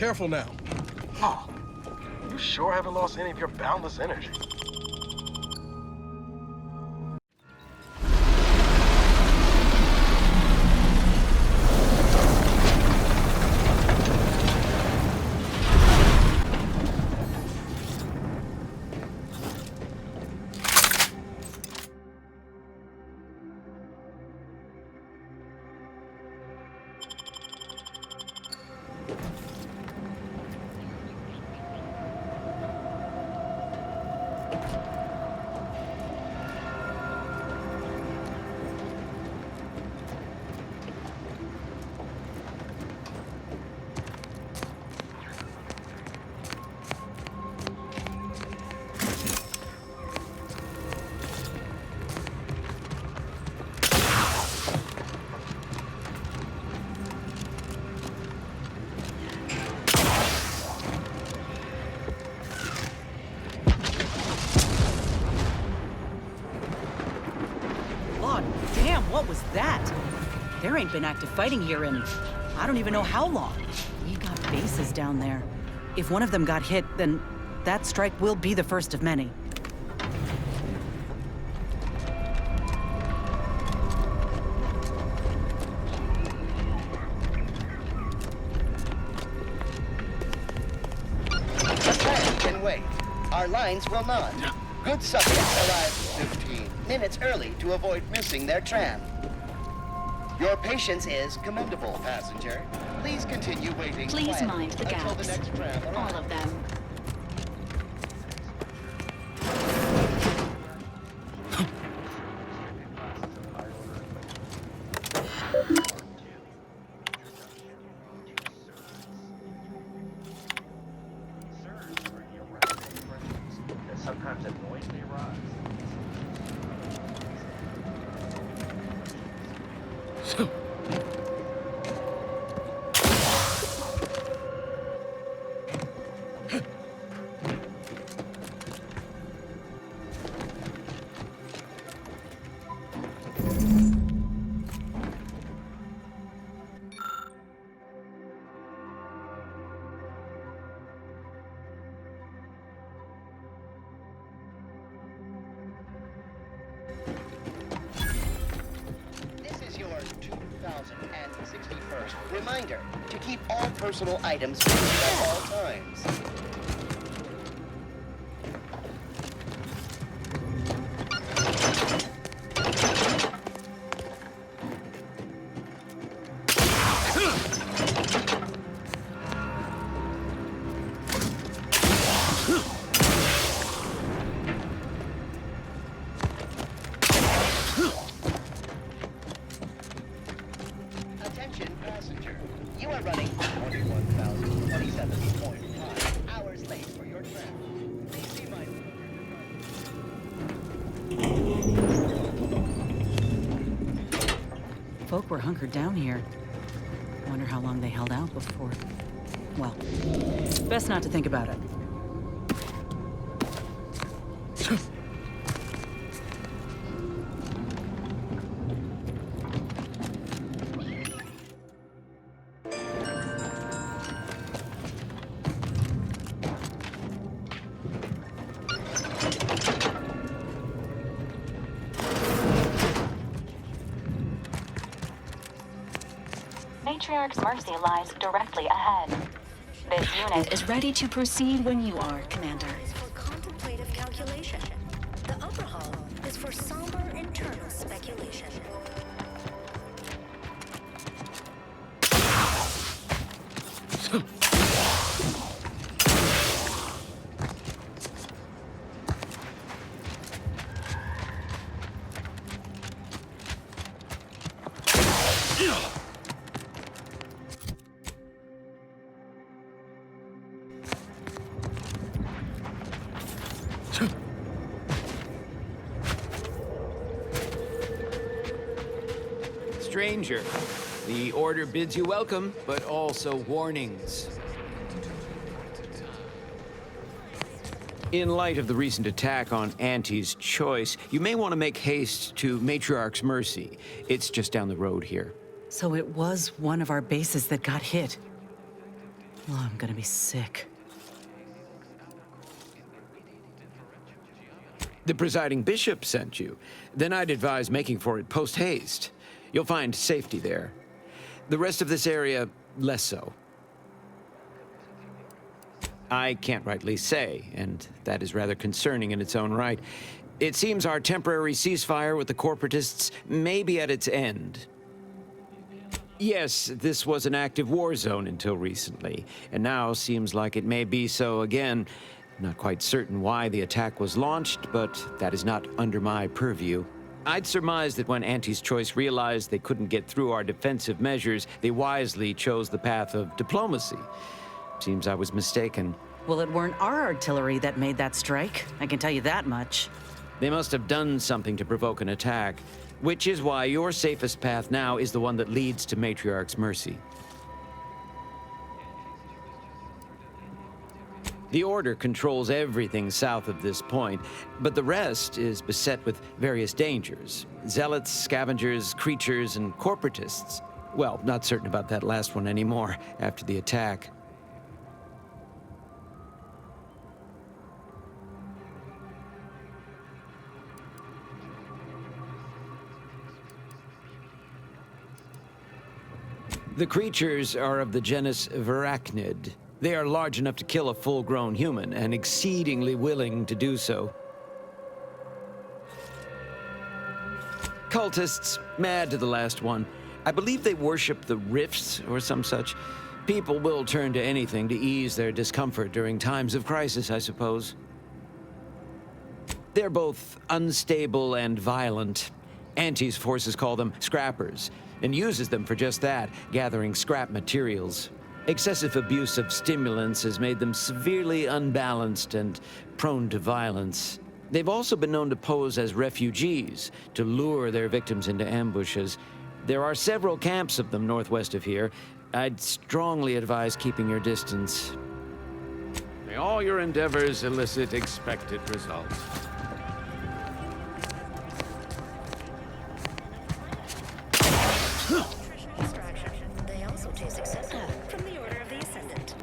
Careful now. Oh, you sure haven't lost any of your boundless energy. What was that? There ain't been active fighting here in I don't even know how long. We got bases down there. If one of them got hit, then that strike will be the first of many. The plan can wait. Our lines will not. Good subjects arrive 15 minutes early to avoid missing their tram. Your patience is commendable, passenger. Please continue waiting. Please mind the until gaps. the next tram arrives. All of them. Sometimes annoyingly rise. Reminder to keep all personal items at all times. Folk were hunkered down here. Wonder how long they held out before. Well, best not to think about it. Matriarch's mercy lies directly ahead. This unit is ready to proceed when you are, Commander. Is for contemplative calculation. The upper hull is for somber internal speculation. Stranger, the order bids you welcome, but also warnings. In light of the recent attack on Auntie's Choice, you may want to make haste to Matriarch's Mercy. It's just down the road here. So it was one of our bases that got hit. Oh, I'm gonna be sick. The presiding bishop sent you. Then I'd advise making for it post-haste. You'll find safety there. The rest of this area, less so. I can't rightly say, and that is rather concerning in its own right. It seems our temporary ceasefire with the corporatists may be at its end. Yes, this was an active war zone until recently, and now seems like it may be so again. Not quite certain why the attack was launched, but that is not under my purview. I'd surmise that when Auntie's Choice realized they couldn't get through our defensive measures, they wisely chose the path of diplomacy. Seems I was mistaken. Well, it weren't our artillery that made that strike. I can tell you that much. They must have done something to provoke an attack, which is why your safest path now is the one that leads to Matriarch's mercy. The Order controls everything south of this point, but the rest is beset with various dangers. Zealots, scavengers, creatures, and corporatists. Well, not certain about that last one anymore after the attack. The creatures are of the genus Virachnid. They are large enough to kill a full-grown human, and exceedingly willing to do so. Cultists, mad to the last one. I believe they worship the rifts or some such. People will turn to anything to ease their discomfort during times of crisis, I suppose. They're both unstable and violent. Auntie's forces call them scrappers, and uses them for just that, gathering scrap materials. Excessive abuse of stimulants has made them severely unbalanced and prone to violence. They've also been known to pose as refugees, to lure their victims into ambushes. There are several camps of them northwest of here. I'd strongly advise keeping your distance. May all your endeavors elicit expected results. Nutritional extraction. They also taste acceptable from the Order of the Ascendant.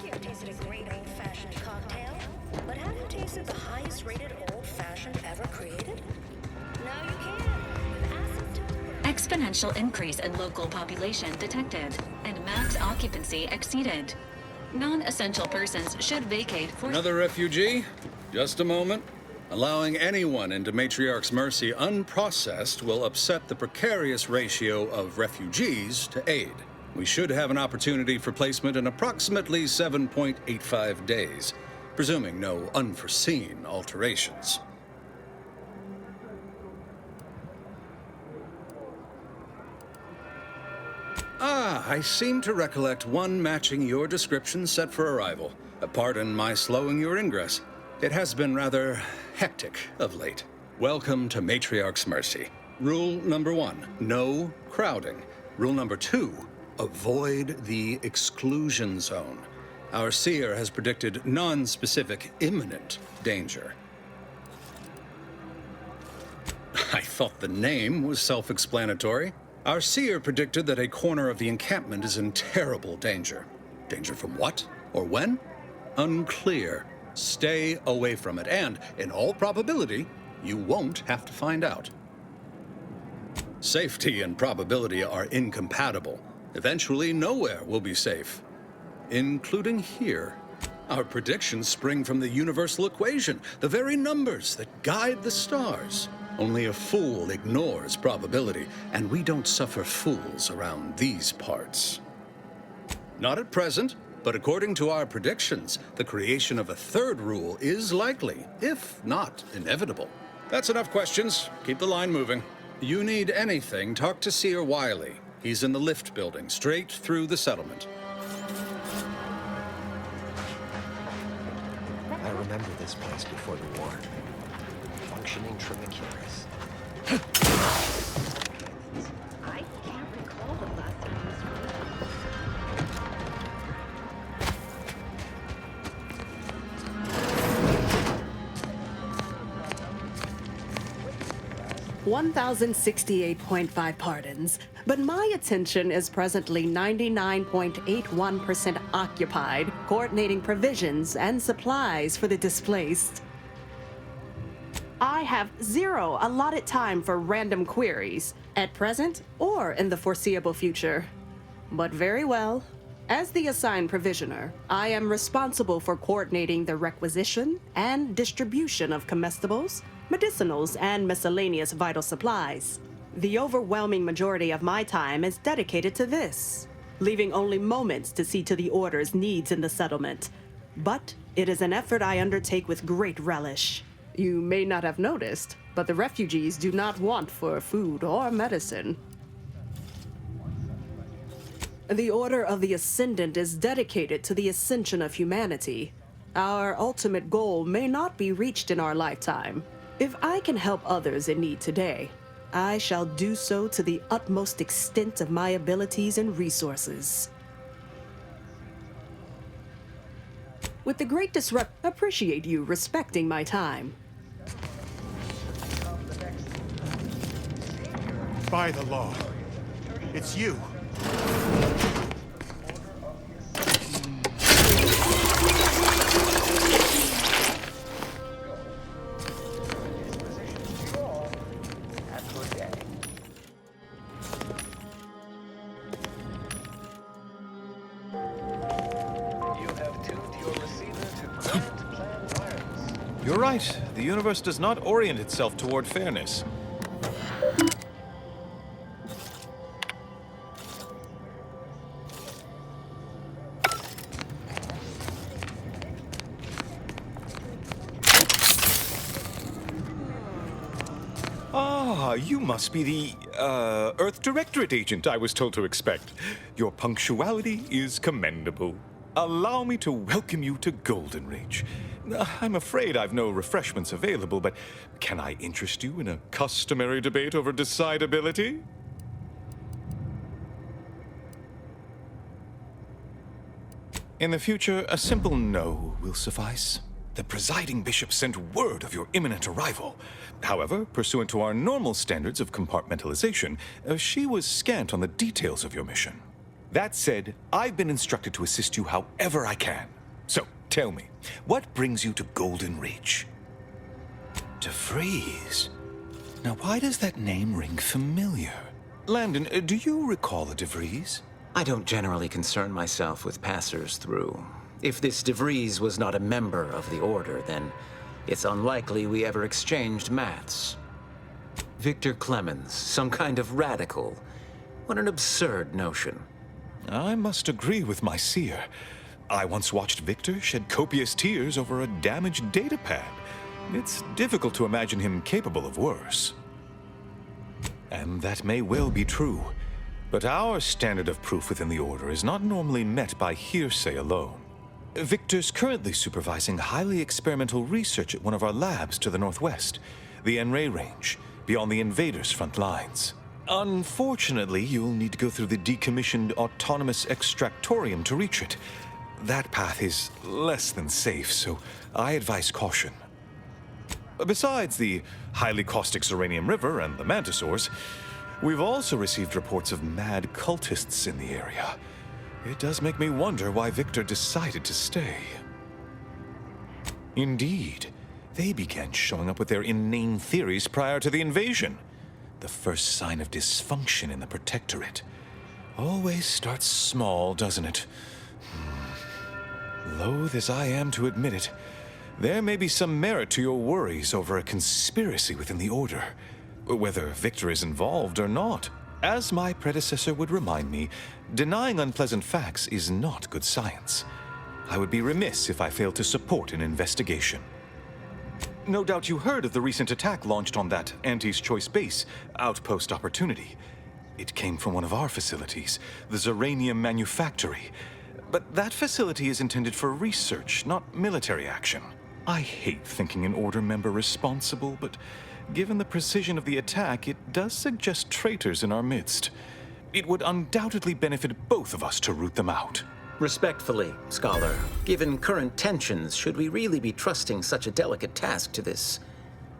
You've tasted a great old-fashioned cocktail, but have you tasted the highest-rated old-fashioned ever created? Now you can, with acid. Exponential increase in local population detected, and max occupancy exceeded. Non-essential persons should vacate for... Another refugee? Just a moment. Allowing anyone into Matriarch's mercy unprocessed will upset the precarious ratio of refugees to aid. We should have an opportunity for placement in approximately 7.85 days, presuming no unforeseen alterations. I seem to recollect one matching your description set for arrival. Pardon my slowing your ingress. It has been rather hectic of late. Welcome to Matriarch's Mercy. Rule number 1, no crowding. Rule number 2, avoid the exclusion zone. Our seer has predicted non-specific imminent danger. I thought the name was self-explanatory. Our seer predicted that a corner of the encampment is in terrible danger. Danger from what? Or when? Unclear. Stay away from it, and, in all probability, you won't have to find out. Safety and probability are incompatible. Eventually, nowhere will be safe, including here. Our predictions spring from the universal equation, the very numbers that guide the stars. Only a fool ignores probability, and we don't suffer fools around these parts. Not at present, but according to our predictions, the creation of a third rule is likely, if not inevitable. That's enough questions. Keep the line moving. You need anything, talk to Seer Wiley. He's in the lift building, straight through the settlement. I remember this place before the war. Functioning Trimiculus. I can't recall the last time this 1,068.5 pardons, but my attention is presently 99.81% occupied, coordinating provisions and supplies for the displaced. I have 0 allotted time for random queries, at present or in the foreseeable future. But very well. As the assigned provisioner, I am responsible for coordinating the requisition and distribution of comestibles, medicinals, and miscellaneous vital supplies. The overwhelming majority of my time is dedicated to this, leaving only moments to see to the Order's needs in the settlement. But it is an effort I undertake with great relish. You may not have noticed, but the refugees do not want for food or medicine. The Order of the Ascendant is dedicated to the ascension of humanity. Our ultimate goal may not be reached in our lifetime. If I can help others in need today, I shall do so to the utmost extent of my abilities and resources. With the great appreciate you respecting my time. By the law, it's you. You're right. The universe does not orient itself toward fairness. Ah, you must be the, Earth Directorate agent I was told to expect. Your punctuality is commendable. Allow me to welcome you to Golden Reach. I'm afraid I've no refreshments available, but can I interest you in a customary debate over decidability? In the future, a simple no will suffice. The presiding bishop sent word of your imminent arrival. However, pursuant to our normal standards of compartmentalization, she was scant on the details of your mission. That said, I've been instructed to assist you however I can. So, tell me, what brings you to Golden Reach? DeVries. Now, why does that name ring familiar? Landon, do you recall a DeVries? I don't generally concern myself with passers-through. If this DeVries was not a member of the Order, then it's unlikely we ever exchanged mats. Victor Clemens, some kind of radical. What an absurd notion. I must agree with my seer. I once watched Victor shed copious tears over a damaged datapad. It's difficult to imagine him capable of worse. And that may well be true, but our standard of proof within the Order is not normally met by hearsay alone. Victor's currently supervising highly experimental research at one of our labs to the northwest, the Enray Range, beyond the invaders' front lines. Unfortunately, you'll need to go through the decommissioned autonomous extractorium to reach it. That path is less than safe, so I advise caution. Besides the highly caustic Zyranium River and the Mantisaurs, we've also received reports of mad cultists in the area. It does make me wonder why Victor decided to stay. Indeed, they began showing up with their inane theories prior to the invasion. The first sign of dysfunction in the protectorate. Always starts small, doesn't it? Loath as I am to admit it, there may be some merit to your worries over a conspiracy within the Order, whether Victor is involved or not. As my predecessor would remind me, denying unpleasant facts is not good science. I would be remiss if I failed to support an investigation. No doubt you heard of the recent attack launched on that Anti's Choice base, Outpost Opportunity. It came from one of our facilities, the Zyranium Manufactory. But that facility is intended for research, not military action. I hate thinking an Order member responsible, but given the precision of the attack, it does suggest traitors in our midst. It would undoubtedly benefit both of us to root them out. Respectfully, Scholar, given current tensions, should we really be trusting such a delicate task to this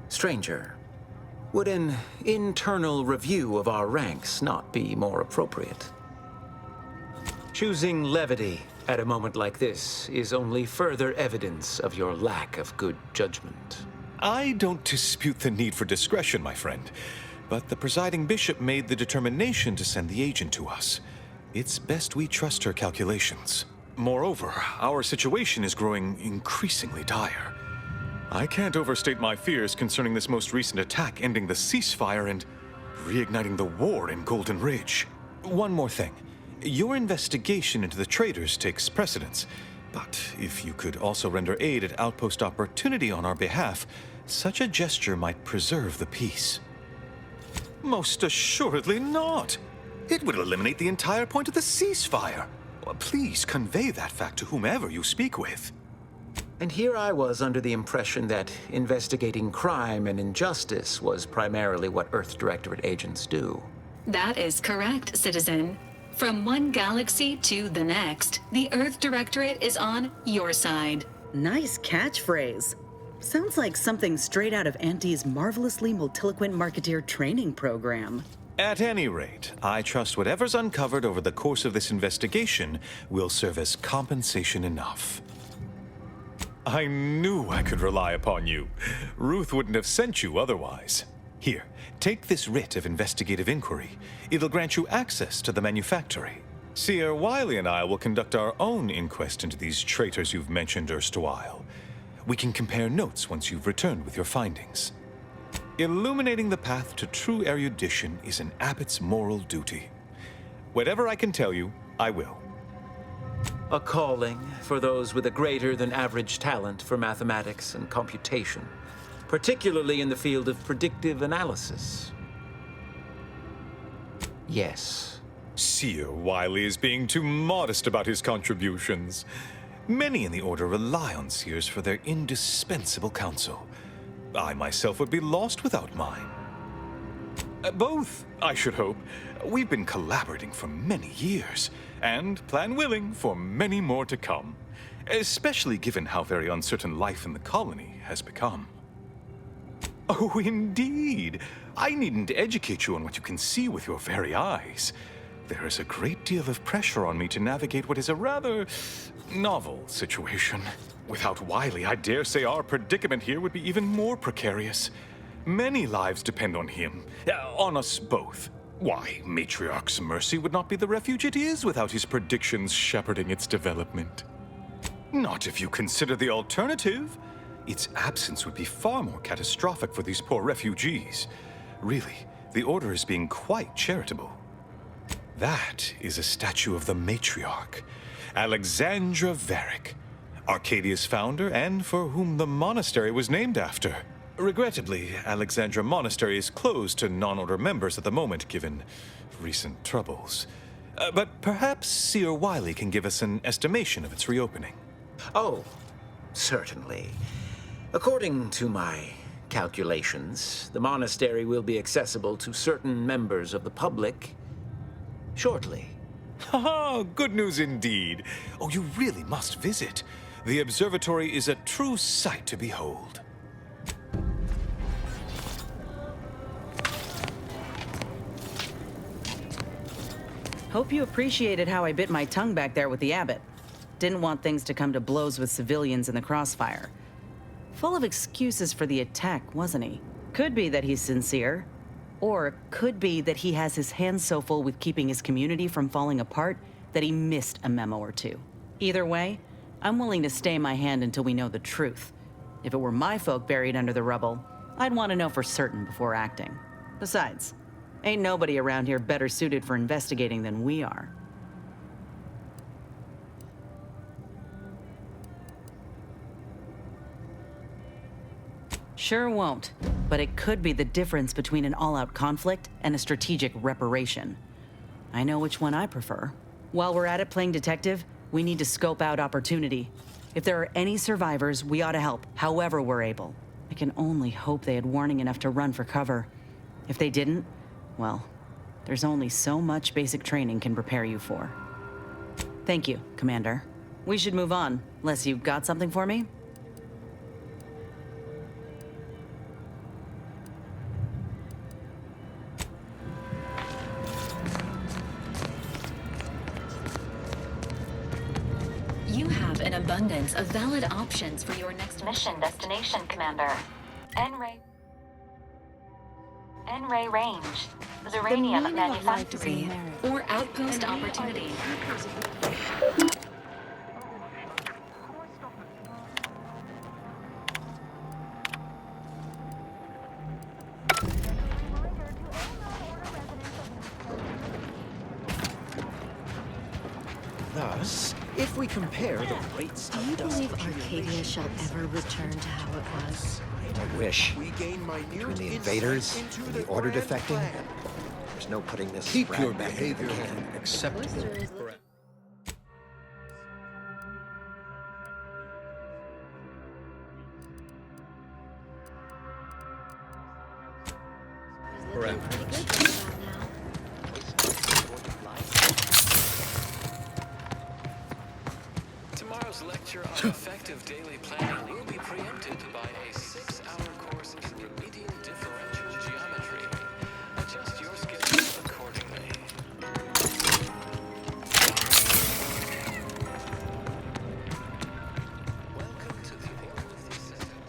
stranger? Would an internal review of our ranks not be more appropriate? Choosing levity at a moment like this is only further evidence of your lack of good judgment. I don't dispute the need for discretion, my friend, but the presiding bishop made the determination to send the agent to us. It's best we trust her calculations. Moreover, our situation is growing increasingly dire. I can't overstate my fears concerning this most recent attack ending the ceasefire and reigniting the war in Golden Ridge. One more thing. Your investigation into the traitors takes precedence, but if you could also render aid at Outpost Opportunity on our behalf, such a gesture might preserve the peace. Most assuredly not. It would eliminate the entire point of the ceasefire. Please convey that fact to whomever you speak with. And here I was under the impression that investigating crime and injustice was primarily what Earth Directorate agents do. That is correct, citizen. From one galaxy to the next, the Earth Directorate is on your side. Nice catchphrase. Sounds like something straight out of Auntie's marvelously multiloquent marketeer training program. At any rate, I trust whatever's uncovered over the course of this investigation will serve as compensation enough. I knew I could rely upon you. Ruth wouldn't have sent you otherwise. Here, take this writ of investigative inquiry. It'll grant you access to the manufactory. Seer Wiley and I will conduct our own inquest into these traitors you've mentioned erstwhile. We can compare notes once you've returned with your findings. Illuminating the path to true erudition is an abbot's moral duty. Whatever I can tell you, I will. A calling for those with a greater than average talent for mathematics and computation, particularly in the field of predictive analysis. Yes. Seer Wiley is being too modest about his contributions. Many in the Order rely on seers for their indispensable counsel. I myself would be lost without mine. Both, I should hope. We've been collaborating for many years, and, plan willing, for many more to come. Especially given how very uncertain life in the colony has become. Oh, indeed. I needn't educate you on what you can see with your very eyes. There is a great deal of pressure on me to navigate what is a rather novel situation. Without Wiley, I dare say our predicament here would be even more precarious. Many lives depend on him, on us both. Why, Matriarch's mercy would not be the refuge it is without his predictions shepherding its development. Not if you consider the alternative. Its absence would be far more catastrophic for these poor refugees. Really, the Order is being quite charitable. That is a statue of the Matriarch, Alexandra Varick, Arcadia's founder and for whom the monastery was named after. Regrettably, Alexandra Monastery is closed to non-Order members at the moment, given recent troubles. But perhaps Seer Wiley can give us an estimation of its reopening. Oh, certainly. According to my calculations, the monastery will be accessible to certain members of the public shortly. Haha, good news indeed. Oh, you really must visit. The observatory is a true sight to behold. Hope you appreciated how I bit my tongue back there with the Abbot. Didn't want things to come to blows with civilians in the crossfire. Full of excuses for the attack, wasn't he? Could be that he's sincere. Or could be that he has his hands so full with keeping his community from falling apart that he missed a memo or two. Either way, I'm willing to stay my hand until we know the truth. If it were my folk buried under the rubble, I'd want to know for certain before acting. Besides, ain't nobody around here better suited for investigating than we are. Sure won't, but it could be the difference between an all-out conflict and a strategic reparation. I know which one I prefer. While we're at it playing detective, we need to scope out opportunity. If there are any survivors, we ought to help, however we're able. I can only hope they had warning enough to run for cover. If they didn't, well, there's only so much basic training can prepare you for. Thank you, Commander. We should move on, unless you've got something for me? abundance of valid options for your next mission destination, Commander. N-Ray Range, Zyranium Manufactory, or Outpost Opportunity. Thus, if we compare the rates Do of you dust believe Arcadia shall ever return to how it was? I wish. Between the invaders and the Order defecting, there's no putting this Keep your rat back in the behavior can. acceptable. Tomorrow's lecture on effective daily planning will be preempted by a 6-hour course in remedial differential geometry. Adjust your schedule accordingly. Welcome to the Order of the Ascendant.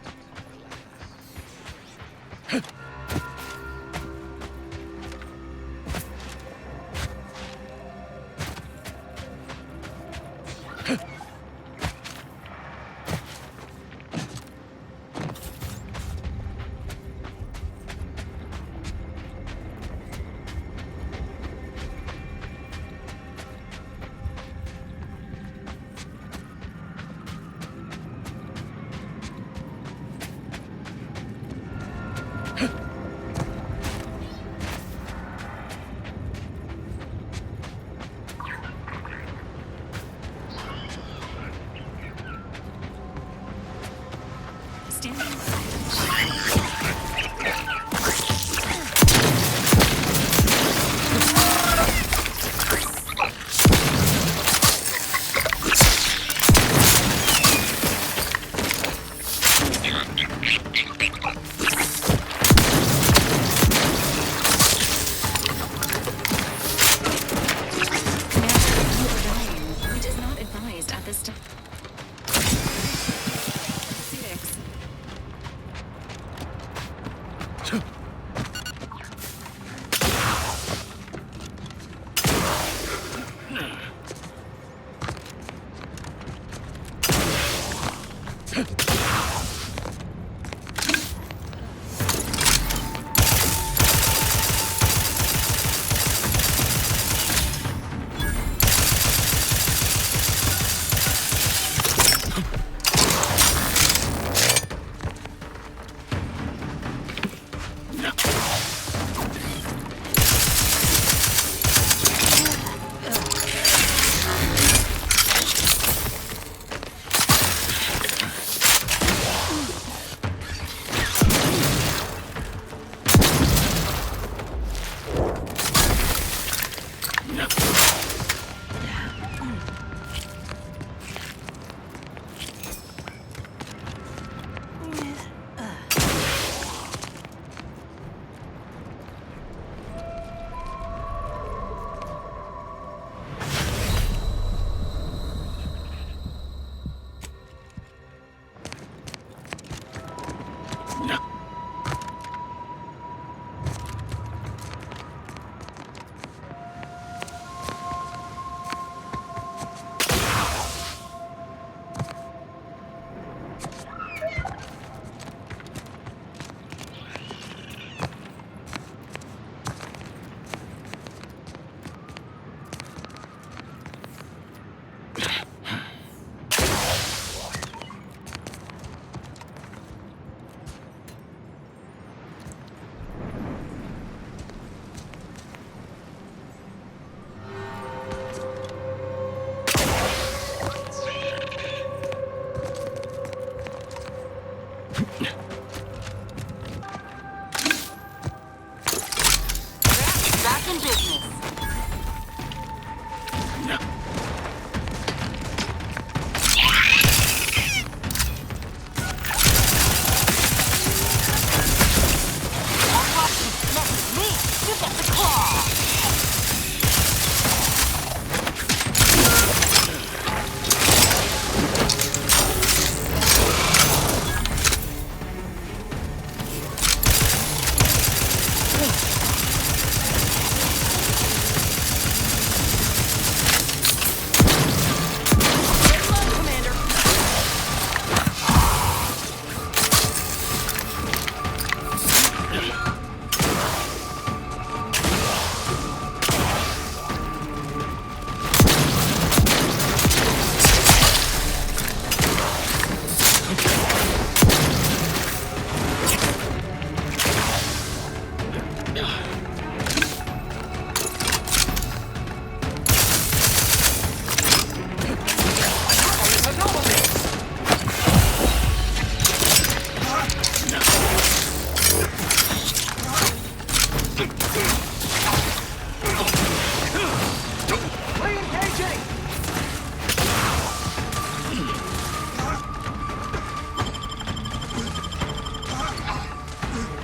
Re-engaging!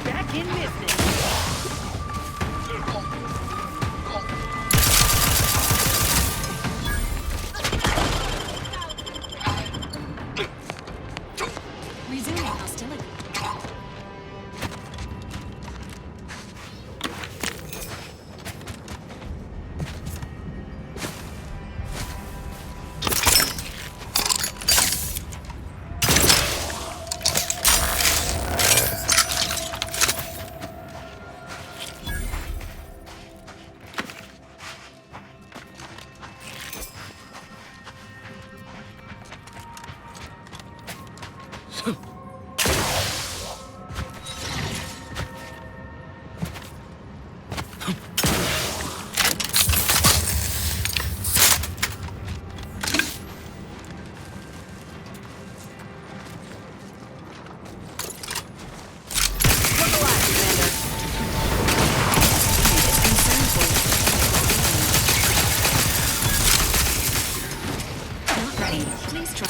Back in business. Resuming hostility. Please try.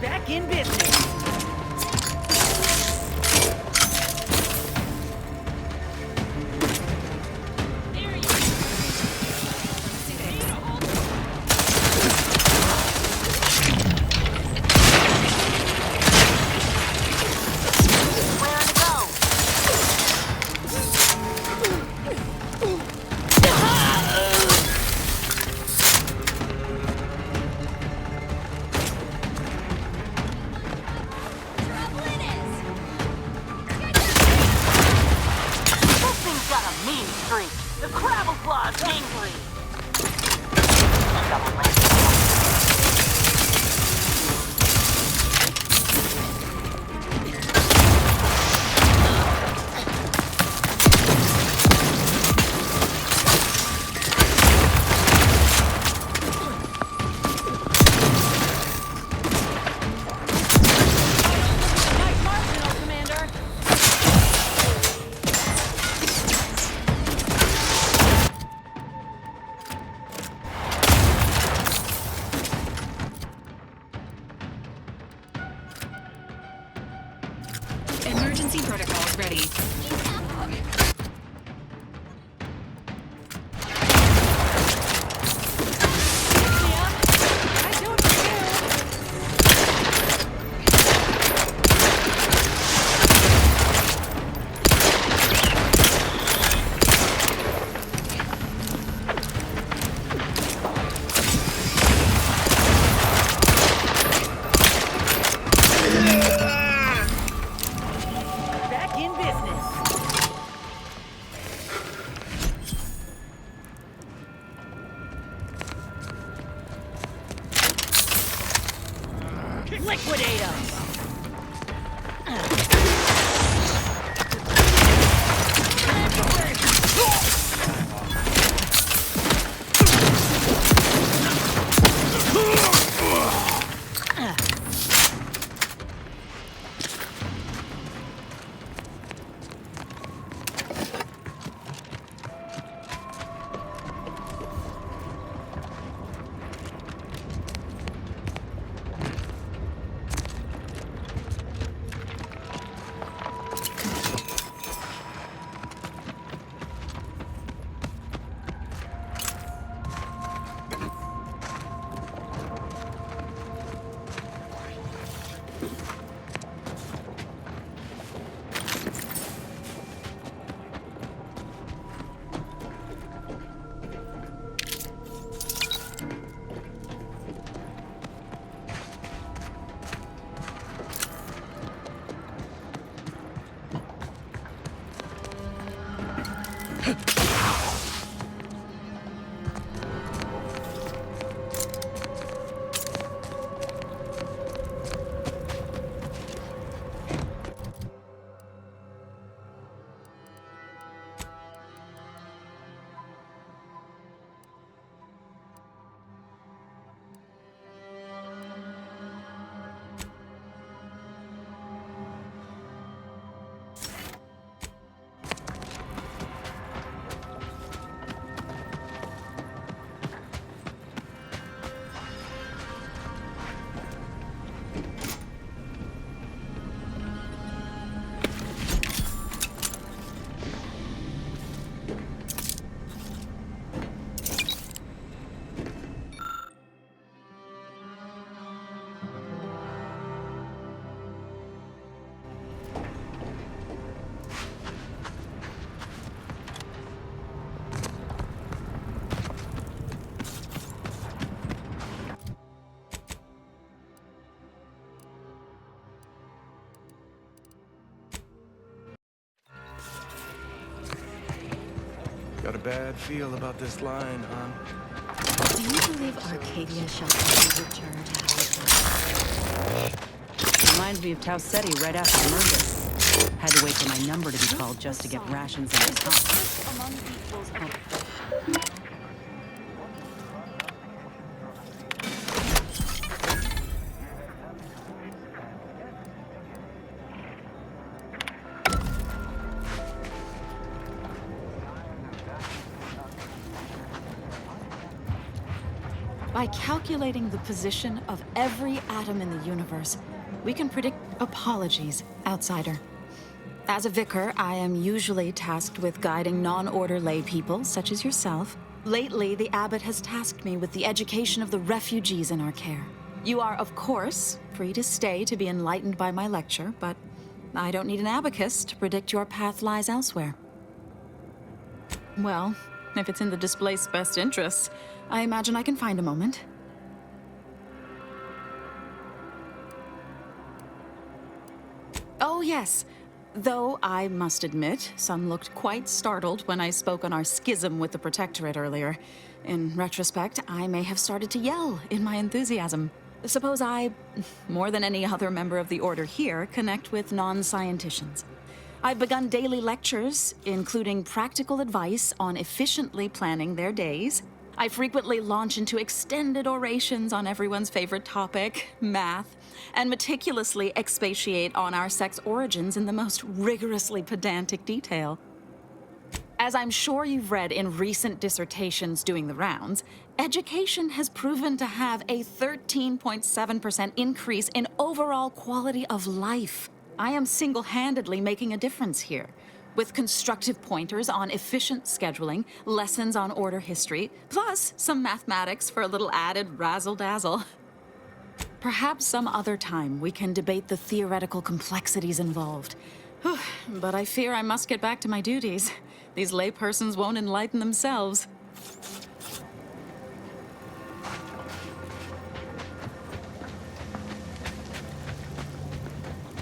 Back in business. Emergency protocols ready. Back in business. Got a bad feel about this line, huh? Do you believe Arcadia shall ever return to how it was? Reminds me of Tau Ceti right after the merger. Had to wait for my number to be called just to get rations and a top. By calculating the position of every atom in the universe, we can predict apologies, outsider. As a vicar, I am usually tasked with guiding non-order lay people, such as yourself. Lately, the Abbot has tasked me with the education of the refugees in our care. You are, of course, free to stay to be enlightened by my lecture, but I don't need an abacus to predict your path lies elsewhere. Well, if it's in the displaced's best interests, I imagine I can find a moment. Oh, yes. Though I must admit, some looked quite startled when I spoke on our schism with the protectorate earlier. In retrospect, I may have started to yell in my enthusiasm. Suppose I, more than any other member of the Order here, connect with non-scienticians. I've begun daily lectures, including practical advice on efficiently planning their days. I frequently launch into extended orations on everyone's favorite topic, math, and meticulously expatiate on our sex origins in the most rigorously pedantic detail. As I'm sure you've read in recent dissertations doing the rounds, education has proven to have a 13.7% increase in overall quality of life. I am single-handedly making a difference here, with constructive pointers on efficient scheduling, lessons on order history, plus some mathematics for a little added razzle-dazzle. Perhaps some other time we can debate the theoretical complexities involved. Whew, but I fear I must get back to my duties. These laypersons won't enlighten themselves.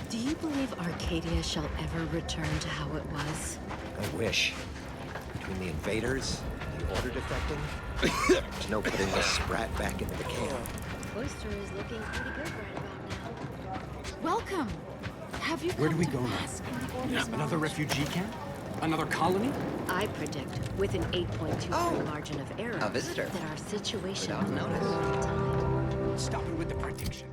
Do you believe Arcadia shall ever return to how it was? I wish. Between the invaders and the Order defecting, there's no putting this sprat back into the camp. Cloister is looking pretty good right about now. Welcome. Have you Where do we go now? Another refugee camp? Another colony? I predict, with an 8.23 margin of error, a visitor. that our situation Without will notice. hold time. Stop it with the predictions.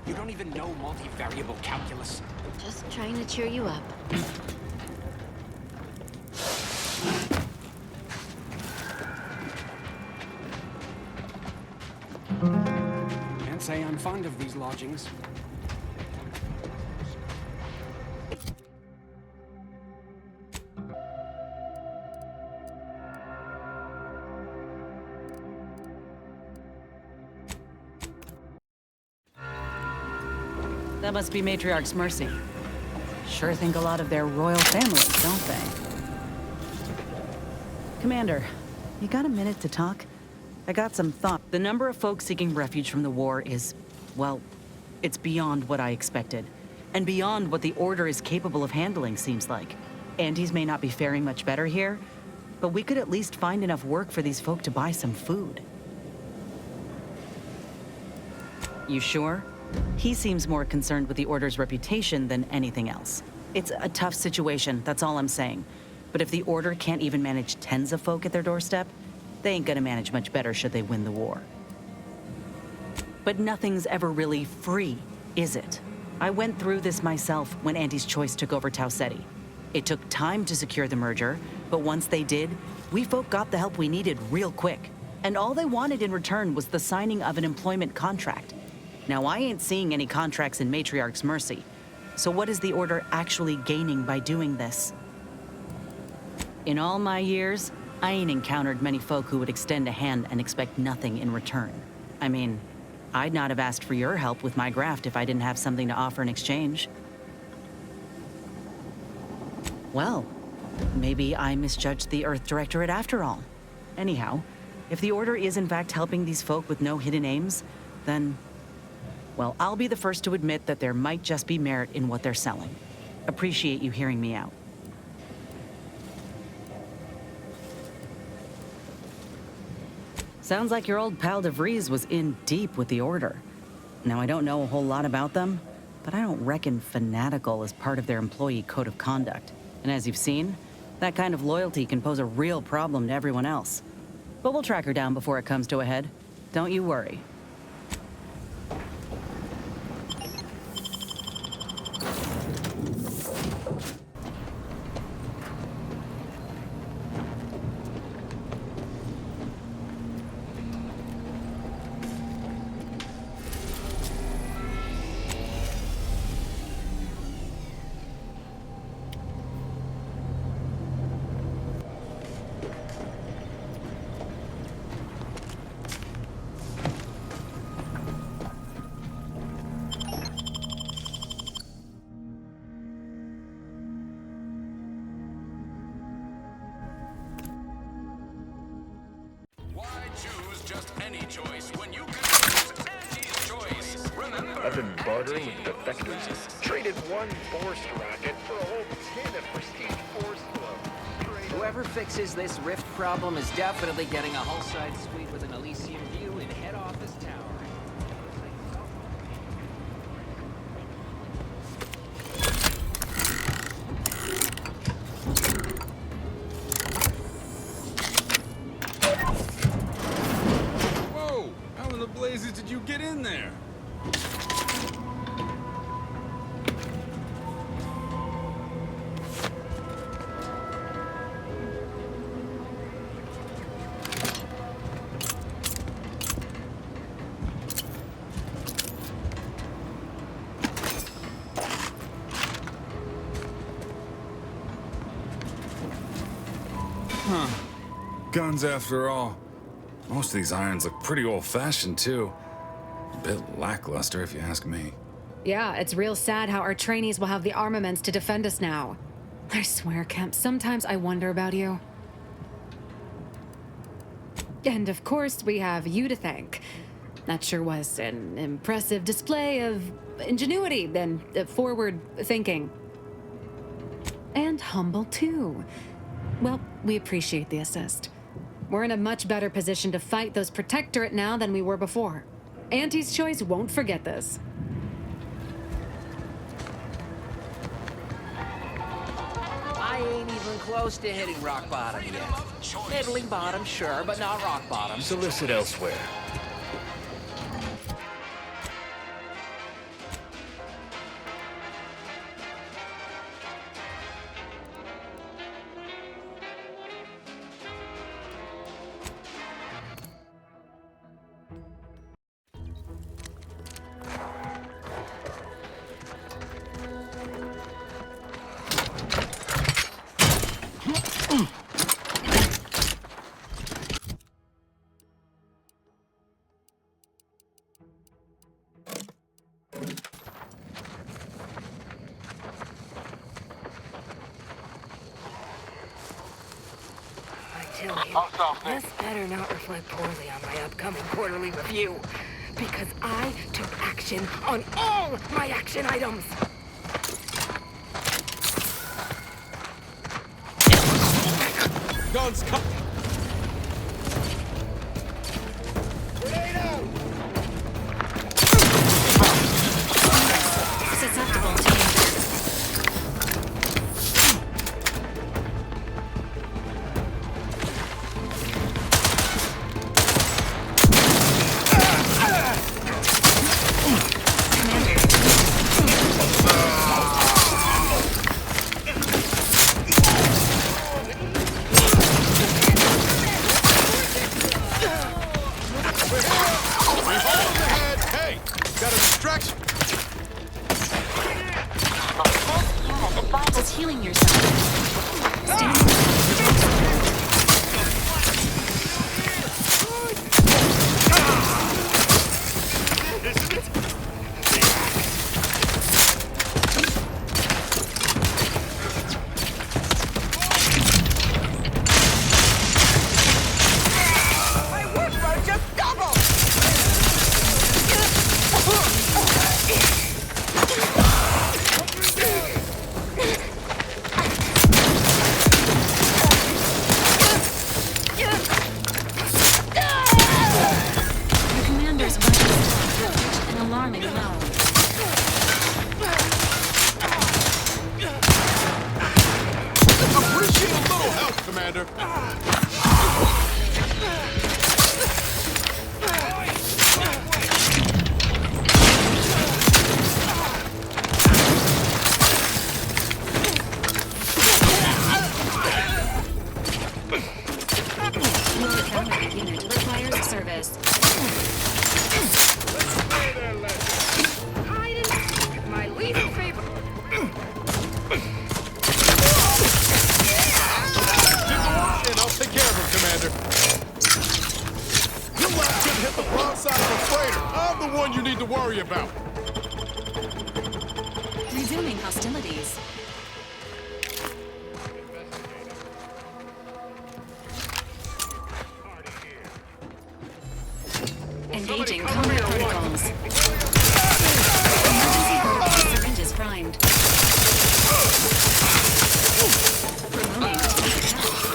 You don't even know multivariable calculus. Just trying to cheer you up. Can't say I'm fond of these lodgings. That must be Matriarch's mercy. Sure think a lot of their royal families, don't they? Commander, you got a minute to talk? I got some thought. The number of folks seeking refuge from the war is, well, it's beyond what I expected. And beyond what the Order is capable of handling, seems like. Antes may not be faring much better here, but we could at least find enough work for these folk to buy some food. You sure? He seems more concerned with the Order's reputation than anything else. It's a tough situation, that's all I'm saying. But if the Order can't even manage tens of folk at their doorstep, they ain't gonna manage much better should they win the war. But nothing's ever really free, is it? I went through this myself when Anti's Choice took over Tau Ceti. It took time to secure the merger, but once they did, we folk got the help we needed real quick. And all they wanted in return was the signing of an employment contract. Now, I ain't seeing any contracts in Matriarch's mercy. So what is the Order actually gaining by doing this? In all my years, I ain't encountered many folk who would extend a hand and expect nothing in return. I mean, I'd not have asked for your help with my graft if I didn't have something to offer in exchange. Well, maybe I misjudged the Earth Directorate after all. Anyhow, if the Order is in fact helping these folk with no hidden aims, then... Well, I'll be the first to admit that there might just be merit in what they're selling. Appreciate you hearing me out. Sounds like your old pal DeVries was in deep with the Order. Now, I don't know a whole lot about them, but I don't reckon fanatical is part of their employee code of conduct. And as you've seen, that kind of loyalty can pose a real problem to everyone else. But we'll track her down before it comes to a head. Don't you worry. I've been bartering with defectors. Traded one forced rocket for a whole tin of prestige force flow. Whoever fixes this rift problem is definitely getting a hull-side suite with an Elysian view in head office tower. Whoa! How in the blazes did you get in there? Huh. Guns after all. Most of these irons look pretty old-fashioned, too. A bit lackluster, if you ask me. Yeah, it's real sad how our trainees will have the armaments to defend us now. I swear, Kemp, sometimes I wonder about you. And of course, we have you to thank. That sure was an impressive display of ingenuity and forward thinking. And humble, too. Well, we appreciate the assist. We're in a much better position to fight those protectorate now than we were before. Auntie's Choice won't forget this. I ain't even close to hitting rock bottom yet. Middling bottom, sure, but not rock bottom. Solicit elsewhere. This better not reflect poorly on my upcoming quarterly review, because I took action on all my action items. Guns cut. Susceptible to danger. Hey, got a distraction. Unit advises healing yourself. Standing. My workload just doubled! alarming low. Appreciate a little help, Commander. Your counter unit requires service. My least favorite. And I'll take care of him, Commander. Your last couldn't hit the broadside of a freighter. I'm the one you need to worry about. Resuming hostilities. Engaging combat protocols. Emergency protocol syringes primed. Promoting take health.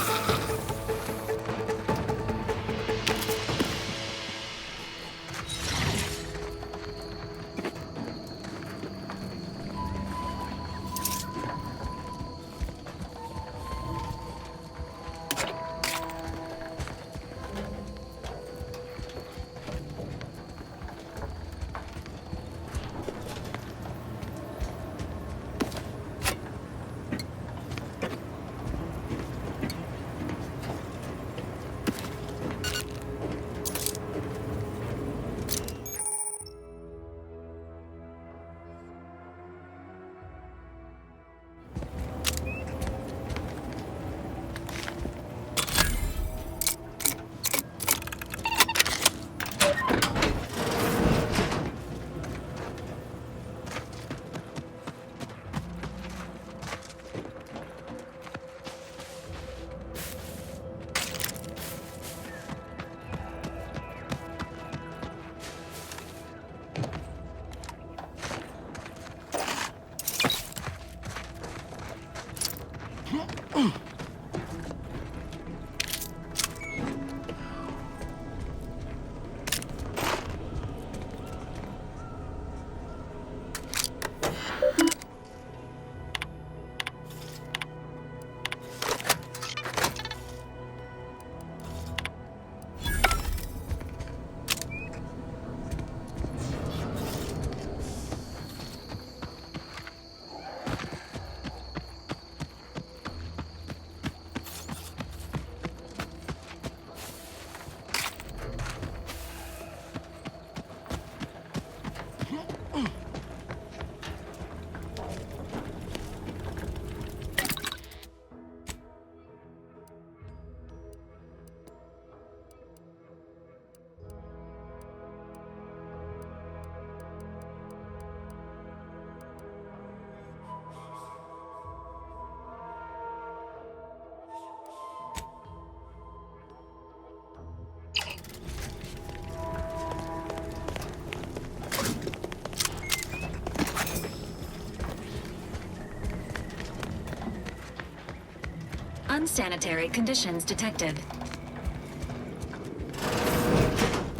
Unsanitary conditions detected.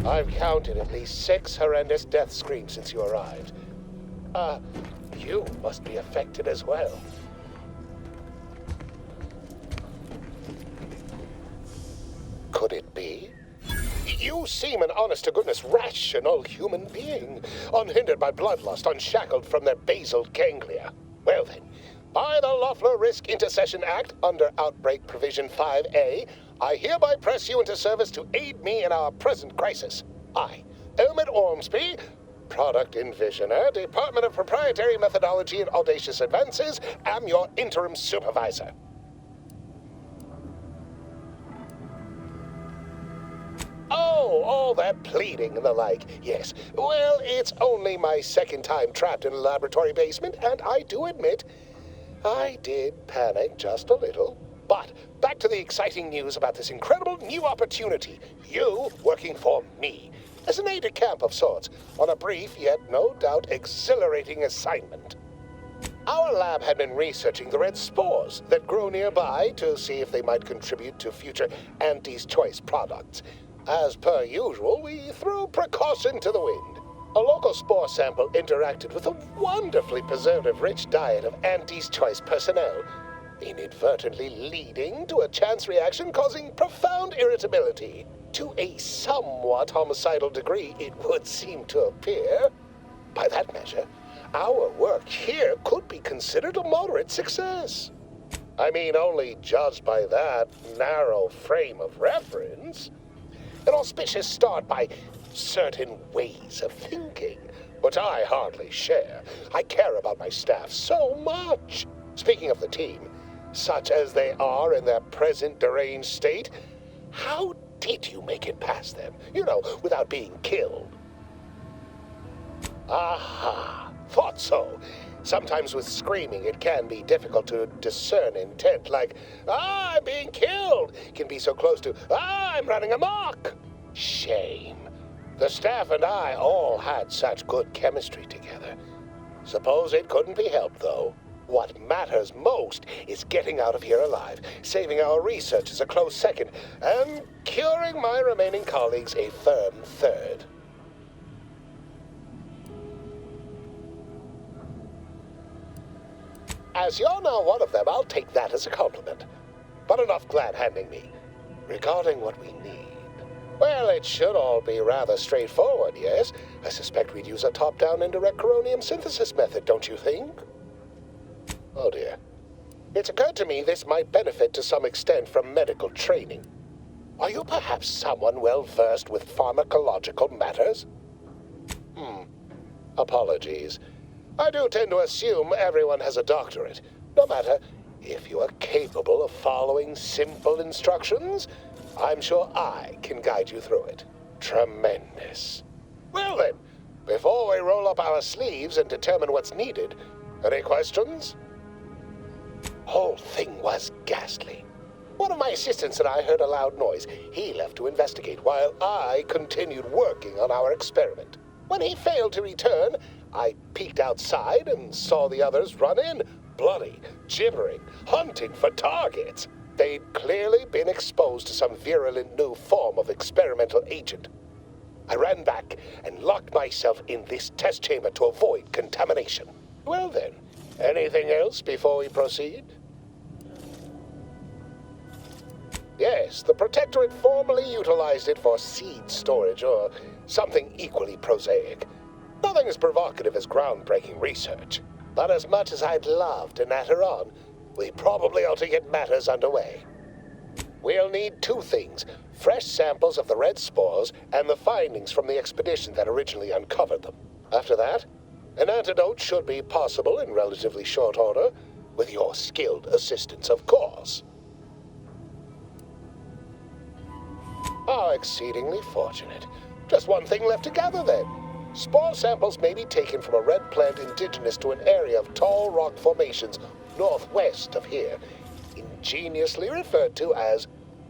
I've counted at least 6 horrendous death screams since you arrived. You must be affected as well. Could it be? You seem an honest-to-goodness rational human being, unhindered by bloodlust, unshackled from their basal ganglia. Well then, by the Loeffler Risk Intercession Act, under Outbreak Provision 5A, I hereby press you into service to aid me in our present crisis. I, Elmet Ormsby, Product Envisioner, Department of Proprietary Methodology and Audacious Advances, am your interim supervisor. Oh, all that pleading and the like. Yes. Well, it's only my second time trapped in a laboratory basement, and I do admit, I did panic just a little. But back to the exciting news about this incredible new opportunity. You working for me, as an aide-de-camp of sorts, on a brief yet no doubt exhilarating assignment. Our lab had been researching the red spores that grow nearby to see if they might contribute to future Auntie's Choice products. As per usual, we threw precaution to the wind. A local spore sample interacted with a wonderfully preservative-rich diet of Auntie's Choice personnel, inadvertently leading to a chance reaction causing profound irritability. To a somewhat homicidal degree, it would seem to appear. By that measure, our work here could be considered a moderate success. I mean, only judged by that narrow frame of reference. An auspicious start by certain ways of thinking, which I hardly share. I care about my staff so much. Speaking of the team, such as they are in their present deranged state, how did you make it past them? You know, without being killed. Aha, thought so. Sometimes with screaming, it can be difficult to discern intent, like, I'm being killed, can be so close to, I'm running amok. Shame. The staff and I all had such good chemistry together. Suppose it couldn't be helped, though. What matters most is getting out of here alive, saving our researchers a close second, and curing my remaining colleagues a firm third. As you're now one of them, I'll take that as a compliment. But enough glad-handing me. Regarding what we need, well, it should all be rather straightforward, yes? I suspect we'd use a top-down indirect coronium synthesis method, don't you think? Oh dear. It's occurred to me this might benefit to some extent from medical training. Are you perhaps someone well-versed with pharmacological matters? Apologies. I do tend to assume everyone has a doctorate. No matter, if you are capable of following simple instructions, I'm sure I can guide you through it. Tremendous. Well then, before we roll up our sleeves and determine what's needed, any questions? Whole thing was ghastly. One of my assistants and I heard a loud noise. He left to investigate while I continued working on our experiment. When he failed to return, I peeked outside and saw the others run in, bloody, gibbering, hunting for targets. They'd clearly been exposed to some virulent new form of experimental agent. I ran back and locked myself in this test chamber to avoid contamination. Well then, anything else before we proceed? Yes, the protectorate formerly utilized it for seed storage or something equally prosaic. Nothing as provocative as groundbreaking research. But as much as I'd love to natter on, we probably ought to get matters underway. We'll need two things: fresh samples of the red spores and the findings from the expedition that originally uncovered them. After that, an antidote should be possible in relatively short order, with your skilled assistance, of course. How exceedingly fortunate. Just one thing left to gather, then. Spore samples may be taken from a red plant indigenous to an area of tall rock formations northwest of here, ingeniously referred to as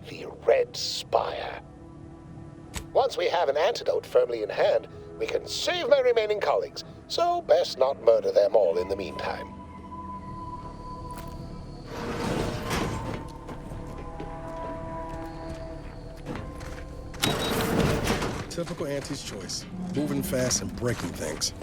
the Red Spire. Once we have an antidote firmly in hand, we can save my remaining colleagues, so best not murder them all in the meantime. Typical Auntie's Choice. Moving fast and breaking things.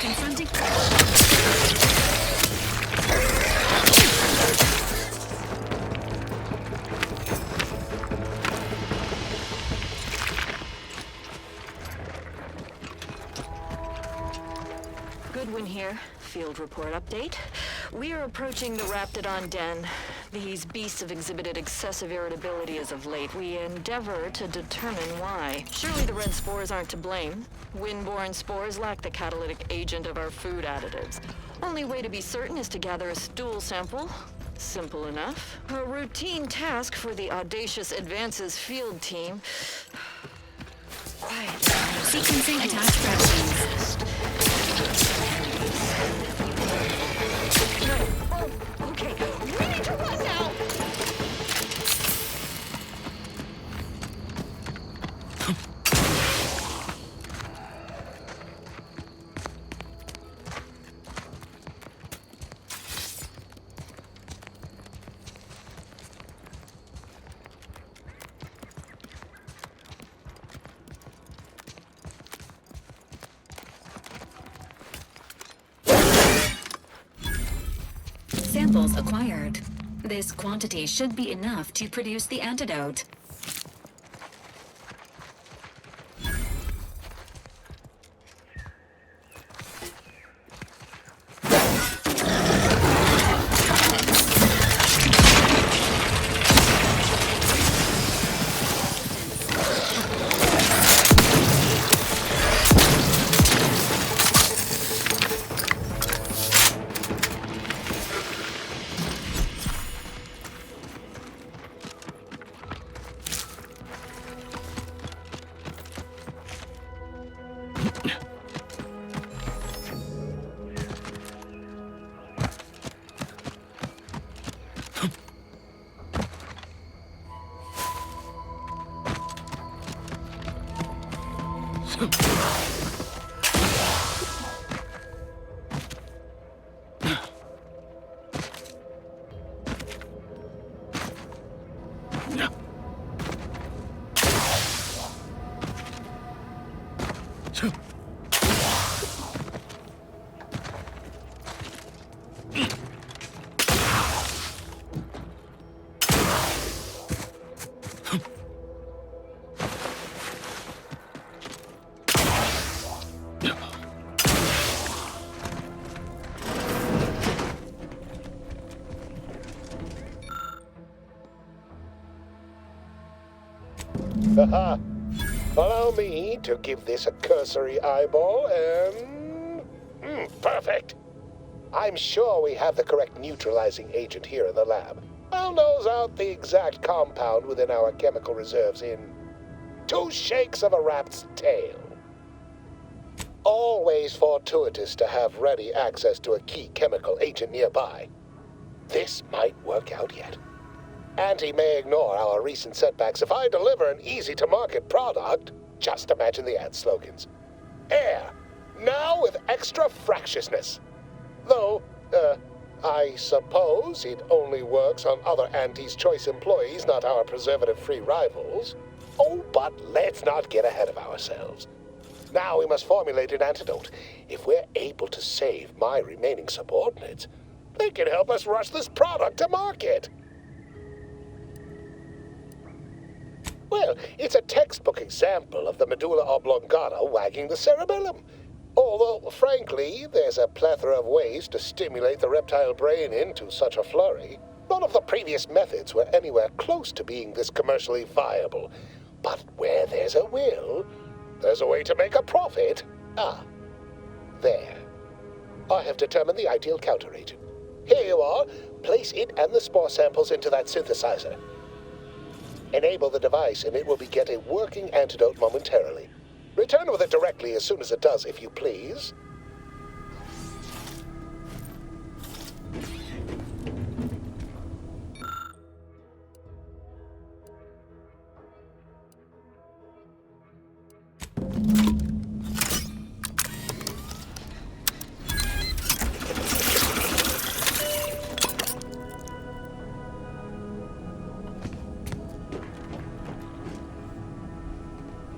Confronting. Goodwin here. Field report update. We are approaching the Raptidon Den. These beasts have exhibited excessive irritability as of late. We endeavor to determine why. Surely the red spores aren't to blame. Wind-borne spores lack the catalytic agent of our food additives. Only way to be certain is to gather a stool sample. Simple enough. A routine task for the Audacious Advances field team. Quiet. Sequencing attached fractions. Oh, okay. We need to run now! Samples acquired. This quantity should be enough to produce the antidote. Haha. Allow me to give this a cursory eyeball and... perfect. I'm sure we have the correct neutralizing agent here in the lab. I'll nose out the exact compound within our chemical reserves in 2 shakes of a rat's tail. Always fortuitous to have ready access to a key chemical agent nearby. This might work out yet. Auntie may ignore our recent setbacks if I deliver an easy-to-market product. Just imagine the ad slogans. Air, now with extra fractiousness. Though, I suppose it only works on other Auntie's Choice employees, not our preservative-free rivals. Oh, but let's not get ahead of ourselves. Now we must formulate an antidote. If we're able to save my remaining subordinates, they can help us rush this product to market. Well, it's a textbook example of the medulla oblongata wagging the cerebellum. Although, frankly, there's a plethora of ways to stimulate the reptile brain into such a flurry. None of the previous methods were anywhere close to being this commercially viable. But where there's a will, there's a way to make a profit. Ah, there. I have determined the ideal counteragent. Here you are. Place it and the spore samples into that synthesizer. Enable the device and it will beget a working antidote momentarily. Return with it directly as soon as it does, if you please.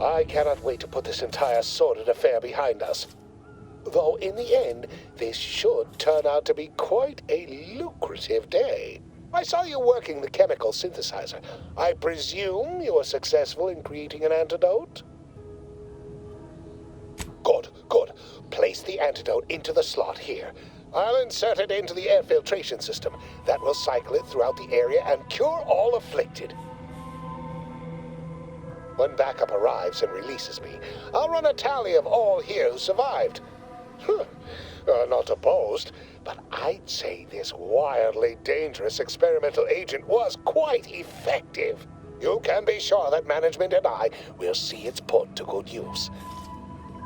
I cannot wait to put this entire sordid affair behind us. Though in the end, this should turn out to be quite a lucrative day. I saw you working the chemical synthesizer. I presume you were successful in creating an antidote? Good, good. Place the antidote into the slot here. I'll insert it into the air filtration system. That will cycle it throughout the area and cure all afflicted. When backup arrives and releases me, I'll run a tally of all here who survived. Not opposed, but I'd say this wildly dangerous experimental agent was quite effective. You can be sure that management and I will see it's put to good use.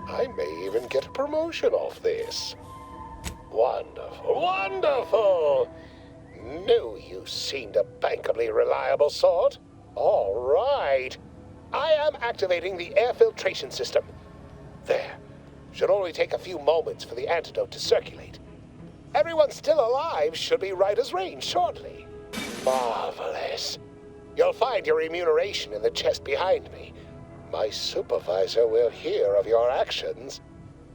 I may even get a promotion off this. Wonderful, wonderful! Knew you seemed a bankably reliable sort. All right. I am activating the air filtration system. There. Should only take a few moments for the antidote to circulate. Everyone still alive should be right as rain shortly. Marvelous. You'll find your remuneration in the chest behind me. My supervisor will hear of your actions.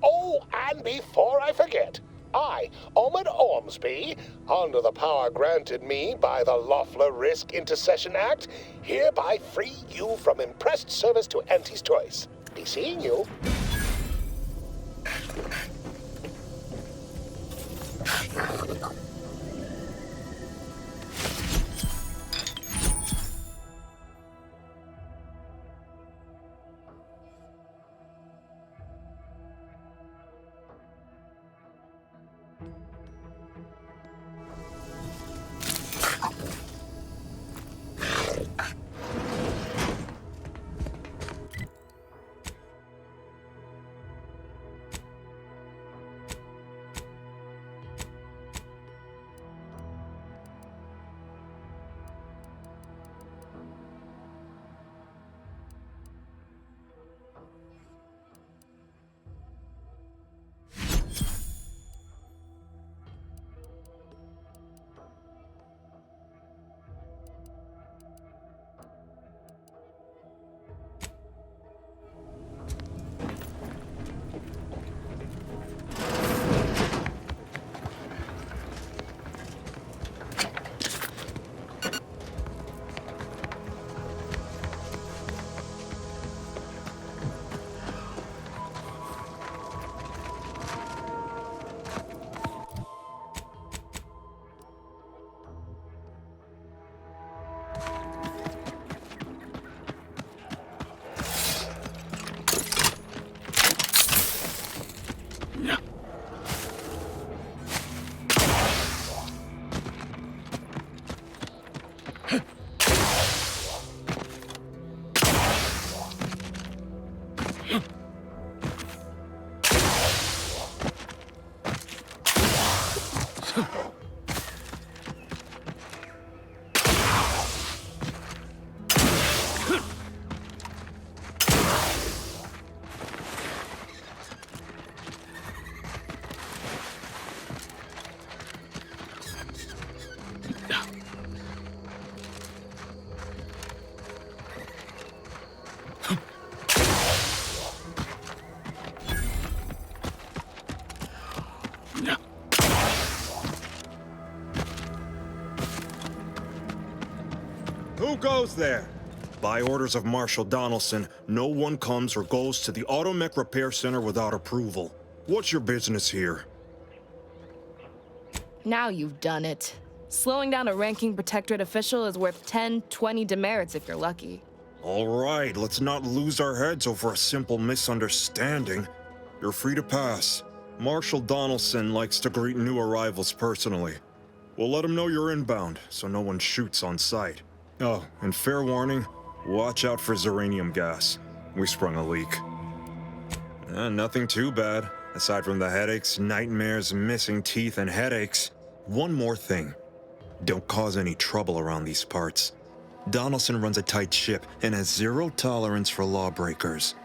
Oh, and before I forget, I, Omid Ormsby, under the power granted me by the Loeffler Risk Intercession Act, hereby free you from impressed service to Auntie's choice. Be seeing you. Who goes there? By orders of Marshal Donaldson, no one comes or goes to the Automeck Repair Center without approval. What's your business here? Now you've done it. Slowing down a ranking protectorate official is worth 10, 20 demerits if you're lucky. All right, let's not lose our heads over a simple misunderstanding. You're free to pass. Marshal Donaldson likes to greet new arrivals personally. We'll let him know you're inbound, so no one shoots on sight. Oh, and fair warning, watch out for Zyranium gas. We sprung a leak. Nothing too bad, aside from the headaches, nightmares, missing teeth, and headaches. One more thing. Don't cause any trouble around these parts. Donaldson runs a tight ship and has zero tolerance for lawbreakers.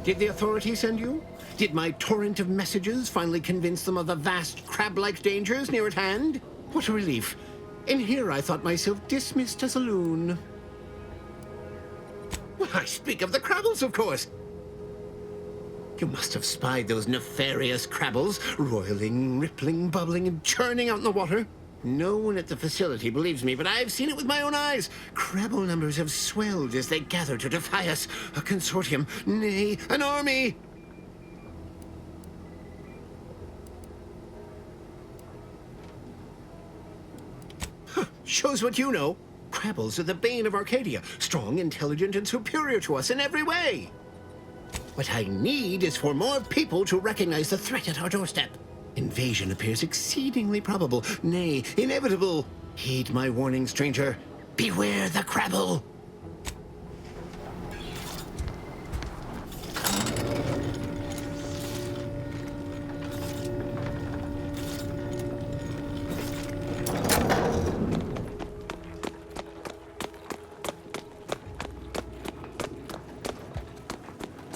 Did the authorities send you? Did my torrent of messages finally convince them of the vast crab-like dangers near at hand? What a relief. In here I thought myself dismissed as a loon. Well, I speak of the Crabbles, of course. You must have spied those nefarious Crabbles, roiling, rippling, bubbling, and churning out in the water. No one at the facility believes me, but I've seen it with my own eyes. Crabble numbers have swelled as they gather to defy us. A consortium, nay, an army! Huh, shows what you know. Crabbles are the bane of Arcadia. Strong, intelligent, and superior to us in every way. What I need is for more people to recognize the threat at our doorstep. Invasion appears exceedingly probable, nay, inevitable. Heed my warning, stranger. Beware the Crabble!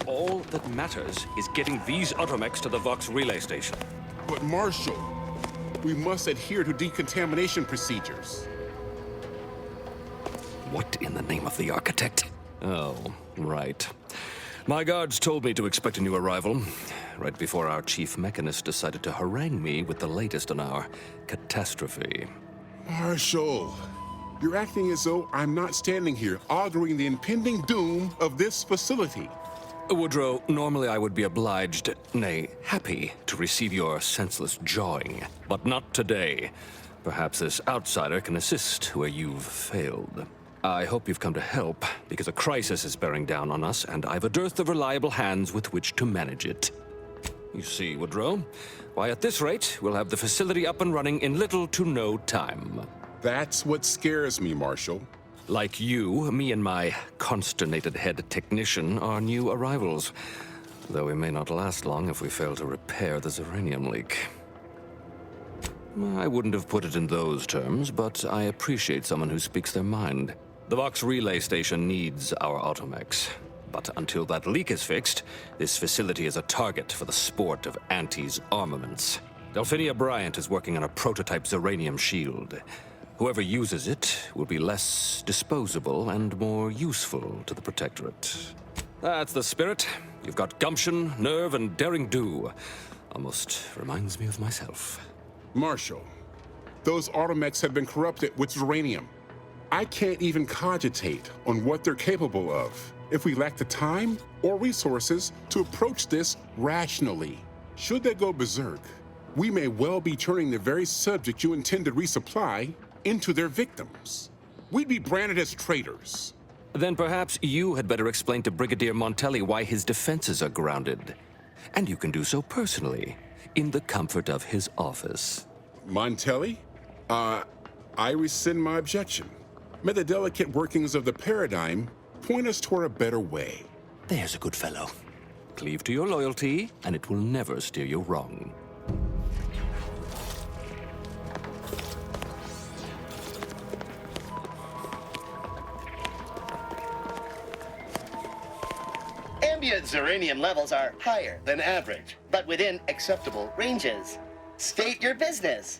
All that matters is getting these Automechs to the Vox relay station. But Marshal, we must adhere to decontamination procedures. What in the name of the architect? Oh, right. My guards told me to expect a new arrival, right before our chief mechanist decided to harangue me with the latest on our catastrophe. Marshal, you're acting as though I'm not standing here auguring the impending doom of this facility. Woodrow, normally I would be obliged, nay, happy, to receive your senseless jawing, but not today. Perhaps this outsider can assist where you've failed. I hope you've come to help, because a crisis is bearing down on us, and I've a dearth of reliable hands with which to manage it. You see, Woodrow, why at this rate, we'll have the facility up and running in little to no time. That's what scares me, Marshal. Like you, me and my consternated head technician are new arrivals, though we may not last long if we fail to repair the Zyranium leak. I wouldn't have put it in those terms, but I appreciate someone who speaks their mind. The Vox relay station needs our Automechs, but until that leak is fixed, this facility is a target for the sport of Auntie's armaments. Delphinia Bryant is working on a prototype Zyranium shield. Whoever uses it will be less disposable and more useful to the protectorate. That's the spirit. You've got gumption, nerve, and daring do. Almost reminds me of myself. Marshal, those Automechs have been corrupted with Zyranium. I can't even cogitate on what they're capable of if we lack the time or resources to approach this rationally. Should they go berserk, we may well be turning the very subject you intend to resupply into their victims. We'd be branded as traitors. Then perhaps you had better explain to Brigadier Montelli why his defenses are grounded. And you can do so personally, in the comfort of his office. Montelli? I rescind my objection. May the delicate workings of the paradigm point us toward a better way. There's a good fellow. Cleave to your loyalty, and it will never steer you wrong. Ambient Zyranium levels are higher than average, but within acceptable ranges. State your business.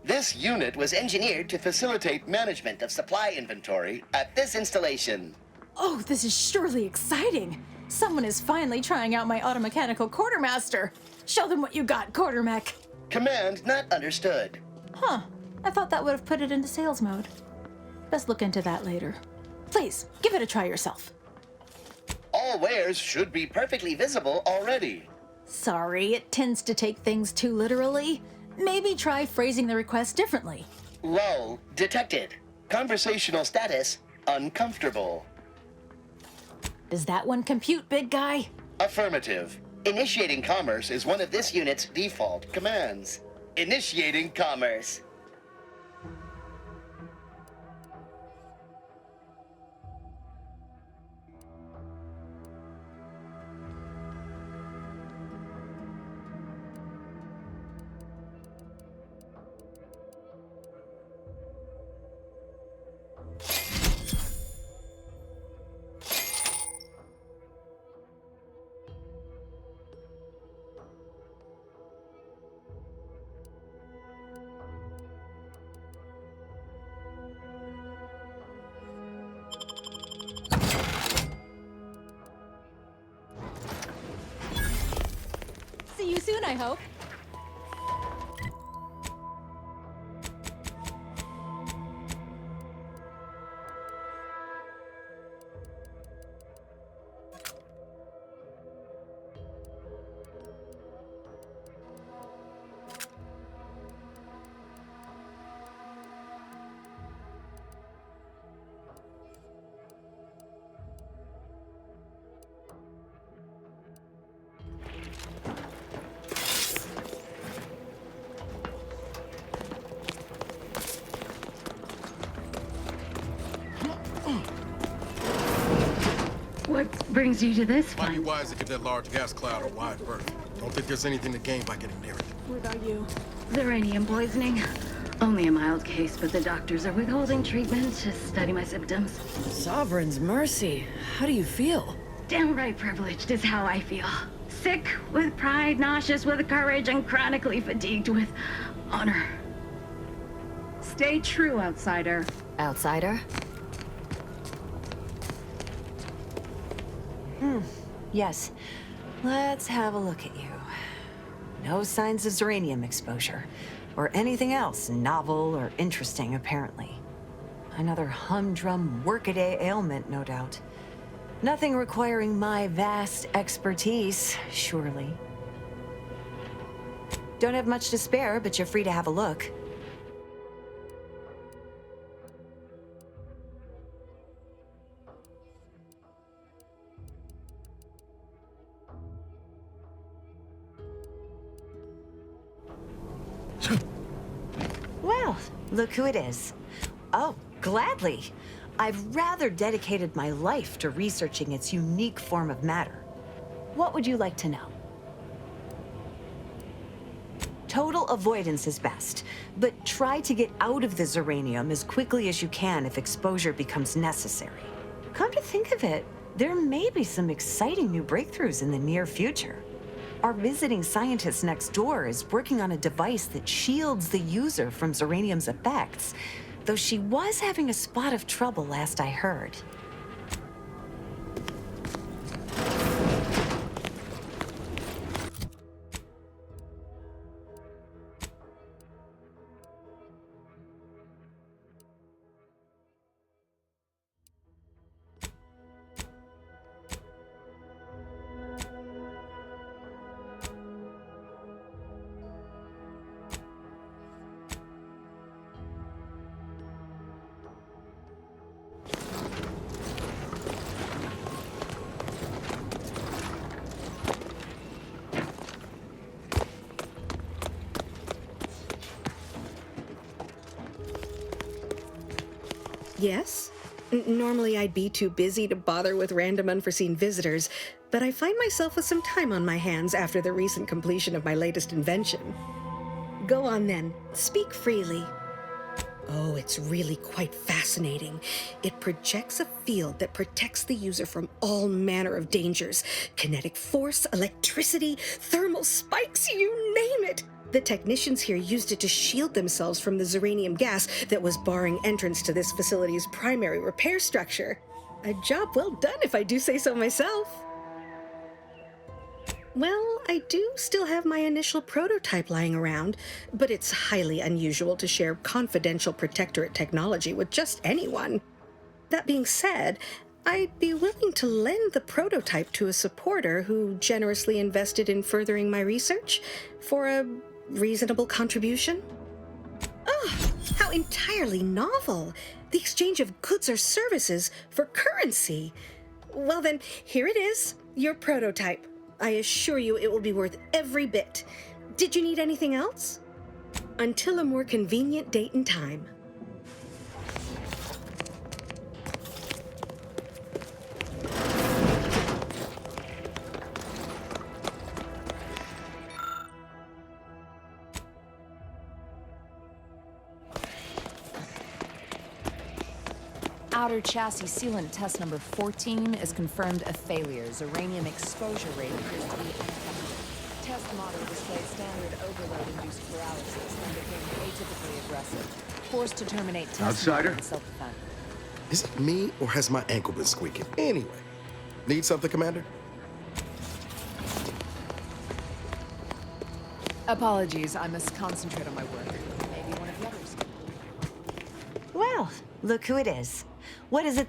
This unit was engineered to facilitate management of supply inventory at this installation. Oh, this is surely exciting. Someone is finally trying out my automechanical quartermaster. Show them what you got, Quartermech. Command not understood. Huh. I thought that would have put it into sales mode. Best look into that later. Please, give it a try yourself. All wares should be perfectly visible already. Sorry, it tends to take things too literally. Maybe try phrasing the request differently. Lull detected. Conversational status uncomfortable. Does that one compute, big guy? Affirmative. Initiating commerce is one of this unit's default commands. Initiating commerce. I hope. What brings you to this Might be one? wise to give that large gas cloud a wide berth. Don't think there's anything to gain by getting near it. What about you? Zyranium poisoning. Only a mild case, but the doctors are withholding treatment to study my symptoms. Sovereign's mercy. How do you feel? Downright privileged is how I feel. Sick with pride, nauseous with courage, and chronically fatigued with honor. Stay true, outsider. Outsider? Yes. Let's have a look at you. No signs of Zyranium exposure, or anything else novel or interesting, apparently. Another humdrum workaday ailment, no doubt. Nothing requiring my vast expertise, surely. Don't have much to spare, but you're free to have a look. Well, look who it is. Oh, gladly. I've rather dedicated my life to researching its unique form of matter. What would you like to know? Total avoidance is best, but try to get out of the Zyranium as quickly as you can if exposure becomes necessary. Come to think of it, there may be some exciting new breakthroughs in the near future. Our visiting scientist next door is working on a device that shields the user from Zyranium's effects, though she was having a spot of trouble last I heard. Yes? Normally I'd be too busy to bother with random unforeseen visitors, but I find myself with some time on my hands after the recent completion of my latest invention. Go on then, speak freely. Oh, it's really quite fascinating. It projects a field that protects the user from all manner of dangers. Kinetic force, electricity, thermal spikes, you name it! The technicians here used it to shield themselves from the Zyranium gas that was barring entrance to this facility's primary repair structure. A job well done, if I do say so myself. Well, I do still have my initial prototype lying around, but it's highly unusual to share confidential protectorate technology with just anyone. That being said, I'd be willing to lend the prototype to a supporter who generously invested in furthering my research for a reasonable contribution. Oh, how entirely novel! The exchange of goods or services for currency. Well then, here it is, your prototype. I assure you it will be worth every bit. Did you need anything else? Until a more convenient date and time. Outer chassis sealant test number 14 is confirmed a failure. Zyranium exposure rate appears to be unacceptable. Test model displays standard overload-induced paralysis and became atypically aggressive. Forced to terminate test Outsider? mode in self-defense. Is it me, or has my ankle been squeaking? Anyway, need something, Commander? Apologies, I must concentrate on my work. Maybe one of the others. Well, look who it is. What is it?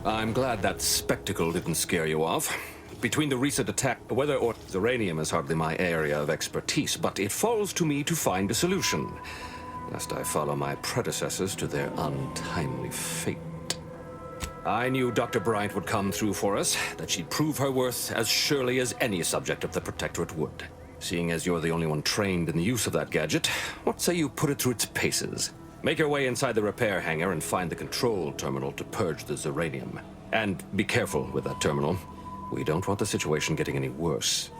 I'm glad that spectacle didn't scare you off. Between the recent attack, whether or Zyranium is hardly my area of expertise, but it falls to me to find a solution, lest I follow my predecessors to their untimely fate. I knew Dr. Bryant would come through for us, that she'd prove her worth as surely as any subject of the protectorate would. Seeing as you're the only one trained in the use of that gadget, what say you put it through its paces? Make your way inside the repair hangar and find the control terminal to purge the Zyranium. And be careful with that terminal. We don't want the situation getting any worse.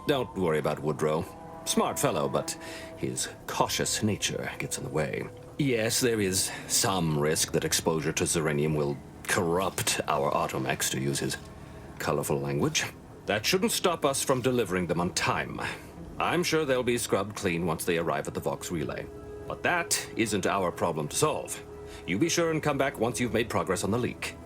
Don't worry about Woodrow. Smart fellow, but his cautious nature gets in the way. Yes, there is some risk that exposure to Zyranium will corrupt our Automechs, to use his colorful language. That shouldn't stop us from delivering them on time. I'm sure they'll be scrubbed clean once they arrive at the Vox relay. But that isn't our problem to solve. You be sure and come back once you've made progress on the leak.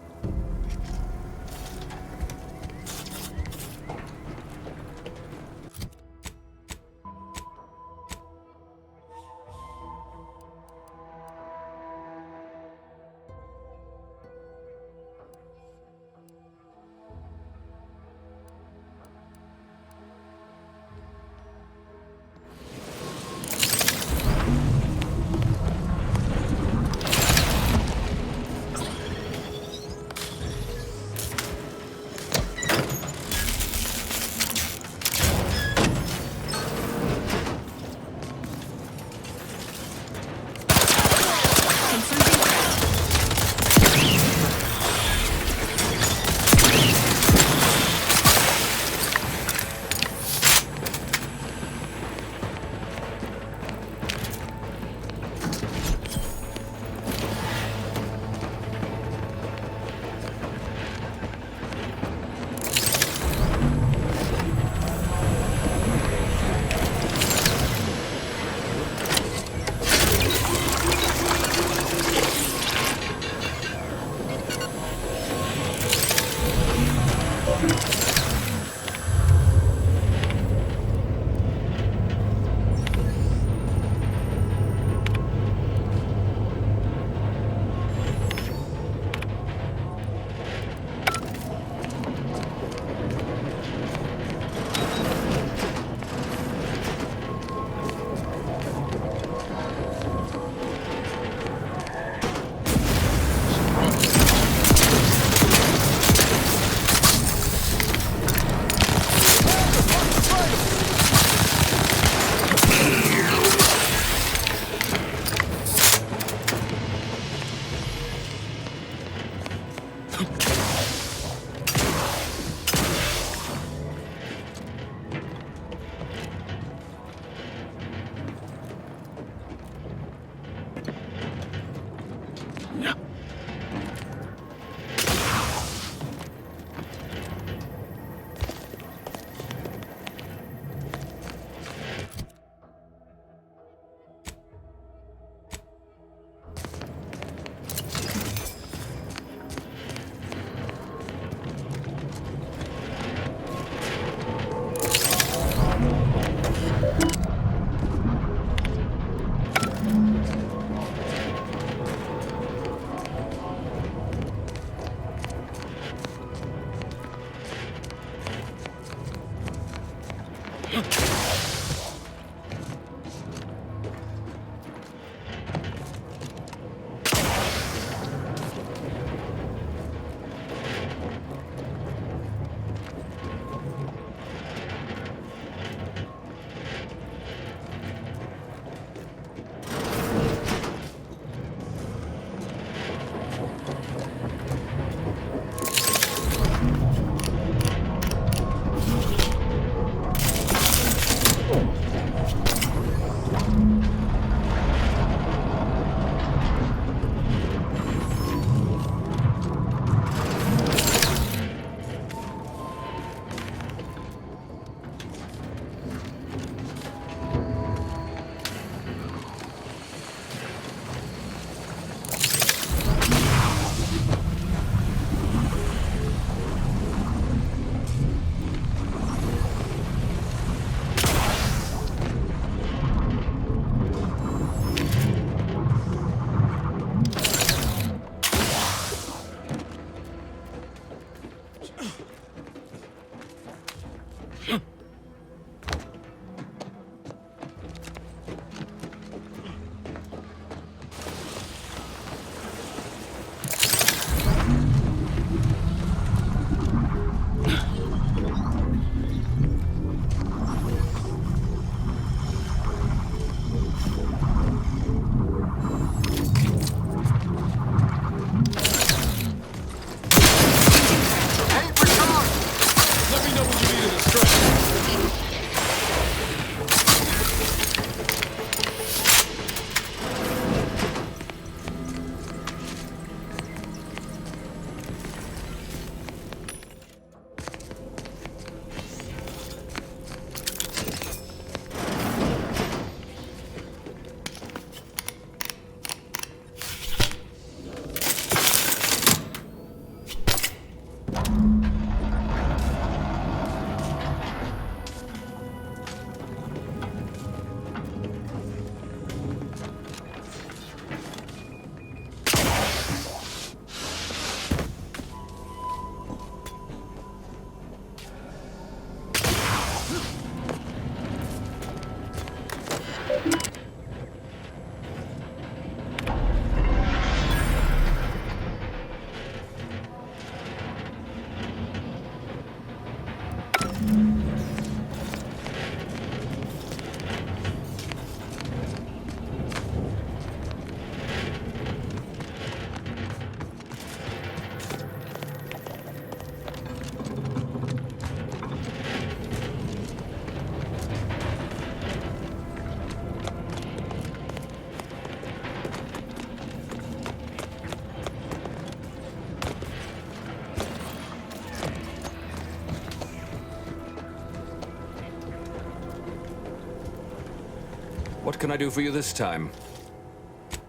What can I do for you this time?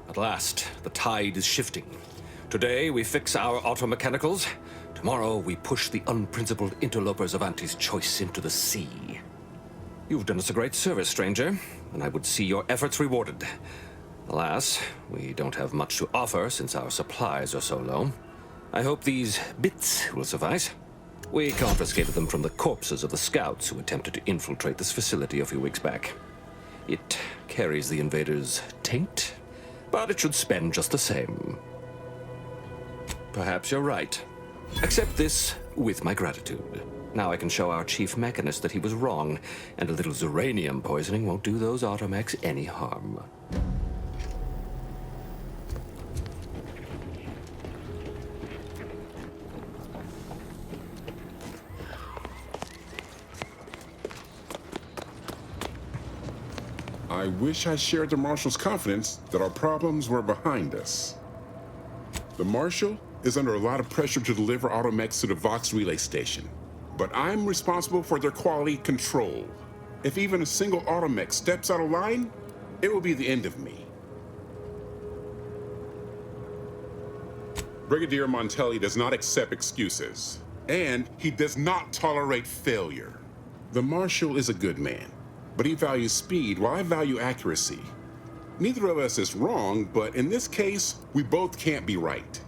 At last, the tide is shifting. Today, we fix our automechanicals. Tomorrow, we push the unprincipled interlopers of Auntie's choice into the sea. You've done us a great service, stranger, and I would see your efforts rewarded. Alas, we don't have much to offer since our supplies are so low. I hope these bits will suffice. We confiscated them from the corpses of the scouts who attempted to infiltrate this facility a few weeks back. It carries the invaders' taint, but it should spend just the same. Perhaps you're right. Accept this with my gratitude. Now I can show our chief mechanist that he was wrong, and a little Zyranium poisoning won't do those Automechs any harm. I wish I shared the Marshal's confidence that our problems were behind us. The Marshal is under a lot of pressure to deliver Automechs to the Vox relay station, but I'm responsible for their quality control. If even a single Automech steps out of line, it will be the end of me. Brigadier Montelli does not accept excuses, and he does not tolerate failure. The Marshal is a good man, but he values speed while I value accuracy. Neither of us is wrong, but in this case, we both can't be right.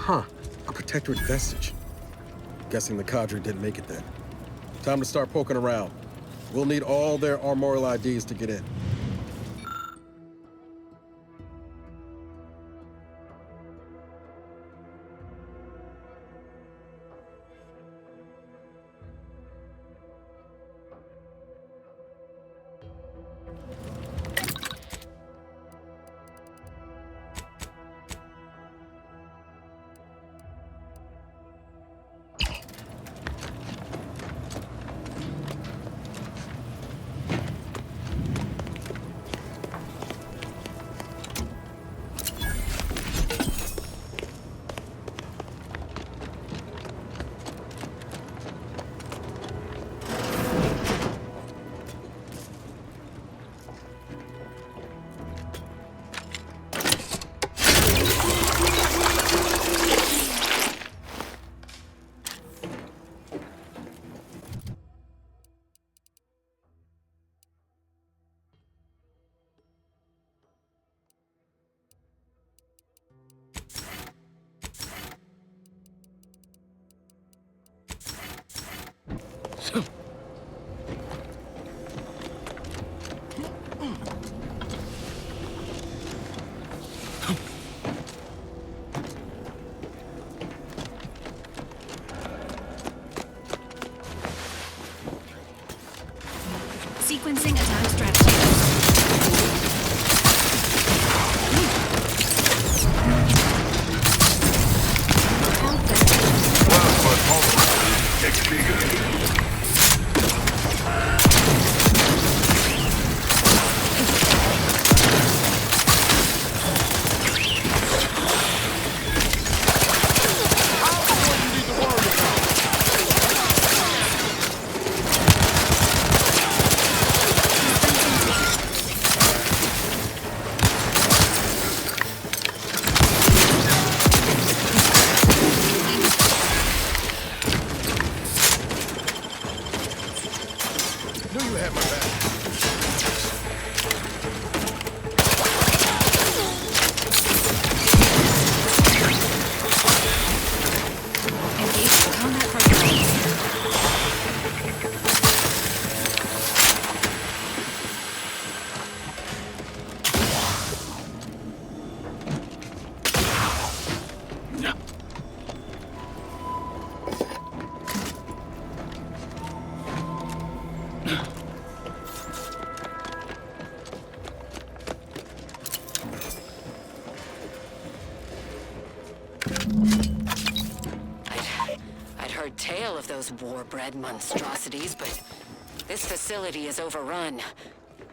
Huh, a protectorate vestige. Guessing the cadre didn't make it then. Time to start poking around. We'll need all their armorial IDs to get in. all of those war-bred monstrosities, but this facility is overrun.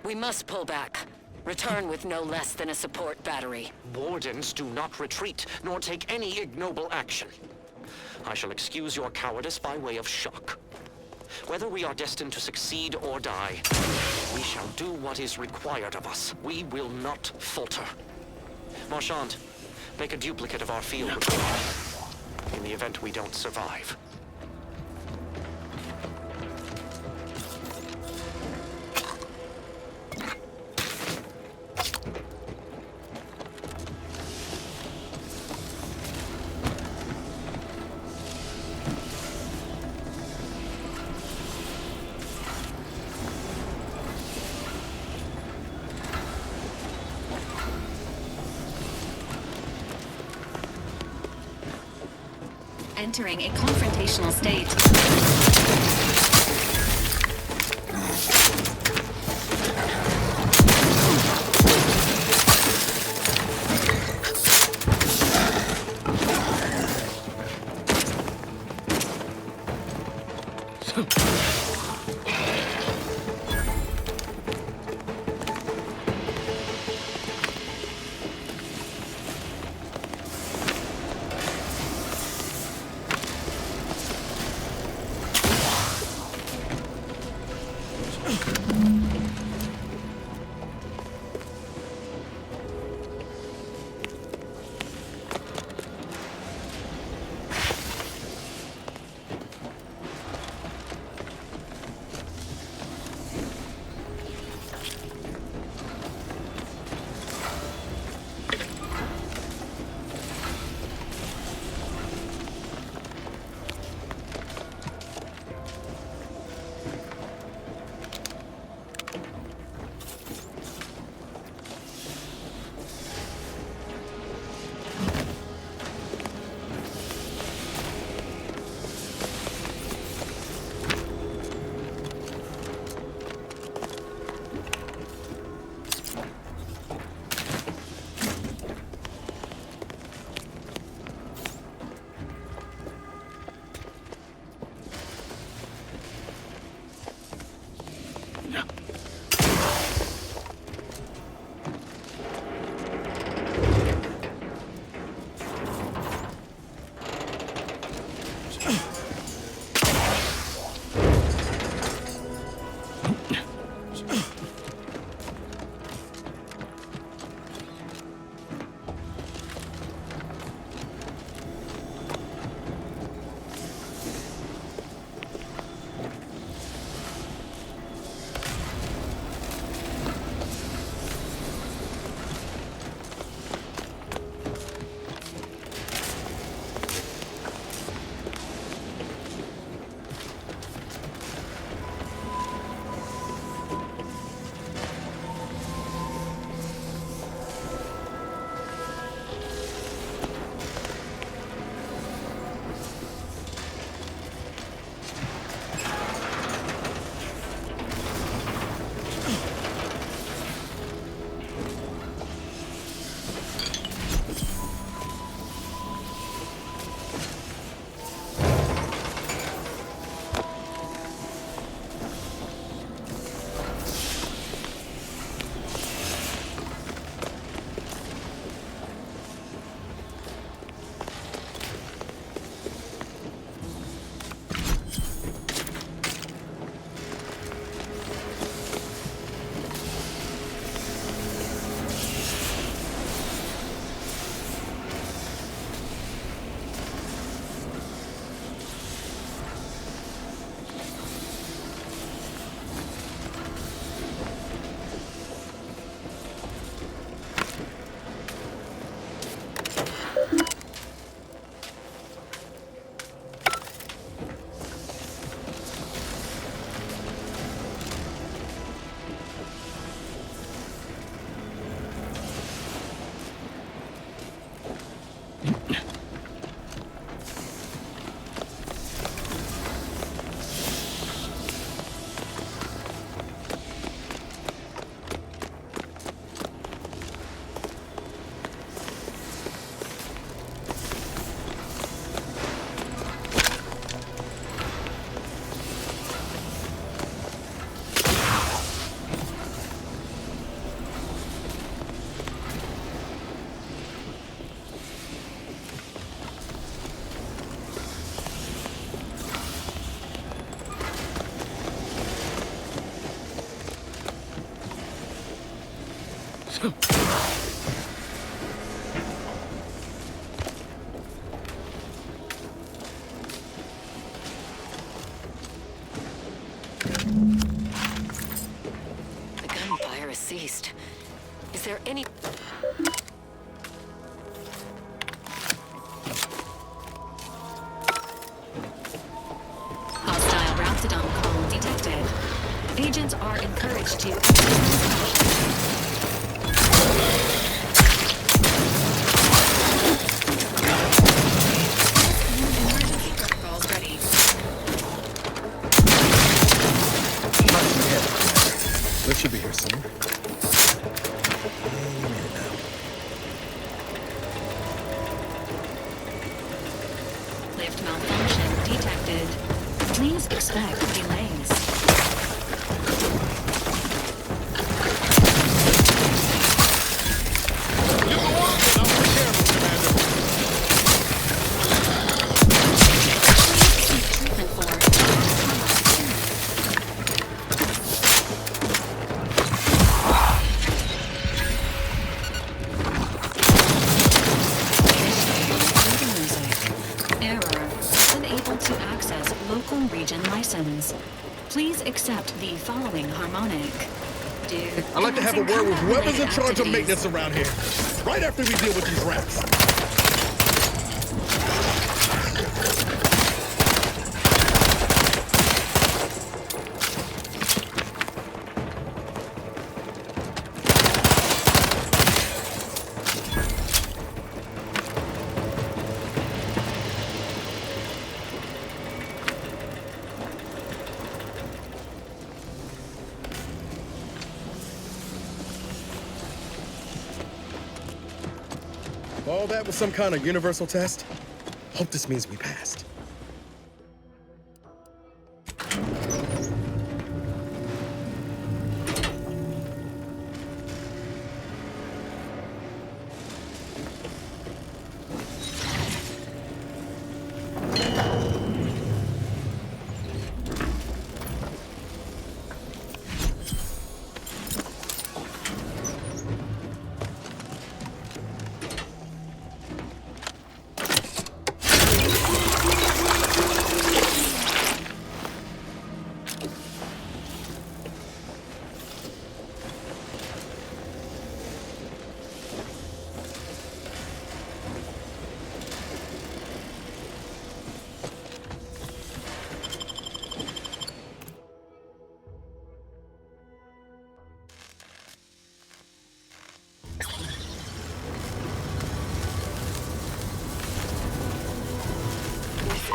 We must pull back. Return with no less than a support battery. Wardens do not retreat, nor take any ignoble action. I shall excuse your cowardice by way of shock. Whether we are destined to succeed or die, we shall do what is required of us. We will not falter. Marchand, make a duplicate of our field report, in the event we don't survive. Entering a confrontational state. The gunfire has ceased. Is there any... Hostile Raptidon call detected. Agents are encouraged to... Emergency protocols ready. Lift should be here soon. Lift malfunction detected. Please expect delays. Please accept the following harmonic. I'd like to have a word with whoever's in charge of maintenance around here. Right after we deal with these rats. All that was some kind of universal test? Hope this means we passed.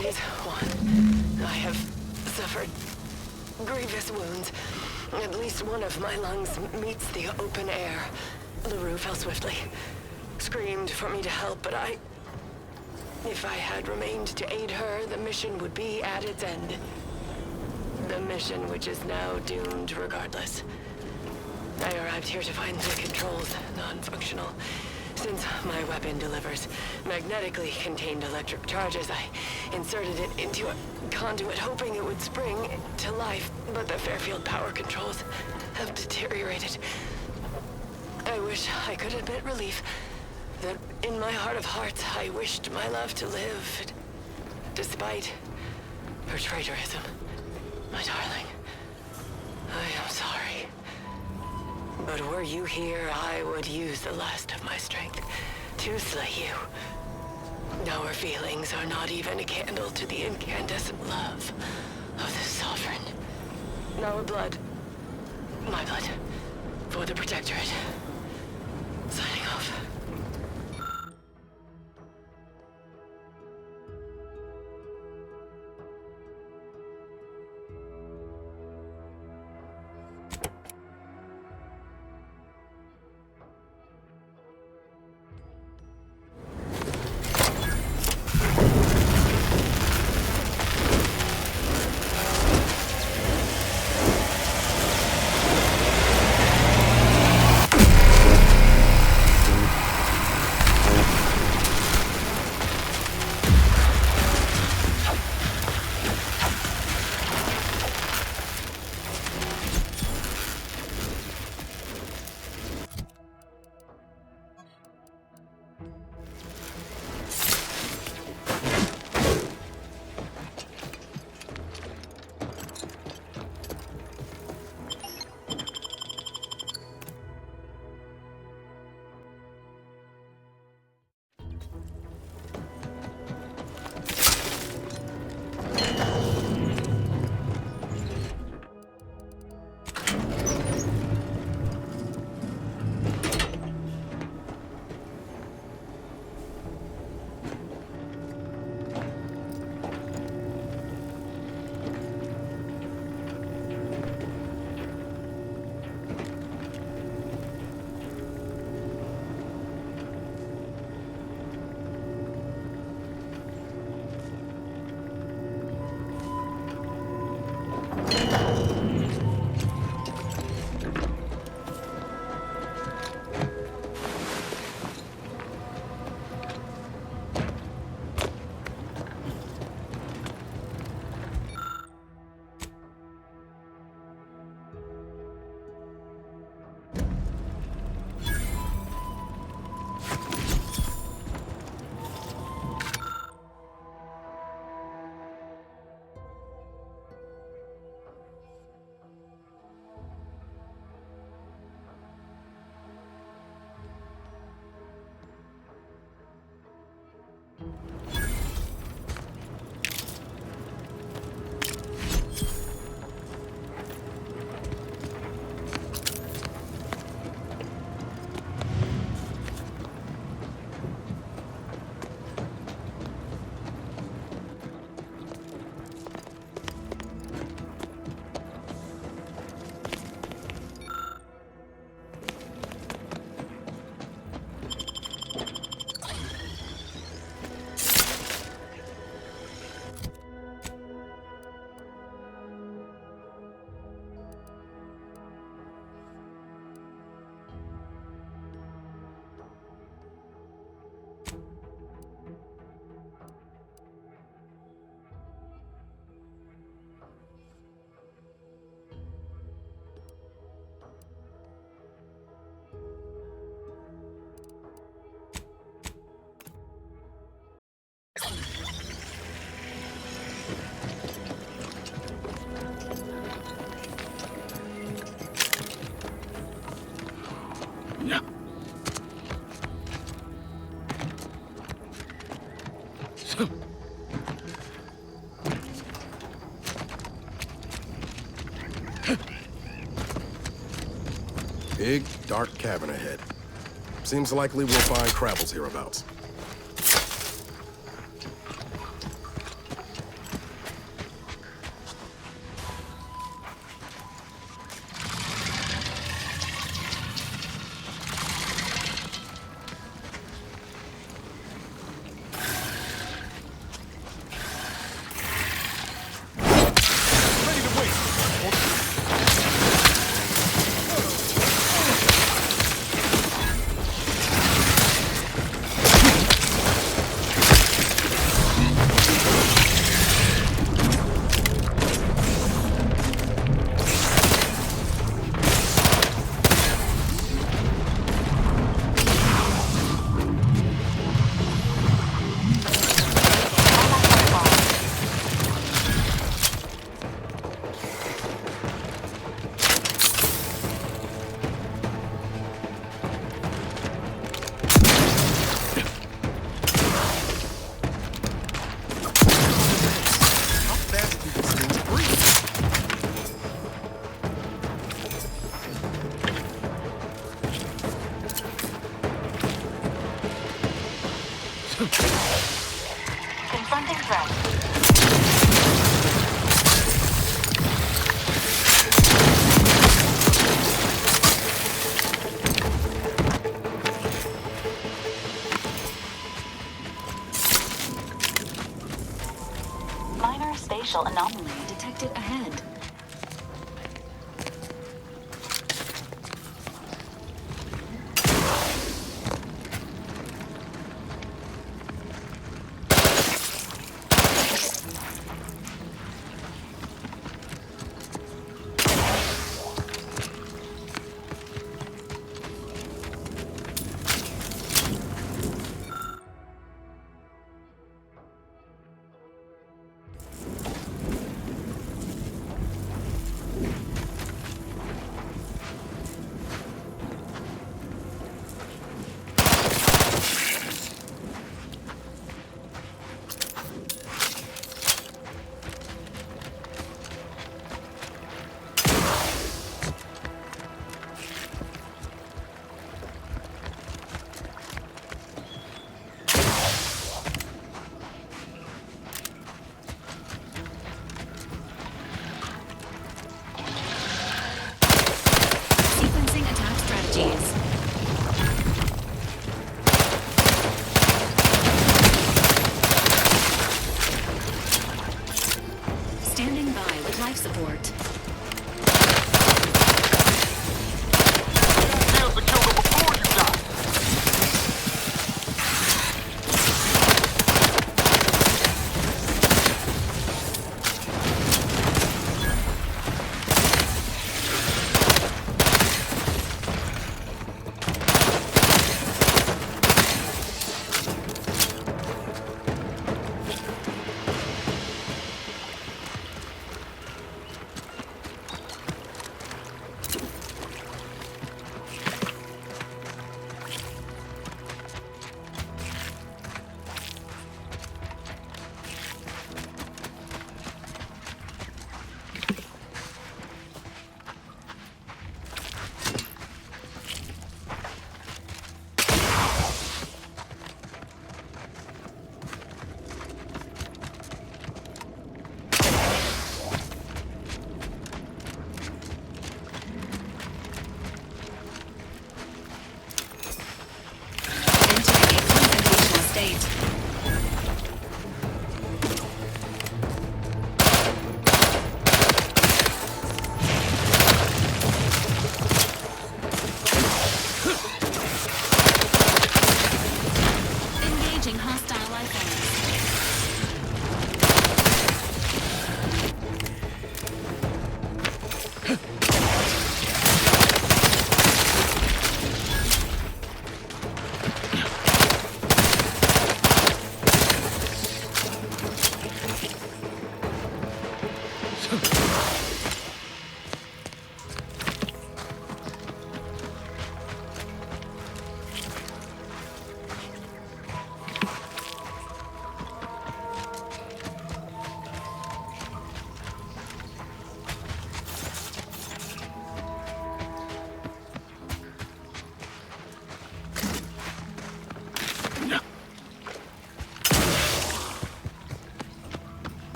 This is one. I have suffered grievous wounds. At least one of my lungs meets the open air. LaRue fell swiftly. Screamed for me to help, but if I had remained to aid her, the mission would be at its end. The mission which is now doomed regardless. I arrived here to find the controls non-functional. Since my weapon delivers magnetically contained electric charges, I inserted it into a conduit hoping it would spring to life, but the Fairfield power controls have deteriorated. I wish I could admit relief that in my heart of hearts I wished my love to live, despite her traitorism. My darling, I am sorry. But were you here, I would use the last of my strength to slay you. Our feelings are not even a candle to the incandescent love of the Sovereign. Our blood, my blood, for the Protectorate. Signing off. Big, dark cavern ahead. Seems likely we'll find Crabbles hereabouts. Confronting threat. Minor spatial anomaly detected ahead.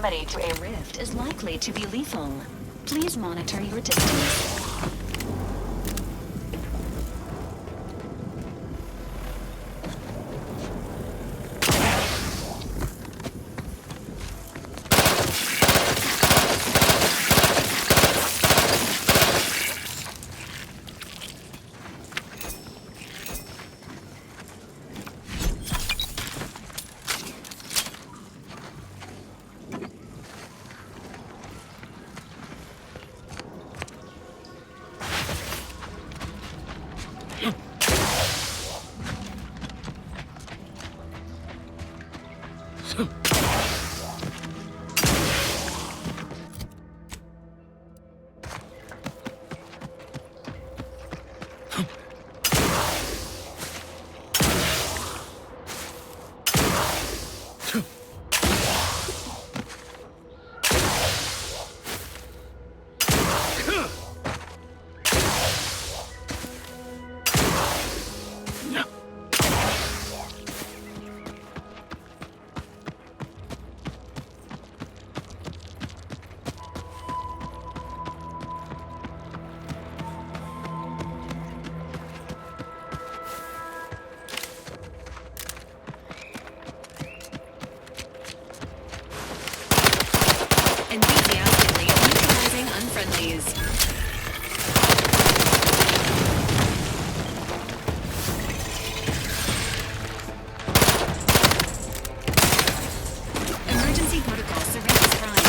proximity to a rift is likely to be lethal. Please monitor your distance. Enthusiastically neutralizing unfriendlies. Emergency protocol surveillance prime.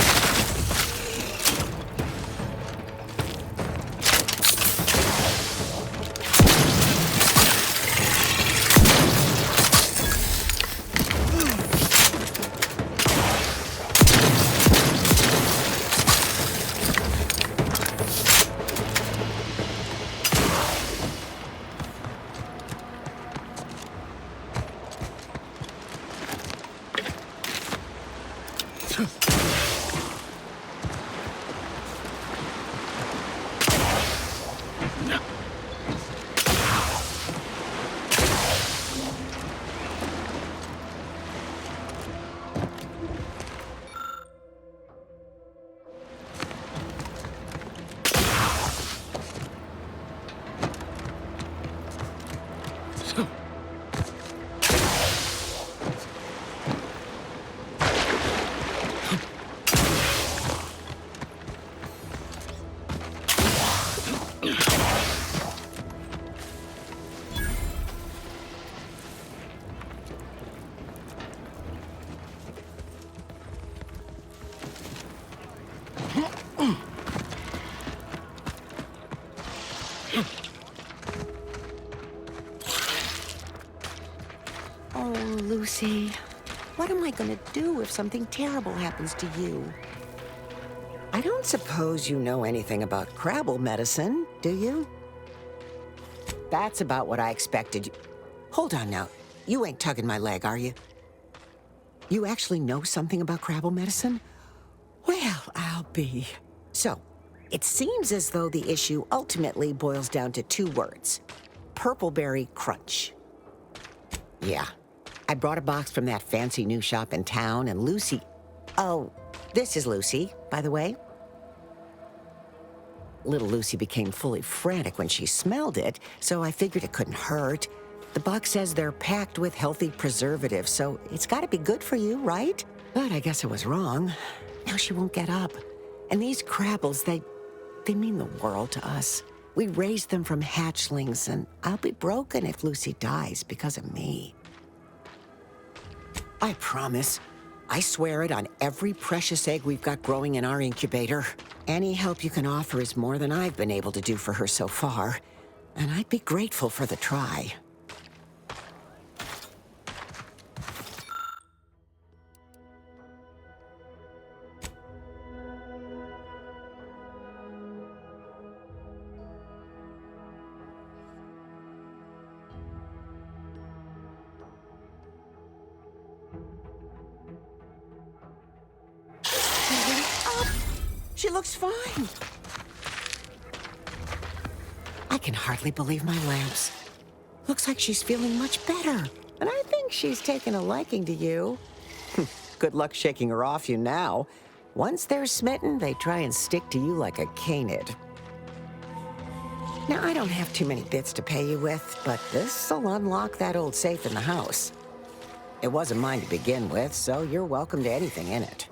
Oh, Lucy, what am I gonna do if something terrible happens to you? I don't suppose you know anything about crabble medicine, do you? That's about what I expected. Hold on now. You ain't tugging my leg, are you? You actually know something about crabble medicine? Well, I'll be. So, it seems as though the issue ultimately boils down to 2 words. Purpleberry crunch. Yeah. I brought a box from that fancy new shop in town, and Lucy... Oh, this is Lucy, by the way. Little Lucy became fully frantic when she smelled it, so I figured it couldn't hurt. The box says they're packed with healthy preservatives, so it's gotta be good for you, right? But I guess I was wrong. Now she won't get up. And these crabbles, they mean the world to us. We raised them from hatchlings, and I'll be broken if Lucy dies because of me. I promise. I swear it on every precious egg we've got growing in our incubator. Any help you can offer is more than I've been able to do for her so far, and I'd be grateful for the try. She looks fine. I can hardly believe my lamps. Looks like she's feeling much better. And I think she's taken a liking to you. Good luck shaking her off you now. Once they're smitten, they try and stick to you like a canid. Now, I don't have too many bits to pay you with, but this'll unlock that old safe in the house. It wasn't mine to begin with, so you're welcome to anything in it.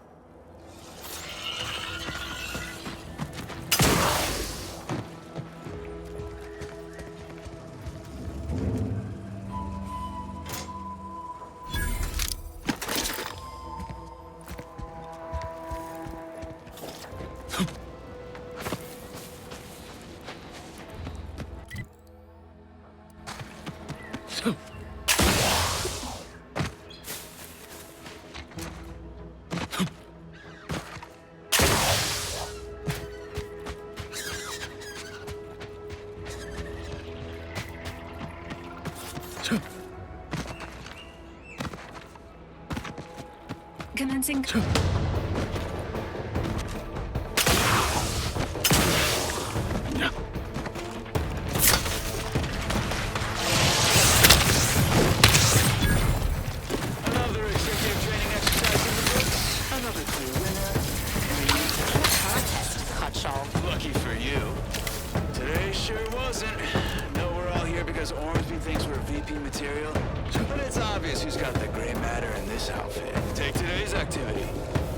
Commencing. Another executive training exercise in the books. Another clear winner. Contest, Cutshaw. Lucky for you. Today sure wasn't. No, we're all here because Ormsby thinks we're VP material. But it's obvious who's got the gray matter in this outfit. Take today's activity.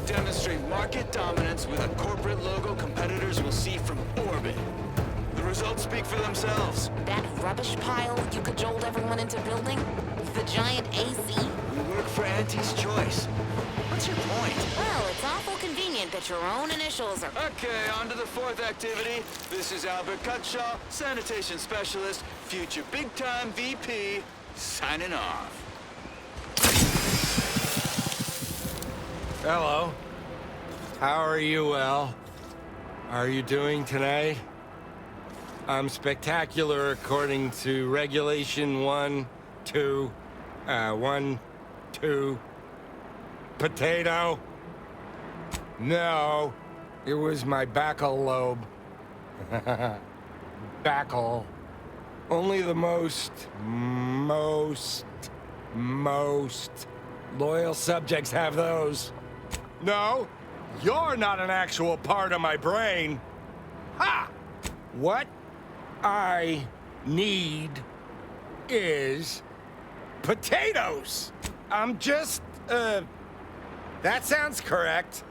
Demonstrate market dominance with a corporate logo competitors will see from orbit. The results speak for themselves. That rubbish pile you cajoled everyone into building? The giant AC? We work for Auntie's choice. What's your point? Well, it's awful convenient that your own initials are... Okay, on to the fourth activity. This is Albert Cutshaw, sanitation specialist, future big-time VP, signing off. Hello. How are you, El? Are you doing today? I'm spectacular according to Regulation 1, 2, Potato? No, it was my backal lobe. Backal. Only the most loyal subjects have those. No, you're not an actual part of my brain. Ha! What I need is potatoes. I'm just, that sounds correct.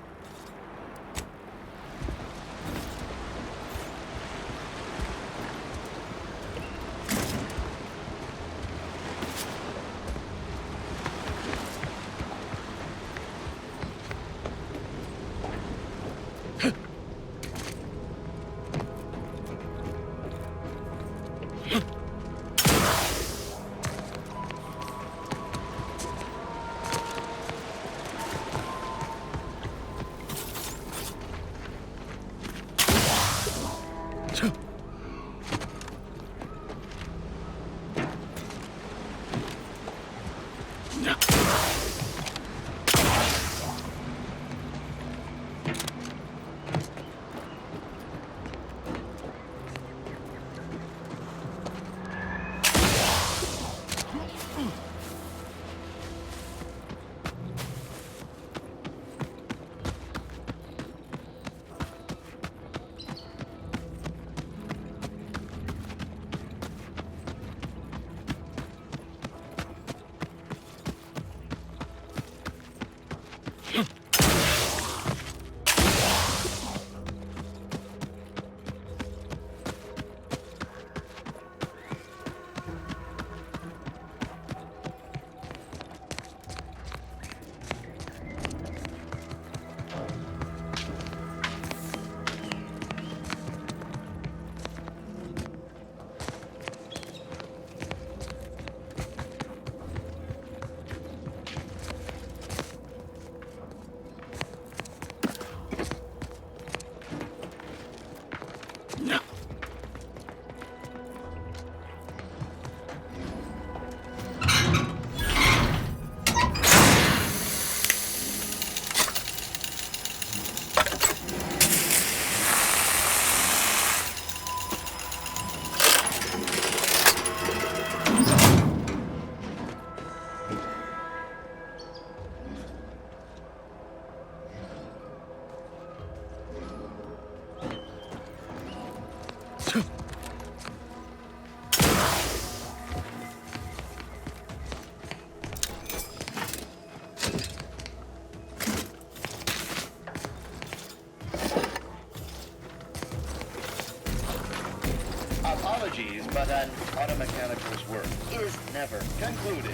Apologies, but an automechanical's work is never concluded.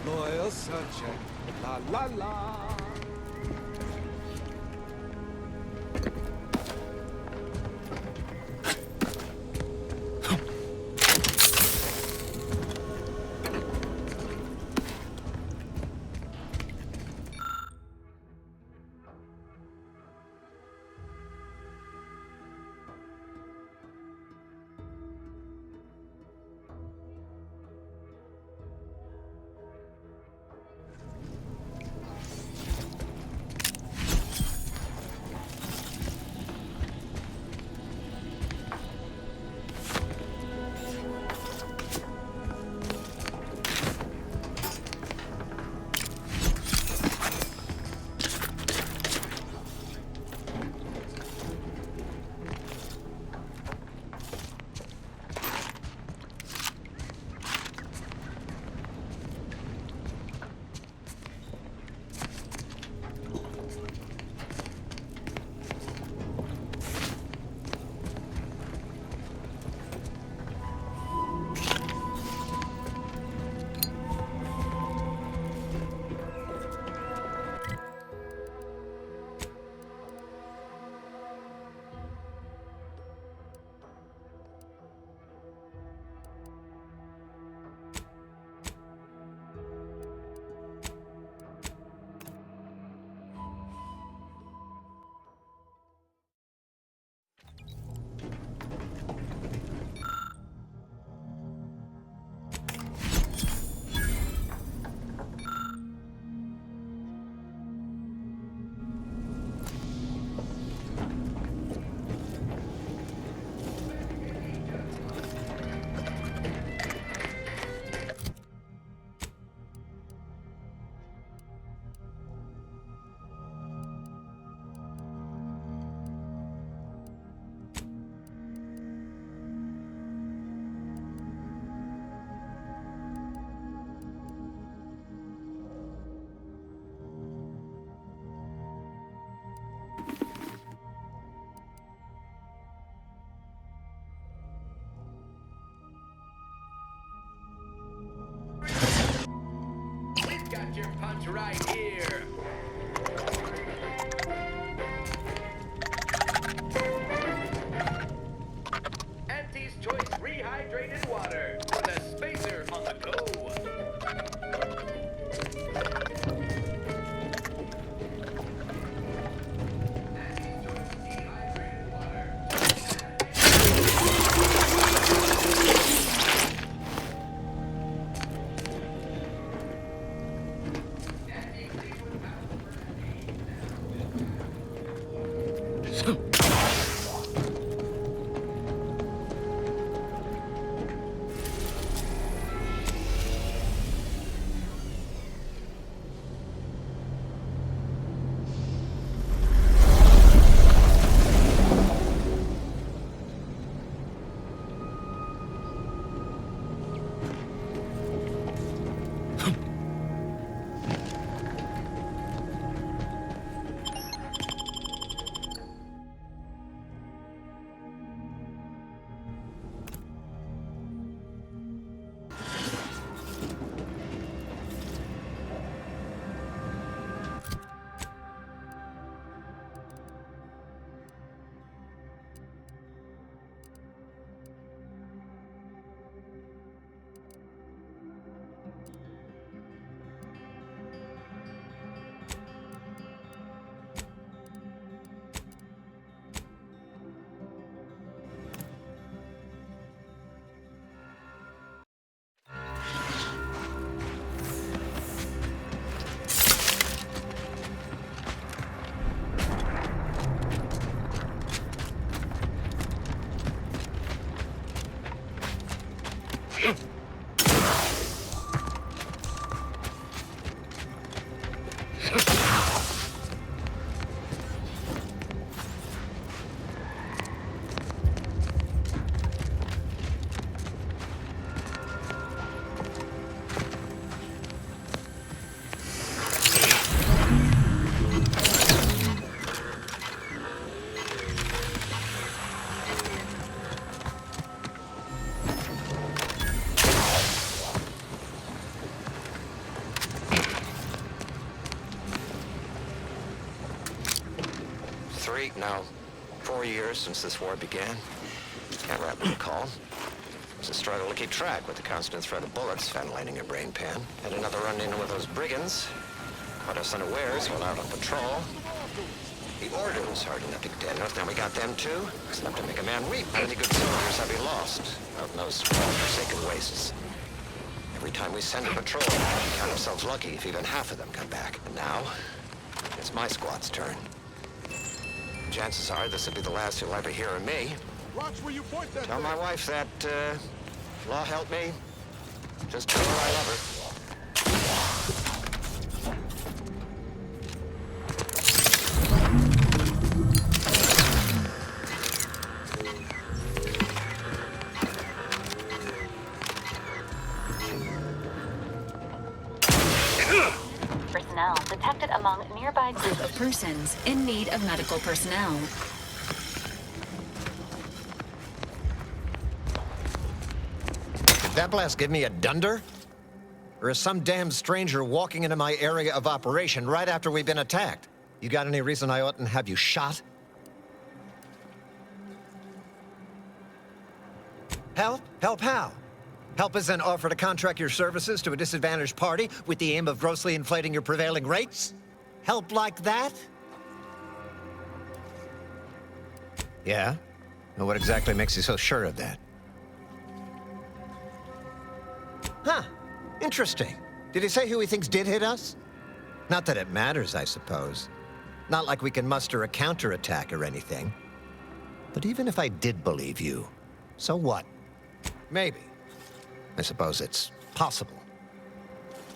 Loyal subject, la la la. Got your punch right here. Auntie's Choice Rehydrated Water for the spacer on the go. No, 4 years since this war began. Can't rightly recall. It's a struggle to keep track with the constant threat of bullets ventilating your brain pan. Had another run-in with those brigands. Caught us unawares while out on patrol. The Order was hard enough to contend with. Now we got them too. It's enough to make a man weep. How many good soldiers have we lost out in those small forsaken wastes? Every time we send a patrol, we count ourselves lucky if even half of them come back. And now, it's my squad's turn. Chances are this will be the last you'll ever hear of me. Watch where you point that. Tell my wife that, law help me. Just tell her I love her. Personnel detected among nearby group of persons in need of medical personnel. Did that blast give me a dunder? Or is some damn stranger walking into my area of operation right after we've been attacked? You got any reason I oughtn't have you shot? Help? Help how? Help is an offer to contract your services to a disadvantaged party with the aim of grossly inflating your prevailing rates? Help like that? Yeah? Well, what exactly makes you so sure of that? Huh. Interesting. Did he say who he thinks did hit us? Not that it matters, I suppose. Not like we can muster a counterattack or anything. But even if I did believe you, so what? Maybe. I suppose it's possible.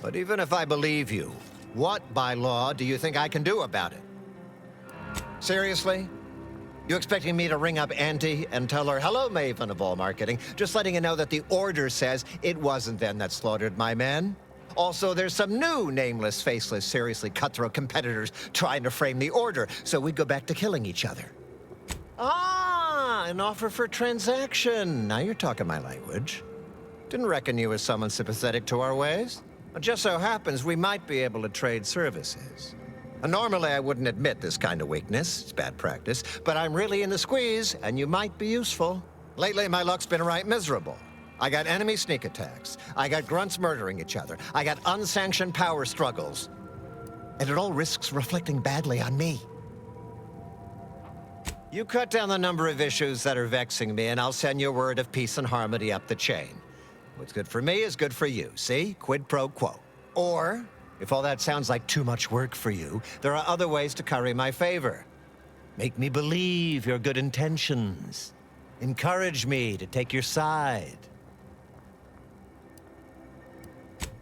But even if I believe you, what, by law, do you think I can do about it? Seriously? You expecting me to ring up Auntie and tell her, hello, Maven of all marketing, just letting you know that the Order says it wasn't them that slaughtered my men? Also, there's some new nameless, faceless, seriously cutthroat competitors trying to frame the Order, so we go back to killing each other. Ah, an offer for transaction. Now you're talking my language. Didn't reckon you as someone sympathetic to our ways. It just so happens we might be able to trade services. Normally, I wouldn't admit this kind of weakness. It's bad practice. But I'm really in the squeeze, and you might be useful. Lately, my luck's been right miserable. I got enemy sneak attacks. I got grunts murdering each other. I got unsanctioned power struggles. And it all risks reflecting badly on me. You cut down the number of issues that are vexing me, and I'll send you a word of peace and harmony up the chain. What's good for me is good for you, see? Quid pro quo. Or, if all that sounds like too much work for you, there are other ways to curry my favor. Make me believe your good intentions. Encourage me to take your side.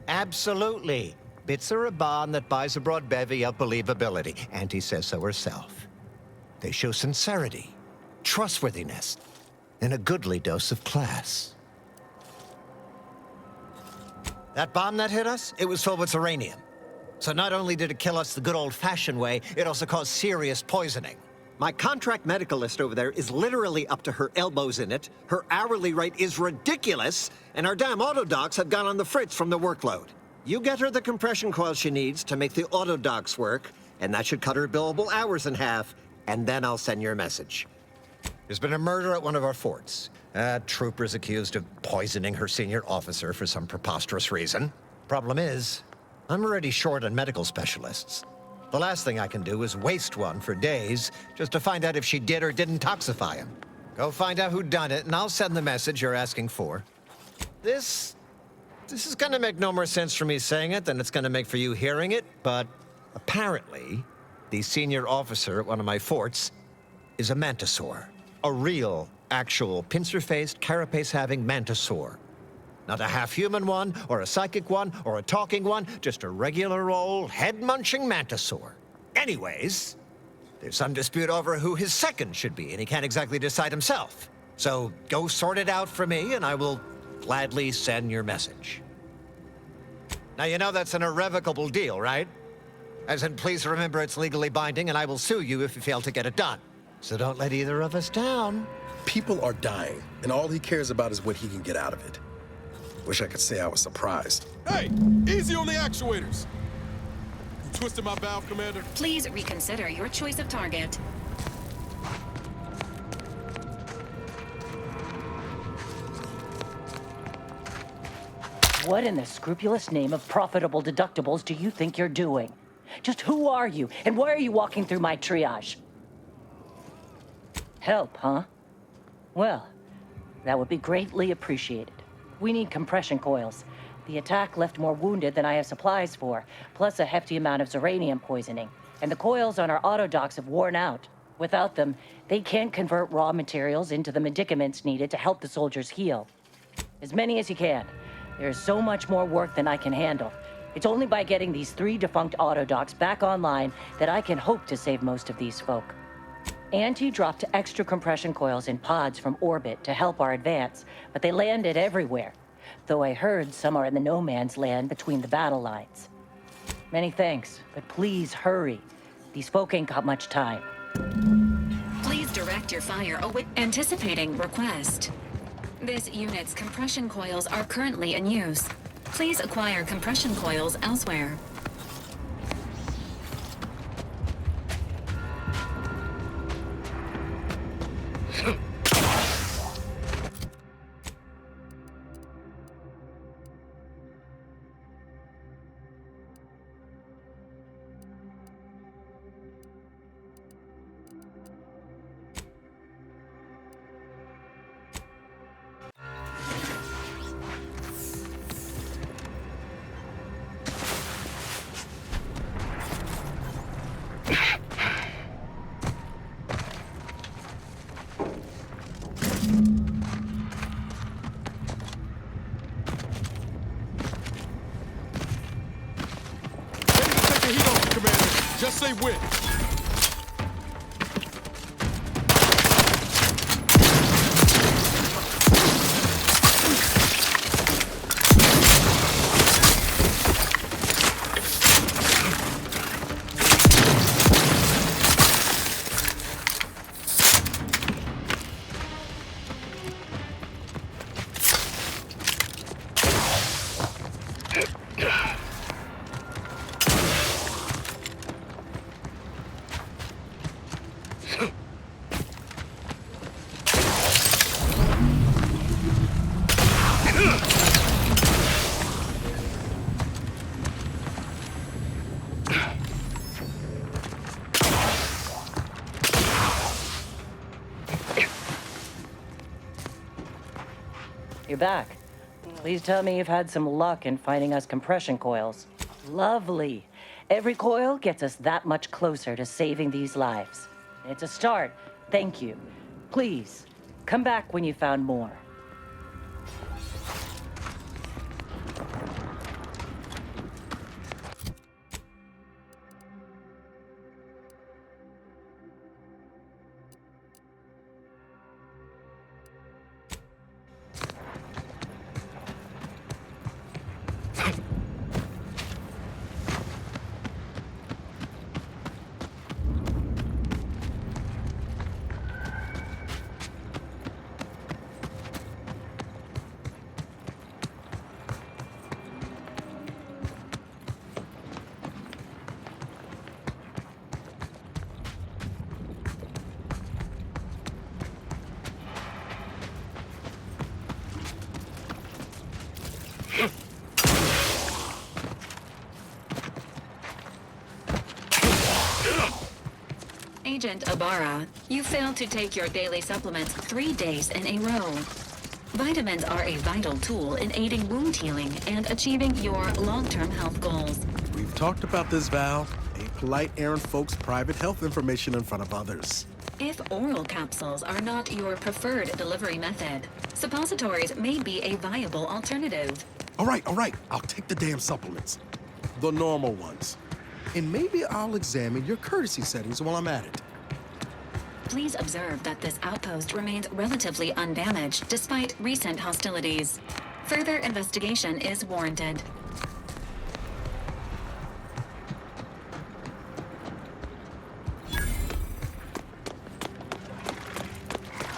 Absolutely. Bits are a bond that buys a broad bevy of believability. Auntie says so herself. They show sincerity, trustworthiness, and a goodly dose of class. That bomb that hit us, it was filled with Zyranium. So not only did it kill us the good old-fashioned way, it also caused serious poisoning. My contract medicalist over there is literally up to her elbows in it, her hourly rate is ridiculous, and our damn autodocs have gone on the fritz from the workload. You get her the compression coil she needs to make the autodocs work, and that should cut her billable hours in half, and then I'll send your message. There's been a murder at one of our forts. Trooper's accused of poisoning her senior officer for some preposterous reason. Problem is, I'm already short on medical specialists. The last thing I can do is waste one for days just to find out if she did or didn't toxify him. Go find out who done it, and I'll send the message you're asking for. This is gonna make no more sense for me saying it than it's gonna make for you hearing it, but apparently, the senior officer at one of my forts is a mantisaur. A real, actual, pincer-faced, carapace-having mantisaur. Not a half-human one, or a psychic one, or a talking one, just a regular old head-munching mantisaur. Anyways, there's some dispute over who his second should be, and he can't exactly decide himself. So go sort it out for me, and I will gladly send your message. Now, you know that's an irrevocable deal, right? As in, please remember it's legally binding, and I will sue you if you fail to get it done. So don't let either of us down. People are dying, and all he cares about is what he can get out of it. Wish I could say I was surprised. Hey, easy on the actuators! You twisted my valve, Commander? Please reconsider your choice of target. What in the scrupulous name of profitable deductibles do you think you're doing? Just who are you, and why are you walking through my triage? Help, huh? Well, that would be greatly appreciated. We need compression coils. The attack left more wounded than I have supplies for, plus a hefty amount of Zyranium poisoning. And the coils on our auto docks have worn out. Without them, they can't convert raw materials into the medicaments needed to help the soldiers heal. As many as you can. There is so much more work than I can handle. It's only by getting these 3 defunct auto docks back online that I can hope to save most of these folk. Auntie dropped extra compression coils in pods from orbit to help our advance, but they landed everywhere. Though I heard some are in the no man's land between the battle lines. Many thanks, but please hurry. These folk ain't got much time. Please direct your fire anticipating request. This unit's compression coils are currently in use. Please acquire compression coils elsewhere. Just say when. You're back. Please tell me you've had some luck in finding us compression coils. Lovely. Every coil gets us that much closer to saving these lives. It's a start. Thank you. Please, come back when you found more. Agent Ibarra, you failed to take your daily supplements 3 days in a row. Vitamins are a vital tool in aiding wound healing and achieving your long-term health goals. We've talked about this, Val. Ain't polite airing folks' private health information in front of others. If oral capsules are not your preferred delivery method, suppositories may be a viable alternative. All right. I'll take the damn supplements. The normal ones. And maybe I'll examine your courtesy settings while I'm at it. Please observe that this outpost remains relatively undamaged despite recent hostilities. Further investigation is warranted.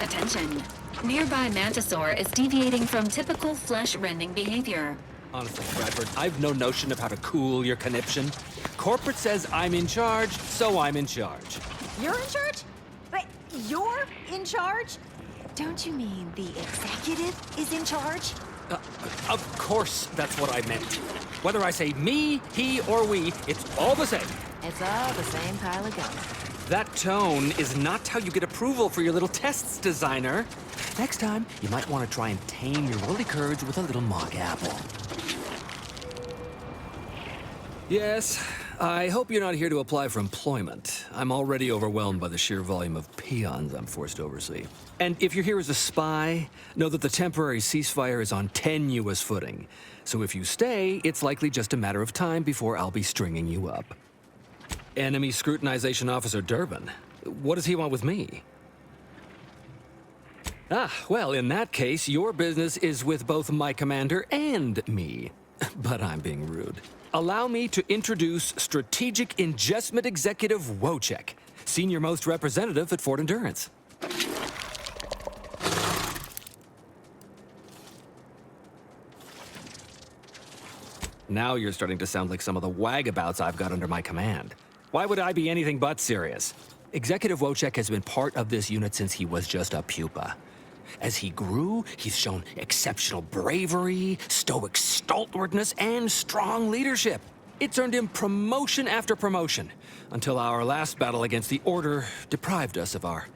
Attention. Nearby Mantisaur is deviating from typical flesh-rending behavior. Honestly, Bradford, I've no notion of how to cool your conniption. Corporate says I'm in charge, so I'm in charge. You're in charge? Wait, you're in charge? Don't you mean the executive is in charge? Of course, that's what I meant. Whether I say me, he, or we, it's all the same. It's all the same pile of gum. That tone is not how you get approval for your little tests, designer. Next time, you might want to try and tame your woolly courage with a little mock apple. Yes, I hope you're not here to apply for employment. I'm already overwhelmed by the sheer volume of peons I'm forced to oversee. And if you're here as a spy, know that the temporary ceasefire is on tenuous footing. So if you stay, it's likely just a matter of time before I'll be stringing you up. Enemy Scrutinization Officer Durbin. What does he want with me? Well, in that case, your business is with both my commander and me. But I'm being rude. Allow me to introduce Strategic Ingestment Executive Wojciech, Senior Most Representative at Fort Endurance. Now you're starting to sound like some of the wagabouts I've got under my command. Why would I be anything but serious? Executive Wojciech has been part of this unit since he was just a pupa. As he grew, he's shown exceptional bravery, stoic stalwartness, and strong leadership. It's earned him promotion after promotion, until our last battle against the Order deprived us of our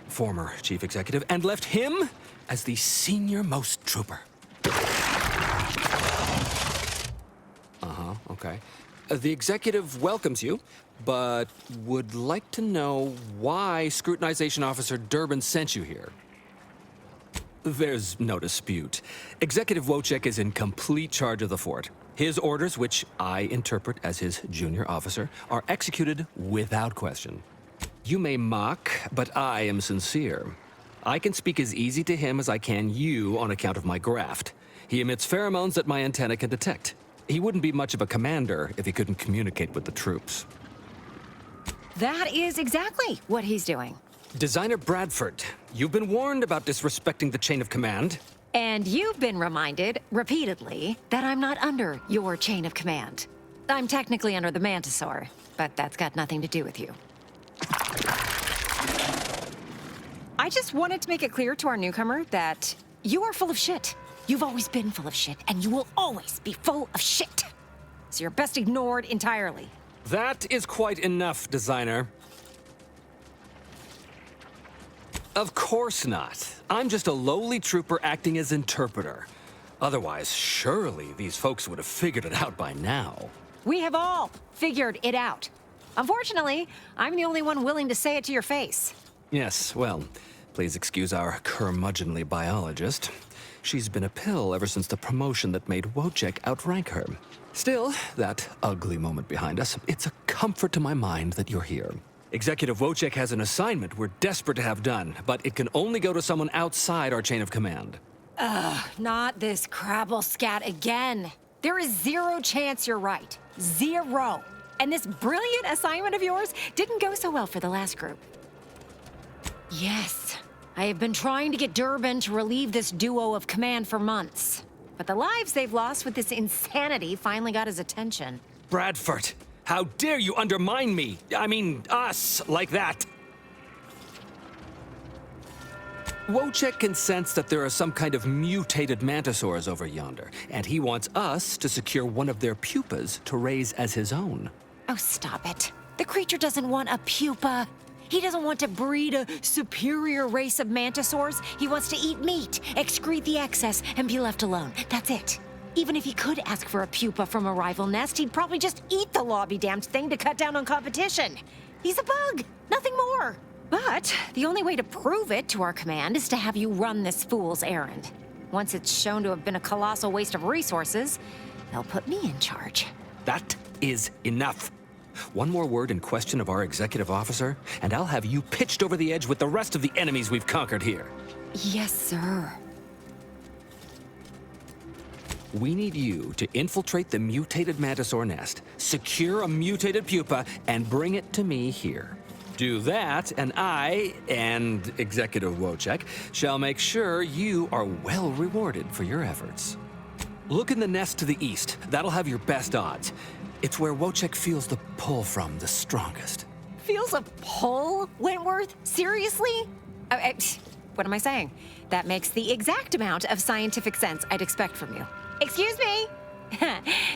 former chief executive and left him as the senior-most trooper. Okay. The executive welcomes you, but would like to know why Scrutinization Officer Durbin sent you here. There's no dispute. Executive Wojciech is in complete charge of the fort. His orders, which I interpret as his junior officer, are executed without question. You may mock, but I am sincere. I can speak as easy to him as I can you on account of my graft. He emits pheromones that my antenna can detect. He wouldn't be much of a commander if he couldn't communicate with the troops. That is exactly what he's doing. Designer Bradford, you've been warned about disrespecting the chain of command. And you've been reminded, repeatedly, that I'm not under your chain of command. I'm technically under the Mantisaur, but that's got nothing to do with you. I just wanted to make it clear to our newcomer that you are full of shit. You've always been full of shit, and you will always be full of shit. So you're best ignored entirely. That is quite enough, designer. Of course not. I'm just a lowly trooper acting as interpreter. Otherwise, surely these folks would have figured it out by now. We have all figured it out. Unfortunately, I'm the only one willing to say it to your face. Yes, well, please excuse our curmudgeonly biologist. She's been a pill ever since the promotion that made Wojciech outrank her. Still, that ugly moment behind us, it's a comfort to my mind that you're here. Executive Wojciech has an assignment we're desperate to have done, but it can only go to someone outside our chain of command. Ugh, not this crabble scat again. There is zero chance you're right. Zero. And this brilliant assignment of yours didn't go so well for the last group. Yes, I have been trying to get Durbin to relieve this duo of command for months. But the lives they've lost with this insanity finally got his attention. Bradford, how dare you undermine me? I mean, us, like that. Wojciech can sense that there are some kind of mutated mantisaurs over yonder, and he wants us to secure one of their pupas to raise as his own. Oh, stop it. The creature doesn't want a pupa. He doesn't want to breed a superior race of mantisaurs. He wants to eat meat, excrete the excess, and be left alone. That's it. Even if he could ask for a pupa from a rival nest, he'd probably just eat the lobby-damned thing to cut down on competition. He's a bug, nothing more. But the only way to prove it to our command is to have you run this fool's errand. Once it's shown to have been a colossal waste of resources, they'll put me in charge. That is enough. One more word in question of our executive officer, and I'll have you pitched over the edge with the rest of the enemies we've conquered here. Yes, sir. We need you to infiltrate the mutated Mantisaur nest, secure a mutated pupa, and bring it to me here. Do that, and I, and Executive Wojciech, shall make sure you are well rewarded for your efforts. Look in the nest to the east. That'll have your best odds. It's where Wojciech feels the pull from the strongest. Feels a pull, Wentworth? Seriously? What am I saying? That makes the exact amount of scientific sense I'd expect from you. Excuse me?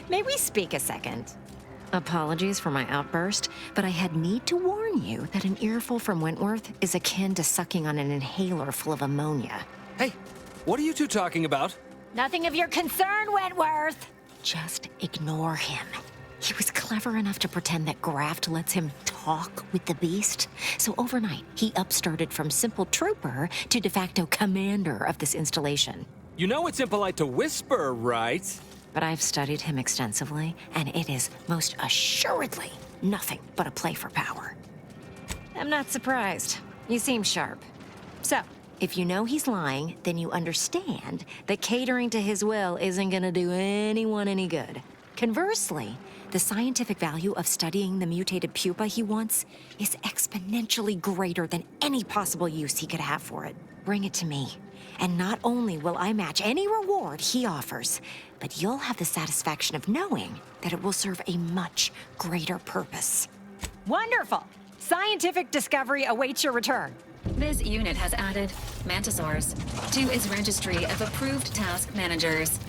May we speak a second? Apologies for my outburst, but I had need to warn you that an earful from Wentworth is akin to sucking on an inhaler full of ammonia. Hey, what are you two talking about? Nothing of your concern, Wentworth! Just ignore him. He was clever enough to pretend that graft lets him talk with the beast. So overnight, he upstarted from simple trooper to de facto commander of this installation. You know it's impolite to whisper, right? But I've studied him extensively, and it is most assuredly nothing but a play for power. I'm not surprised. You seem sharp. So, if you know he's lying, then you understand that catering to his will isn't gonna do anyone any good. Conversely, the scientific value of studying the mutated pupa he wants is exponentially greater than any possible use he could have for it. Bring it to me, and not only will I match any reward he offers, but you'll have the satisfaction of knowing that it will serve a much greater purpose. Wonderful! Scientific discovery awaits your return. This unit has added Mantisaurs to its registry of approved task managers.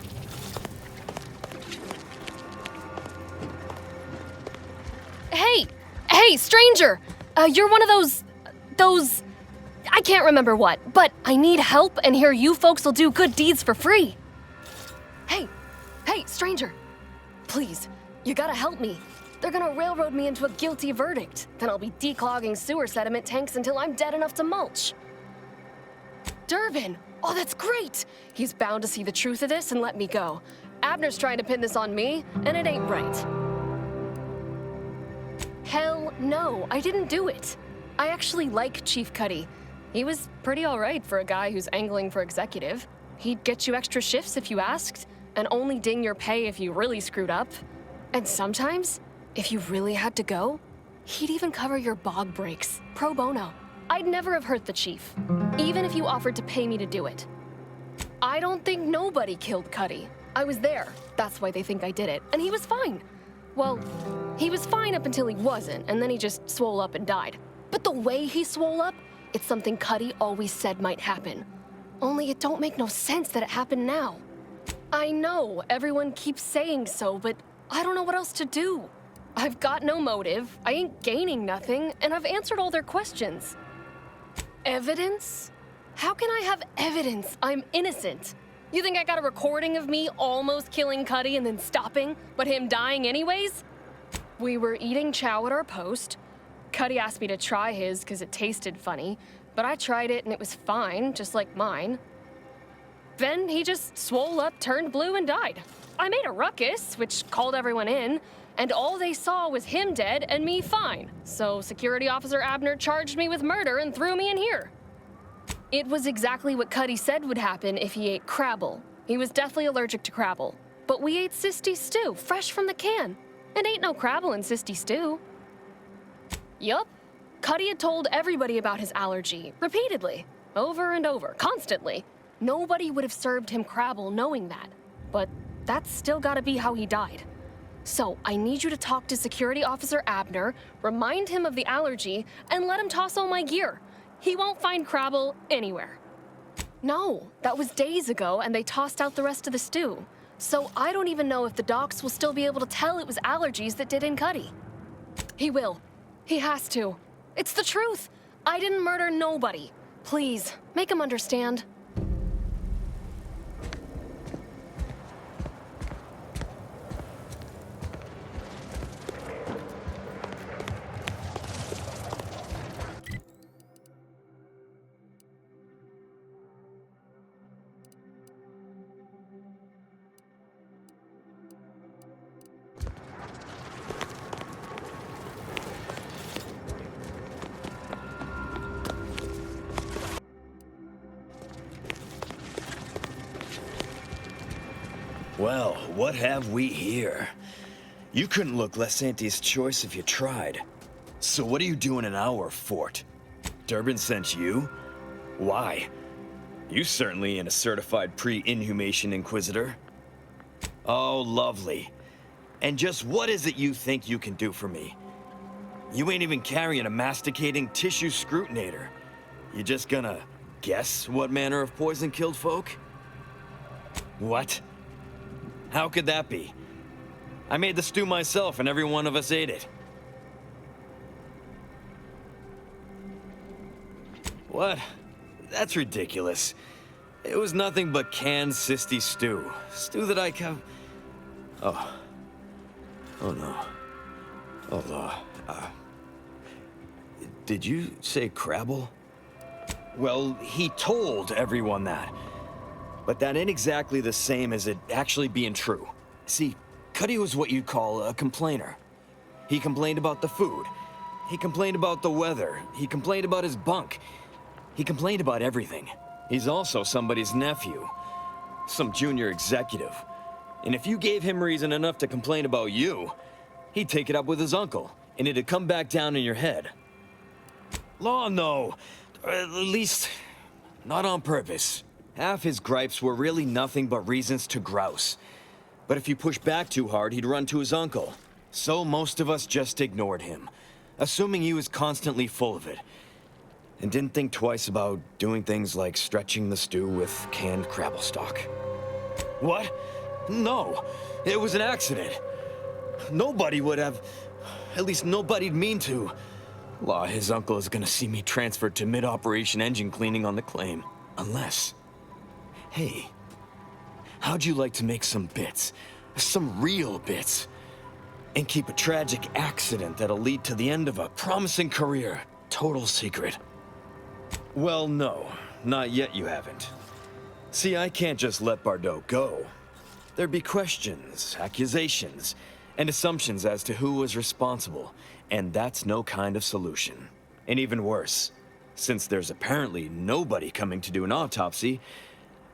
Hey, stranger! You're one of those... I can't remember what, but I need help, and here you folks will do good deeds for free. Hey, stranger. Please, you gotta help me. They're gonna railroad me into a guilty verdict. Then I'll be declogging sewer sediment tanks until I'm dead enough to mulch. Durbin! Oh, that's great! He's bound to see the truth of this and let me go. Abner's trying to pin this on me, and it ain't right. Hell no, I didn't do it. I actually like Chief Cuddy. He was pretty alright for a guy who's angling for executive. He'd get you extra shifts if you asked, and only ding your pay if you really screwed up. And sometimes, if you really had to go, he'd even cover your bog breaks, pro bono. I'd never have hurt the chief, even if you offered to pay me to do it. I don't think nobody killed Cuddy. I was there, that's why they think I did it, and he was fine. Well, he was fine up until he wasn't, and then he just swole up and died. But the way he swole up, it's something Cuddy always said might happen. Only it don't make no sense that it happened now. I know, everyone keeps saying so, but I don't know what else to do. I've got no motive, I ain't gaining nothing, and I've answered all their questions. Evidence? How can I have evidence? I'm innocent. You think I got a recording of me almost killing Cuddy and then stopping, but him dying anyways? We were eating chow at our post. Cuddy asked me to try his because it tasted funny, but I tried it and it was fine, just like mine. Then he just swole up, turned blue, and died. I made a ruckus, which called everyone in, and all they saw was him dead and me fine. So Security Officer Abner charged me with murder and threw me in here. It was exactly what Cuddy said would happen if he ate Crabble. He was deathly allergic to Crabble. But we ate Sisty stew, fresh from the can. And ain't no Crabble in Sisty stew. Yup. Cuddy had told everybody about his allergy, repeatedly. Over and over, constantly. Nobody would have served him Crabble knowing that. But that's still gotta be how he died. So I need you to talk to Security Officer Abner, remind him of the allergy, and let him toss all my gear. He won't find Crabble anywhere. No, that was days ago, and they tossed out the rest of the stew. So I don't even know if the docs will still be able to tell it was allergies that did in Cuddy. He will. He has to. It's the truth. I didn't murder nobody. Please, make him understand. Well, what have we here? You couldn't look less Auntie's choice if you tried. So what are you doing in our fort? Durbin sent you? Why? You certainly ain't a certified pre-inhumation inquisitor. Oh, lovely. And just what is it you think you can do for me? You ain't even carrying a masticating tissue scrutinator. You just gonna guess what manner of poison killed folk? What? How could that be? I made the stew myself and every one of us ate it. What? That's ridiculous. It was nothing but canned cysty stew. Stew that I Oh. Oh no. Oh, did you say Crabble? Well, he told everyone that. But that ain't exactly the same as it actually being true. See, Cuddy was what you'd call a complainer. He complained about the food. He complained about the weather. He complained about his bunk. He complained about everything. He's also somebody's nephew. Some junior executive. And if you gave him reason enough to complain about you, he'd take it up with his uncle, and it'd come back down in your head. Law, no. Or at least, not on purpose. Half his gripes were really nothing but reasons to grouse. But if you push back too hard, he'd run to his uncle. So most of us just ignored him, assuming he was constantly full of it. And didn't think twice about doing things like stretching the stew with canned crabble stock. What? No, it was an accident. Nobody would have, at least nobody'd mean to. Law, his uncle is gonna see me transferred to mid-operation engine cleaning on the claim. Unless... Hey, how'd you like to make some bits? Some real bits? And keep a tragic accident that'll lead to the end of a promising career. Total secret. Well, no. Not yet you haven't. See, I can't just let Bardot go. There'd be questions, accusations, and assumptions as to who was responsible, and that's no kind of solution. And even worse, since there's apparently nobody coming to do an autopsy,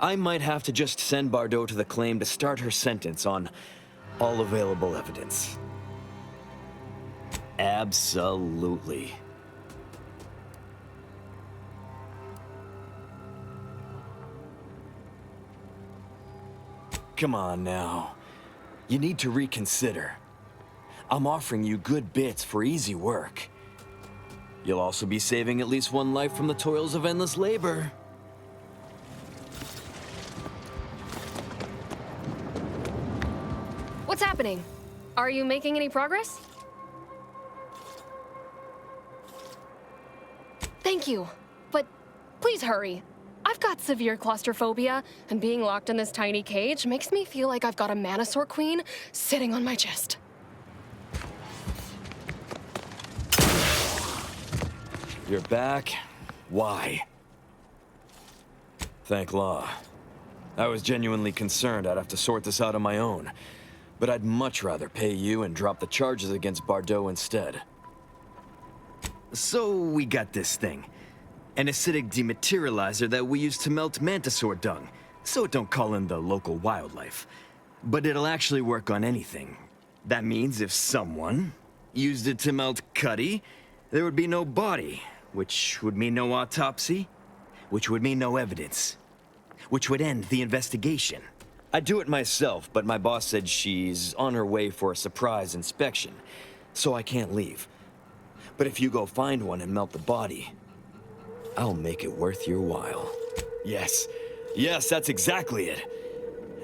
I might have to just send Bardot to the claim to start her sentence on all available evidence. Absolutely. Come on now. You need to reconsider. I'm offering you good bits for easy work. You'll also be saving at least one life from the toils of endless labor. What's happening? Are you making any progress? Thank you, but please hurry. I've got severe claustrophobia, and being locked in this tiny cage makes me feel like I've got a Manosaur queen sitting on my chest. You're back? Why? Thank law. I was genuinely concerned I'd have to sort this out on my own, but I'd much rather pay you and drop the charges against Bardot instead. So we got this thing. An acidic dematerializer that we use to melt mantisaur dung, so it don't call in the local wildlife. But it'll actually work on anything. That means if someone used it to melt Cuddy, there would be no body, which would mean no autopsy, which would mean no evidence, which would end the investigation. I'd do it myself, but my boss said she's on her way for a surprise inspection, so I can't leave. But if you go find one and melt the body, I'll make it worth your while. Yes, that's exactly it.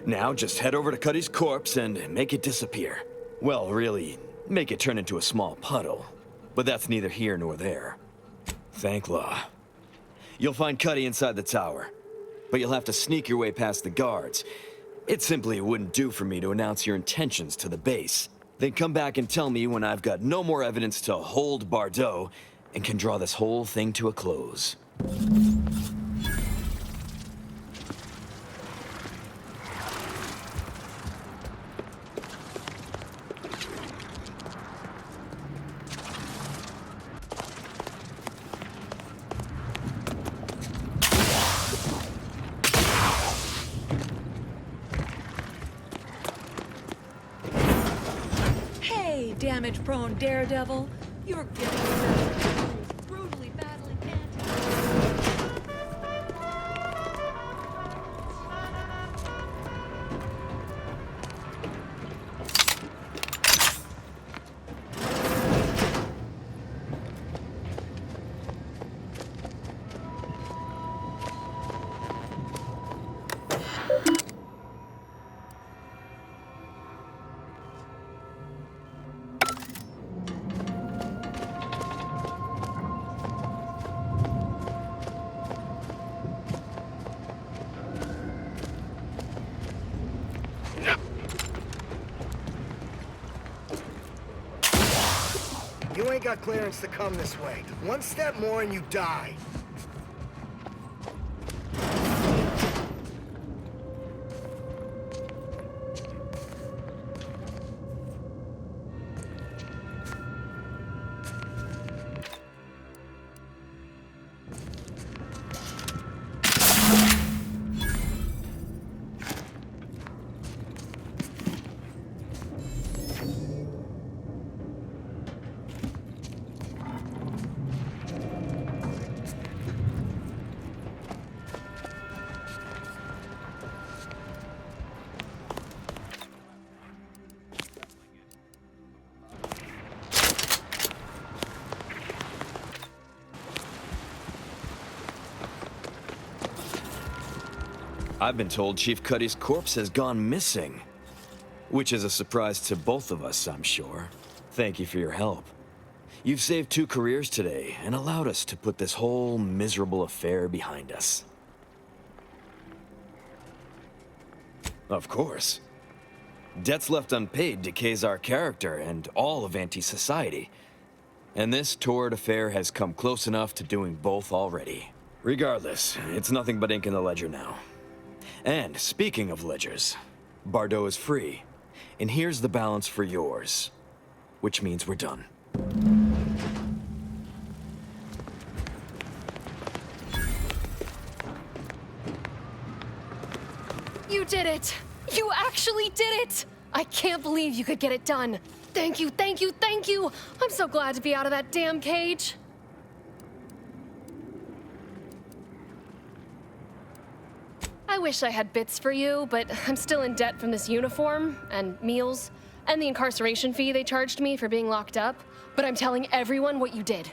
Now just head over to Cuddy's corpse and make it disappear. Well, really, make it turn into a small puddle. But that's neither here nor there. Thank law. You'll find Cuddy inside the tower, but you'll have to sneak your way past the guards. It simply wouldn't do for me to announce your intentions to the base. Then come back and tell me when I've got no more evidence to hold Bardot and can draw this whole thing to a close. Hey, damage-prone daredevil. You're getting yourself brutally battling You ain't got clearance to come this way. One step more and you die. I've been told Chief Cuddy's corpse has gone missing. Which is a surprise to both of us, I'm sure. Thank you for your help. You've saved 2 careers today and allowed us to put this whole miserable affair behind us. Of course. Debts left unpaid decays our character and all of anti-society. And this torrid affair has come close enough to doing both already. Regardless, it's nothing but ink in the ledger now. And speaking of ledgers, Bardot is free. And here's the balance for yours. Which means we're done. You did it! You actually did it! I can't believe you could get it done. Thank you, thank you, thank you! I'm so glad to be out of that damn cage. I wish I had bits for you, but I'm still in debt from this uniform, and meals, and the incarceration fee they charged me for being locked up. But I'm telling everyone what you did.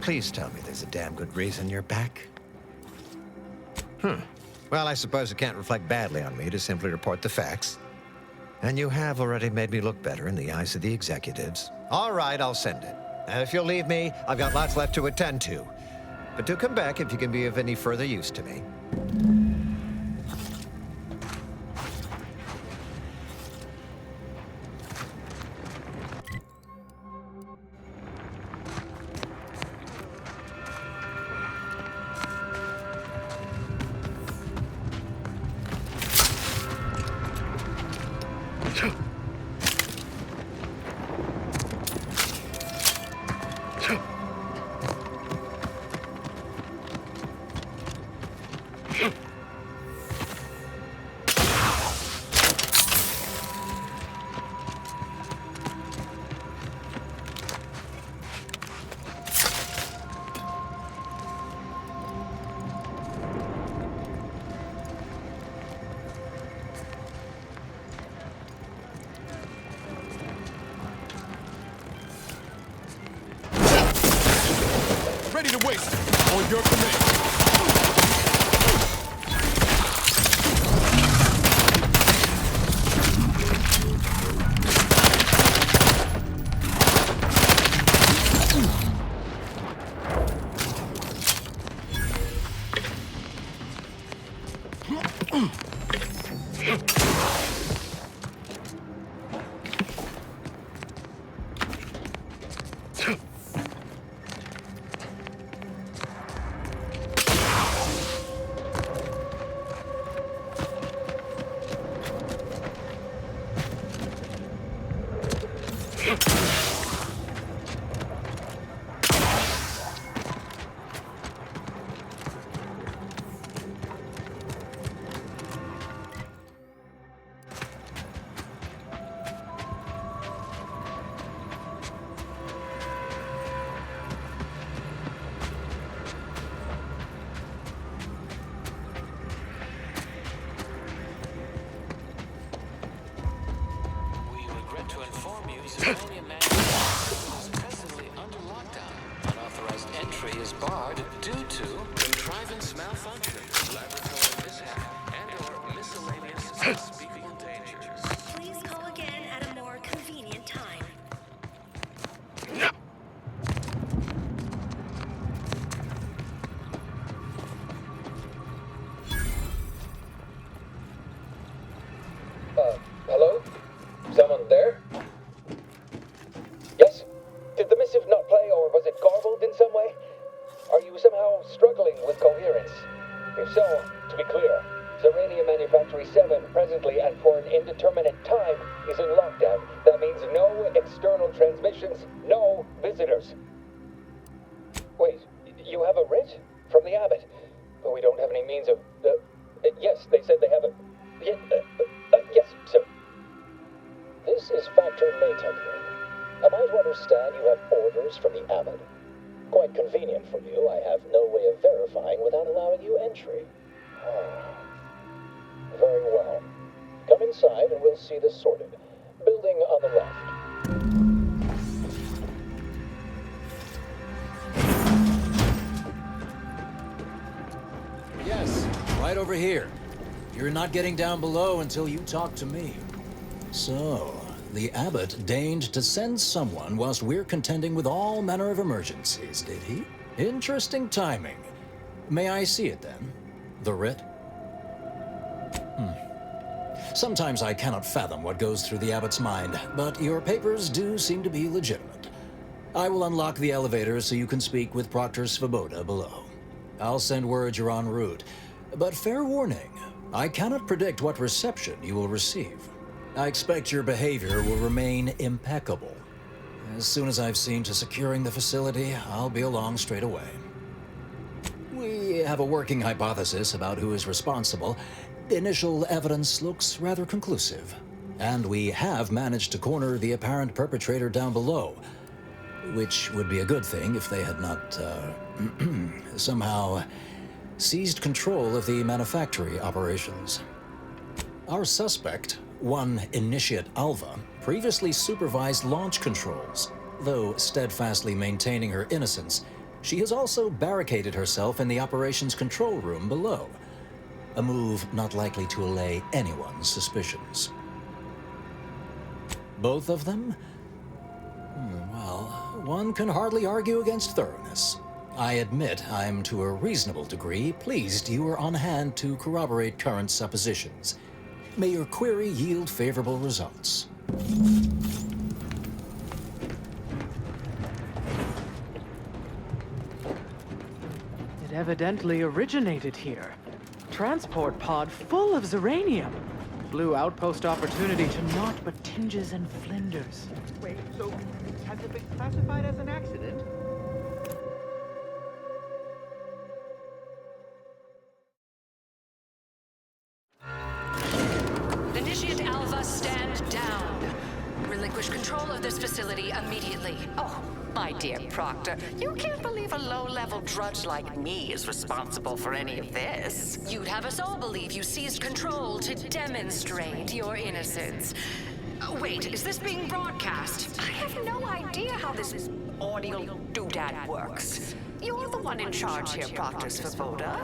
Please tell me there's a damn good reason you're back. Well, I suppose it can't reflect badly on me to simply report the facts. And you have already made me look better in the eyes of the executives. All right, I'll send it. And if you'll leave me, I've got lots left to attend to. But do come back if you can be of any further use to me. Ready to waste on your command. Zyranium Manufactory is presently under lockdown. Unauthorized entry is barred due to contrivance malfunction, laboratory mishap, and/or miscellaneous unspeakable dangers. Please call again at a more convenient time. Hello? Someone there? Yes? Did the missive not play, or was it garbled in some way? Are you somehow struggling with coherence? If so, to be clear, Zyranium Manufactory 7 presently and for an indeterminate time is in lockdown. That means no external transmissions, no visitors. Wait, you have a writ? From the Abbot? But we don't have any means of... yes, they said they have a... yes, sir. This is Factor Maytag here. Am I to understand you have orders from the Abbot? Quite convenient for you. I have no way of verifying without allowing you entry. Very well. Come inside and we'll see this sorted. Building on the left. Yes, right over here. You're not getting down below until you talk to me. So, the Abbot deigned to send someone whilst we're contending with all manner of emergencies, did he? Interesting timing. May I see it then? The writ? Sometimes I cannot fathom what goes through the Abbot's mind, but your papers do seem to be legitimate. I will unlock the elevator so you can speak with Proctor Svoboda below. I'll send word you're en route, but fair warning, I cannot predict what reception you will receive. I expect your behavior will remain impeccable. As soon as I've seen to securing the facility, I'll be along straight away. We have a working hypothesis about who is responsible. The initial evidence looks rather conclusive, and we have managed to corner the apparent perpetrator down below, which would be a good thing if they had not, somehow seized control of the manufactory operations. Our suspect, one Initiate Alva, previously supervised launch controls. Though steadfastly maintaining her innocence, she has also barricaded herself in the operations control room below, a move not likely to allay anyone's suspicions. Both of them? Well, one can hardly argue against thoroughness. I admit I'm to a reasonable degree pleased you are on hand to corroborate current suppositions. May your query yield favorable results. It evidently originated here. Transport pod full of Zyranium. Blue Outpost Opportunity to naught but tinges and flinders. Wait, so has it been classified as an accident? Initiate Alva, stand down. Relinquish control of this facility immediately. Oh, my dear Proctor, you can't believe a low-level drudge like me is responsible for any of this. You'd have us all believe you seized control to demonstrate your innocence. Wait, is this being broadcast? I have no idea how this audio doodad works. You're the one in charge here, Proctor Svoboda.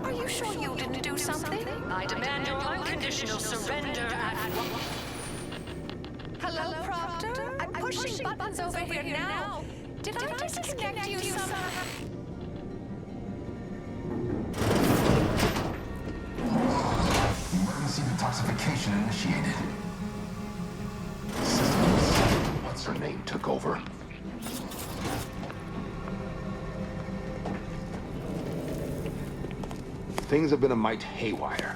Are you sure you didn't do something? I demand your unconditional surrender at... Hello, Proctor? I'm pushing buttons over here now. Did I disconnect you somehow? Emergency detoxification initiated. Systems, what's her name, took over. Things have been a mite haywire.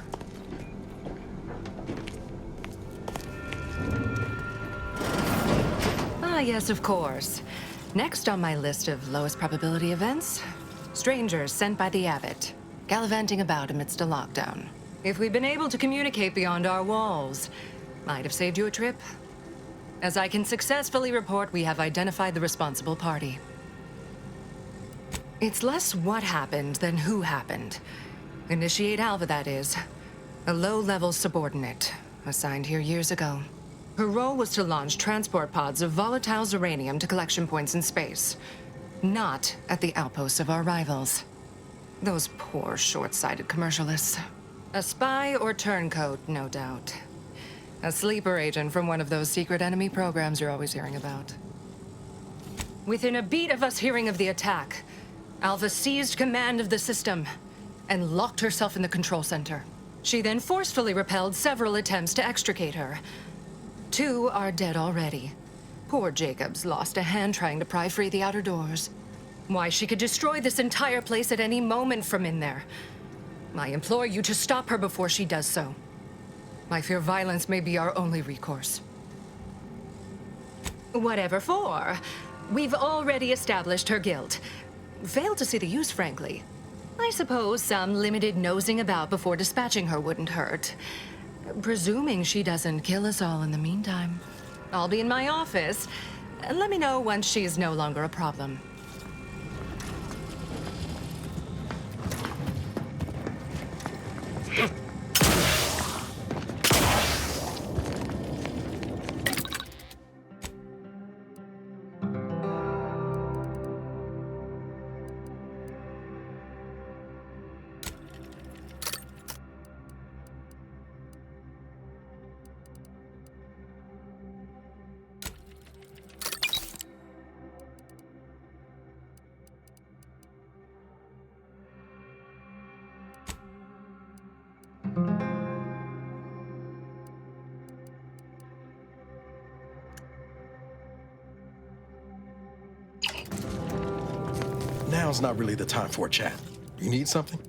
Ah, yes, of course. Next on my list of lowest probability events, strangers sent by the Abbot, gallivanting about amidst a lockdown. If we'd been able to communicate beyond our walls, might have saved you a trip. As I can successfully report, we have identified the responsible party. It's less what happened than who happened. Initiate Alva, that is. A low-level subordinate, assigned here years ago. Her role was to launch transport pods of volatile Zyranium to collection points in space, not at the outposts of our rivals. Those poor, short-sighted commercialists. A spy or turncoat, no doubt. A sleeper agent from one of those secret enemy programs you're always hearing about. Within a beat of us hearing of the attack, Alpha seized command of the system and locked herself in the control center. She then forcefully repelled several attempts to extricate her. 2 are dead already. Poor Jacobs lost a hand trying to pry free the outer doors. Why, she could destroy this entire place at any moment from in there. I implore you to stop her before she does so. I fear violence may be our only recourse. Whatever for. We've already established her guilt. Failed to see the use, frankly. I suppose some limited nosing about before dispatching her wouldn't hurt. Presuming she doesn't kill us all in the meantime. I'll be in my office. Let me know once she's no longer a problem. Now's not really the time for a chat. You need something?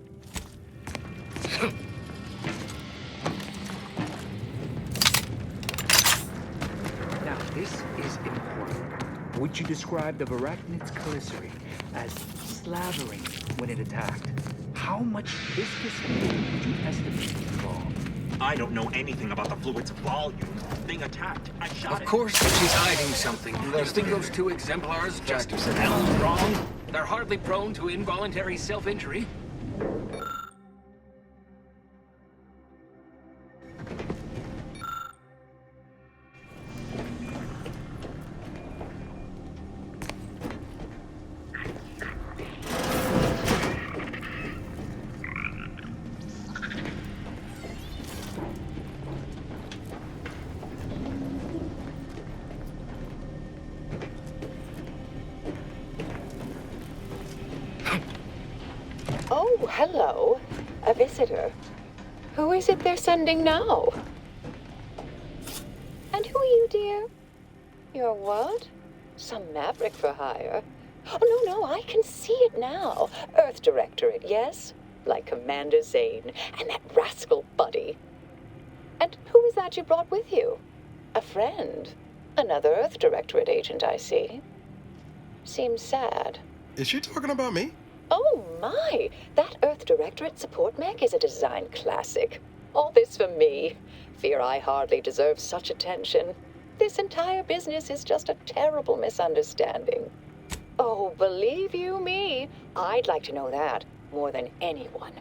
Now, this is important. Would you describe the Varachnid's commissary as slavering when it attacked? How much viscous fluid would you estimate involved? I don't know anything about the fluid's volume. Thing attacked. I shot it. Of course she's hiding something. You think those 2 exemplars just held wrong? They're hardly prone to involuntary self-injury. Oh, hello. A visitor. Who is it they're sending now? And who are you, dear? You're what? Some maverick for hire? Oh, no, I can see it now. Earth Directorate, yes? Like Commander Zane and that rascal Buddy. And who is that you brought with you? A friend. Another Earth Directorate agent, I see. Seems sad. Is she talking about me? Oh my! That Earth Directorate support mech is a design classic. All this for me. Fear I hardly deserve such attention. This entire business is just a terrible misunderstanding. Oh, believe you me, I'd like to know that more than anyone.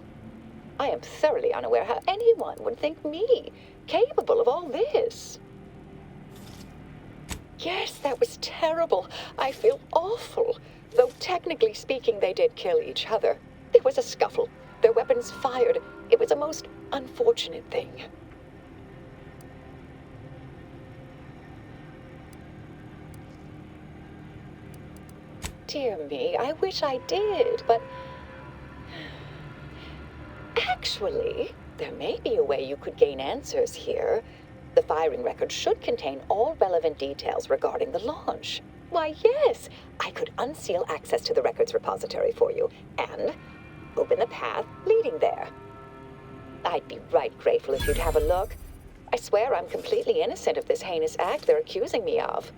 I am thoroughly unaware how anyone would think me capable of all this. Yes, that was terrible. I feel awful. Though technically speaking, they did kill each other. There was a scuffle. Their weapons fired. It was a most unfortunate thing. Dear me, I wish I did, but... Actually, there may be a way you could gain answers here. The firing record should contain all relevant details regarding the launch. Why, yes, I could unseal access to the records repository for you and open the path leading there. I'd be right grateful if you'd have a look. I swear I'm completely innocent of this heinous act they're accusing me of.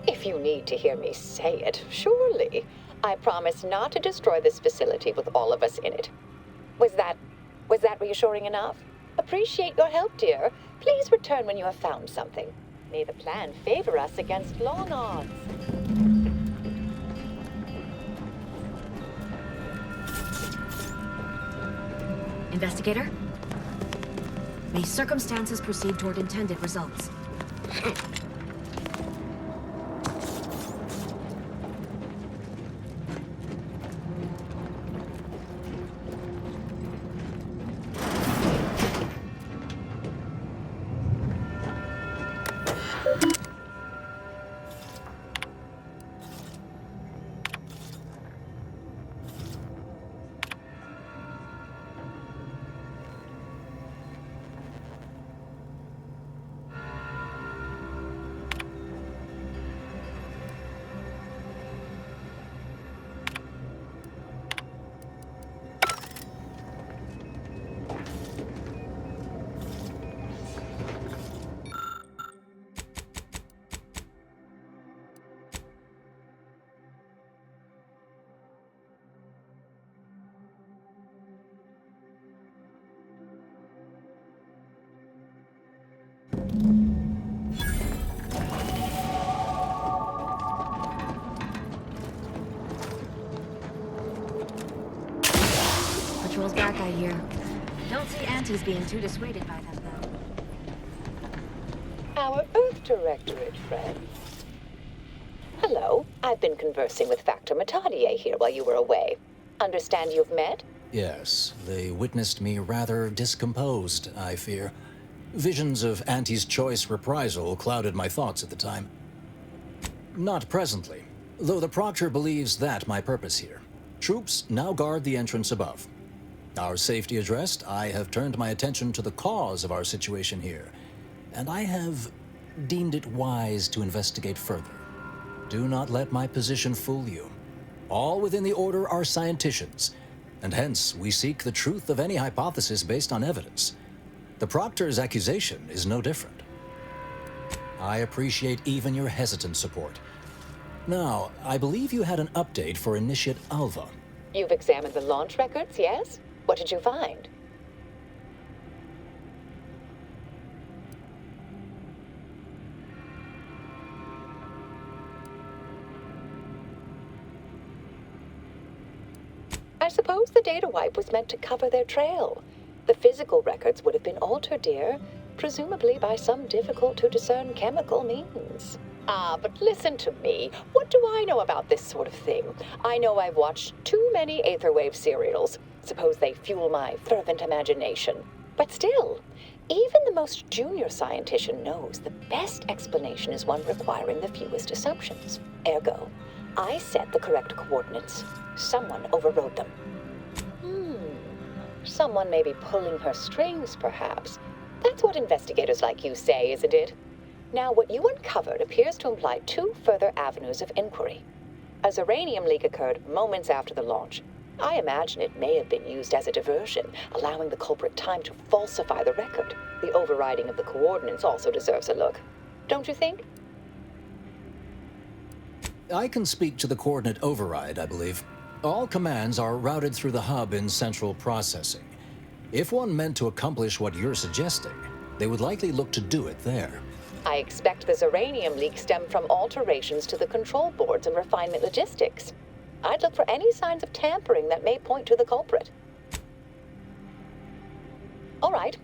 If you need to hear me say it, surely. I promise not to destroy this facility with all of us in it. Was that reassuring enough? Appreciate your help, dear. Please return when you have found something. May the plan favor us against long odds. Investigator? May circumstances proceed toward intended results. Patrol's back, I hear. Don't see Auntie's being too dissuaded by them, though. Our Earth Directorate friend. Hello. I've been conversing with Factor Matadier here while you were away. Understand you've met? Yes, they witnessed me rather discomposed, I fear. Visions of Auntie's choice reprisal clouded my thoughts at the time. Not presently, though the Proctor believes that my purpose here. Troops now guard the entrance above. Our safety addressed, I have turned my attention to the cause of our situation here, and I have deemed it wise to investigate further. Do not let my position fool you. All within the Order are scienticians, and hence we seek the truth of any hypothesis based on evidence. The Proctor's accusation is no different. I appreciate even your hesitant support. Now, I believe you had an update for Initiate Alva. You've examined the launch records, yes? What did you find? I suppose the data wipe was meant to cover their trail. The physical records would have been altered, dear, presumably by some difficult-to-discern chemical means. But listen to me. What do I know about this sort of thing? I know I've watched too many Aetherwave serials. Suppose they fuel my fervent imagination. But still, even the most junior scientist knows the best explanation is one requiring the fewest assumptions. Ergo, I set the correct coordinates. Someone overrode them. Someone may be pulling her strings, perhaps. That's what investigators like you say, isn't it? Now, what you uncovered appears to imply two further avenues of inquiry. A Zyranium leak occurred moments after the launch. I imagine it may have been used as a diversion, allowing the culprit time to falsify the record. The overriding of the coordinates also deserves a look. Don't you think? I can speak to the coordinate override, I believe. All commands are routed through the hub in central processing. If one meant to accomplish what you're suggesting, they would likely look to do it there. I expect the Zyranium leak stemmed from alterations to the control boards and refinement logistics. I'd look for any signs of tampering that may point to the culprit. All right.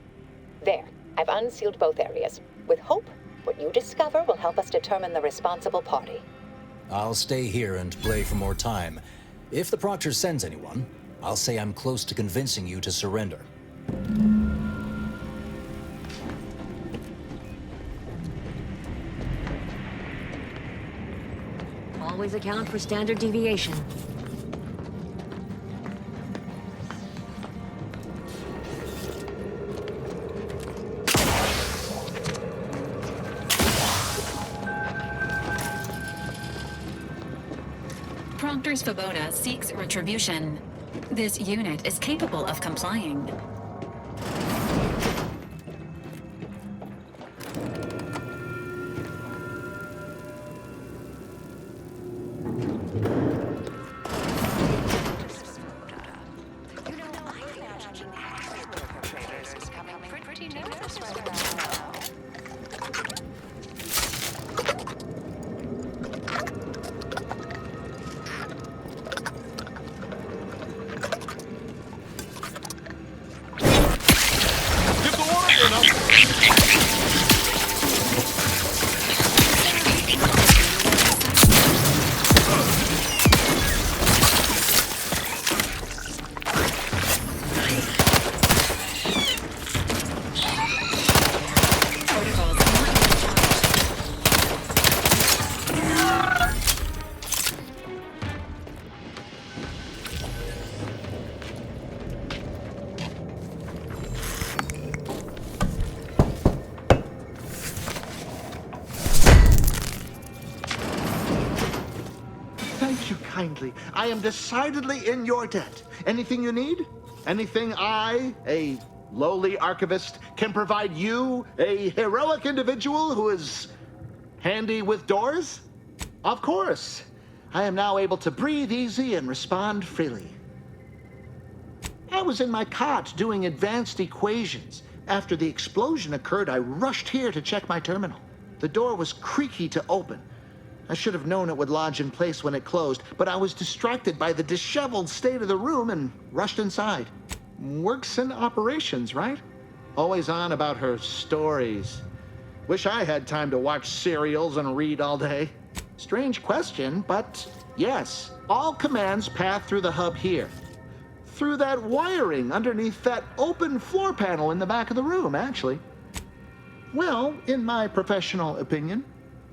There. I've unsealed both areas. With hope, what you discover will help us determine the responsible party. I'll stay here and play for more time. If the Proctor sends anyone, I'll say I'm close to convincing you to surrender. Always account for standard deviation. Proctor Svoboda seeks retribution. This unit is capable of complying. Thank you kindly. I am decidedly in your debt. Anything you need? Anything I, a lowly archivist, can provide you, a heroic individual who is handy with doors? Of course. I am now able to breathe easy and respond freely. I was in my cot doing advanced equations. After the explosion occurred, I rushed here to check my terminal. The door was creaky to open. I should have known it would lodge in place when it closed, but I was distracted by the disheveled state of the room and rushed inside. Works in operations, right? Always on about her stories. Wish I had time to watch serials and read all day. Strange question, but yes, all commands path through the hub here. Through that wiring underneath that open floor panel in the back of the room, actually. Well, in my professional opinion,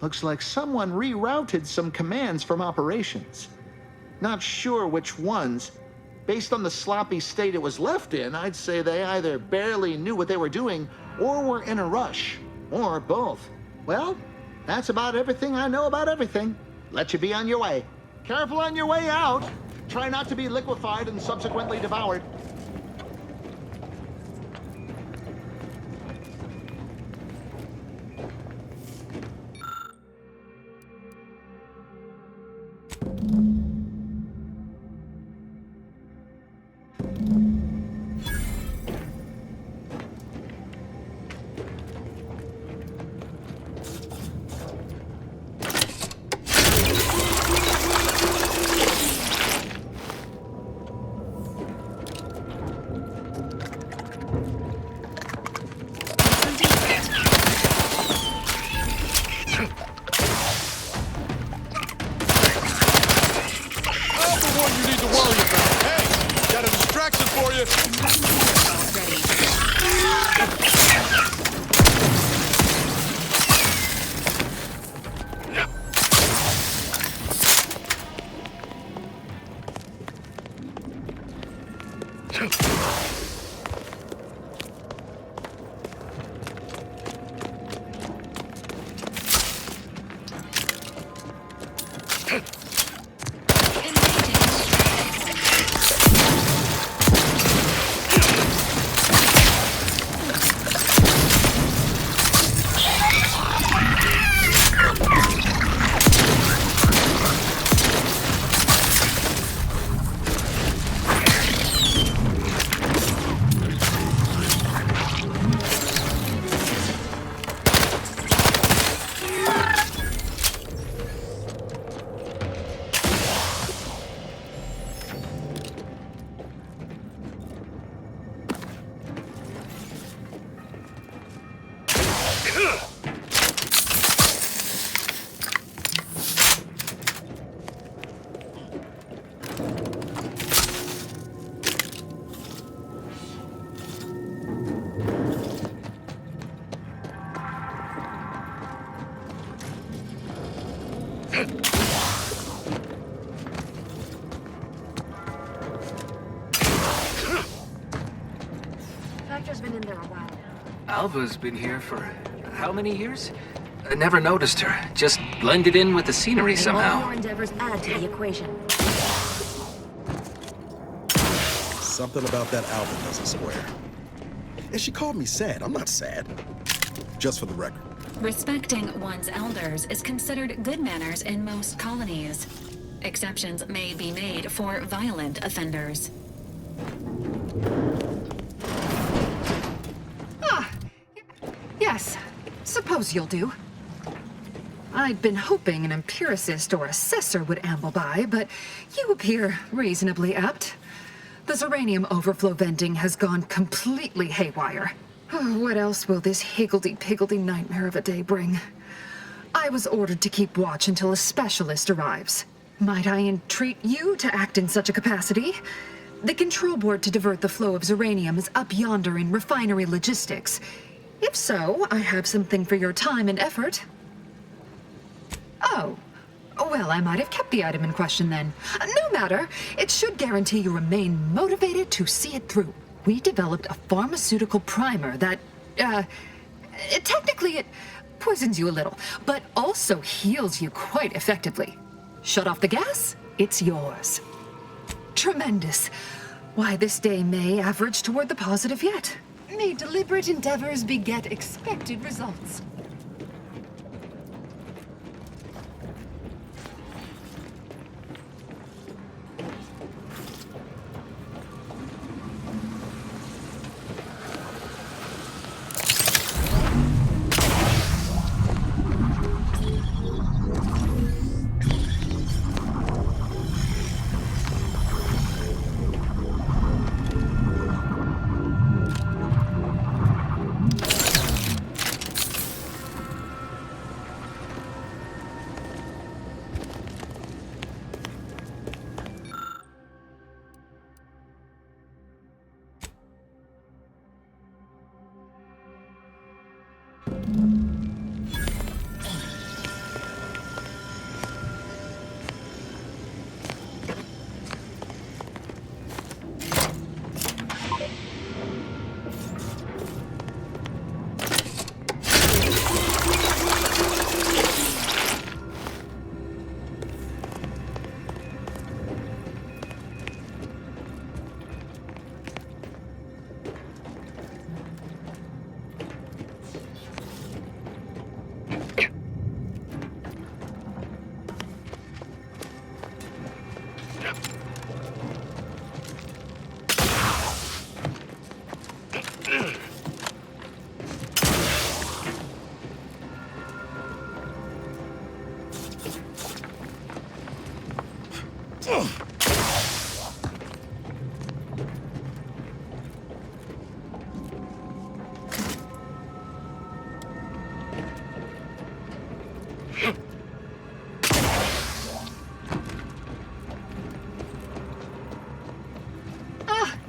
looks like someone rerouted some commands from operations. Not sure which ones. Based on the sloppy state it was left in, I'd say they either barely knew what they were doing or were in a rush, or both. Well, that's about everything I know about everything. Let you be on your way. Careful on your way out. Try not to be liquefied and subsequently devoured. Alva's been here for how many years? I never noticed her. Just blended in with the scenery somehow. All your endeavors add to the equation. Something about that Albert doesn't square. And she called me sad. I'm not sad. Just for the record. Respecting one's elders is considered good manners in most colonies. Exceptions may be made for violent offenders. Yes, suppose you'll do. I'd been hoping an empiricist or assessor would amble by, but you appear reasonably apt. The Zyranium overflow venting has gone completely haywire. What else will this higgledy-piggledy nightmare of a day bring? I was ordered to keep watch until a specialist arrives. Might I entreat you to act in such a capacity? The control board to divert the flow of Zyranium is up yonder in refinery logistics. If so, I have something for your time and effort. Oh. Well, I might have kept the item in question then. No matter. It should guarantee you remain motivated to see it through. We developed a pharmaceutical primer that, technically it poisons you a little, but also heals you quite effectively. Shut off the gas, it's yours. Tremendous. Why, this day may average toward the positive yet. May deliberate endeavors beget expected results.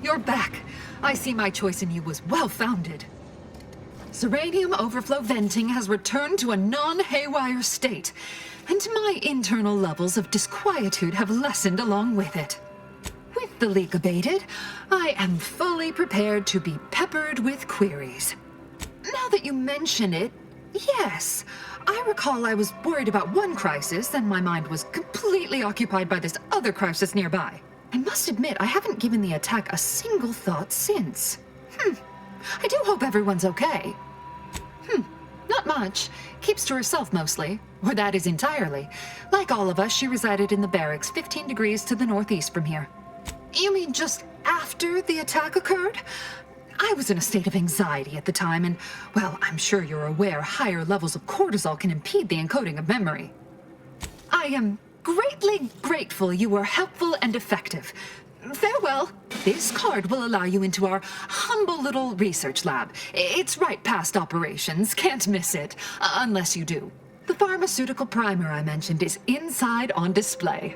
You're back. I see my choice in you was well-founded. Zyranium overflow venting has returned to a non-haywire state, and my internal levels of disquietude have lessened along with it. With the leak abated, I am fully prepared to be peppered with queries. Now that you mention it, yes, I recall I was worried about one crisis, and my mind was completely occupied by this other crisis nearby. I must admit, I haven't given the attack a single thought since. I do hope everyone's okay. Not much. Keeps to herself mostly. Or that is entirely. Like all of us, she resided in the barracks 15 degrees to the northeast from here. You mean just after the attack occurred? I was in a state of anxiety at the time, and, well, I'm sure you're aware higher levels of cortisol can impede the encoding of memory. I am greatly grateful you were helpful and effective. Farewell. This card will allow you into our humble little research lab. It's right past operations. Can't miss it. Unless you do. The pharmaceutical primer I mentioned is inside on display.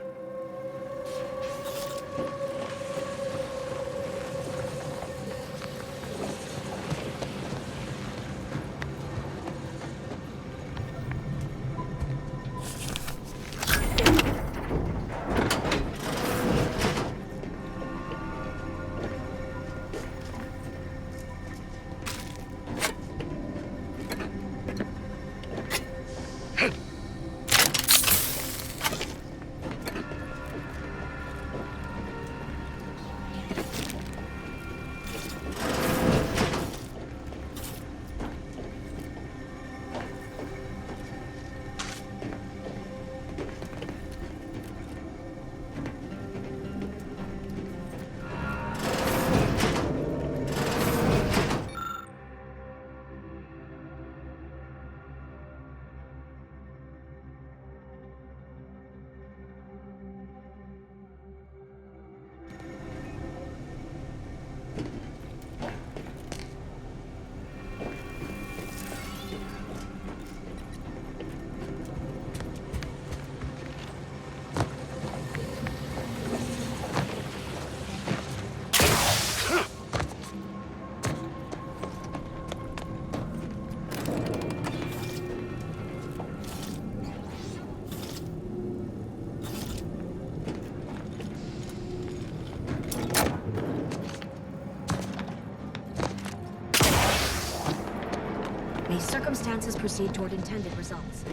May circumstances proceed toward intended results.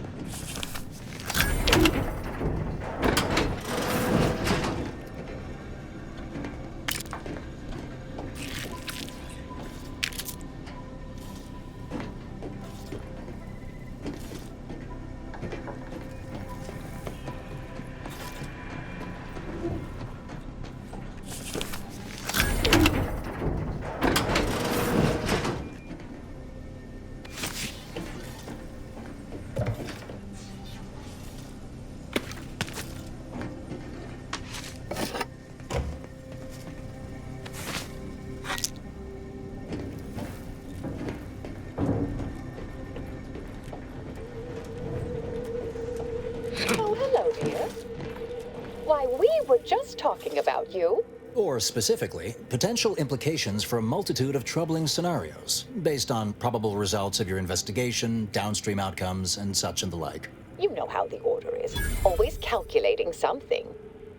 Why, we were just talking about you. Or specifically, potential implications for a multitude of troubling scenarios, based on probable results of your investigation, downstream outcomes, and such and the like. You know how the Order is, always calculating something.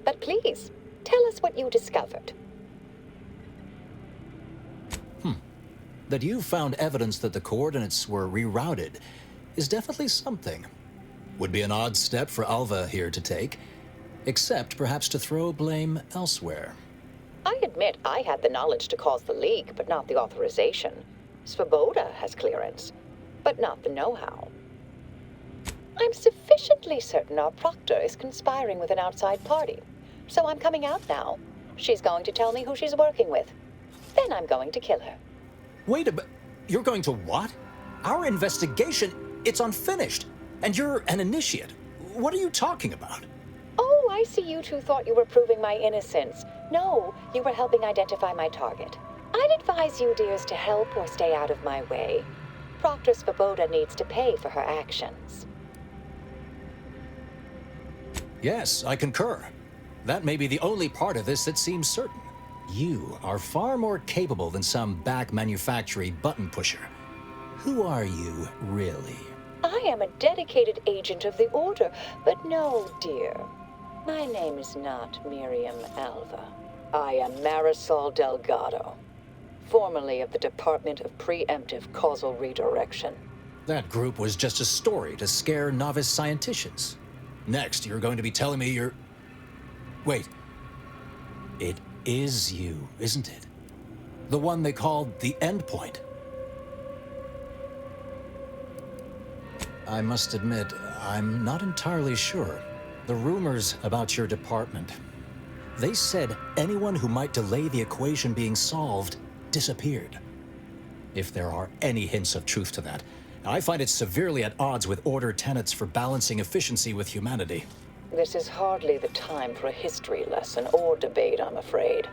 But please, tell us what you discovered. That you found evidence that the coordinates were rerouted is definitely something. Would be an odd step for Alva here to take, except perhaps to throw blame elsewhere. I admit I had the knowledge to cause the leak, but not the authorization. Svoboda has clearance, but not the know-how. I'm sufficiently certain our proctor is conspiring with an outside party, so I'm coming out now. She's going to tell me who she's working with. Then I'm going to kill her. Wait a minute. You're going to what? Our investigation, it's unfinished. And you're an initiate. What are you talking about? Oh, I see you two thought you were proving my innocence. No, you were helping identify my target. I'd advise you, dears, to help or stay out of my way. Proctor Svoboda needs to pay for her actions. Yes, I concur. That may be the only part of this that seems certain. You are far more capable than some back manufactory button pusher. Who are you, really? I am a dedicated agent of the Order, but no, dear. My name is not Miriam Alva. I am Marisol Delgado, formerly of the Department of Preemptive Causal Redirection. That group was just a story to scare novice scienticians. Next, you're going to be telling me you're... Wait. It is you, isn't it? The one they called the Endpoint. I must admit, I'm not entirely sure. The rumors about your department. They said anyone who might delay the equation being solved disappeared. If there are any hints of truth to that, I find it severely at odds with Order tenets for balancing efficiency with humanity. This is hardly the time for a history lesson or debate, I'm afraid.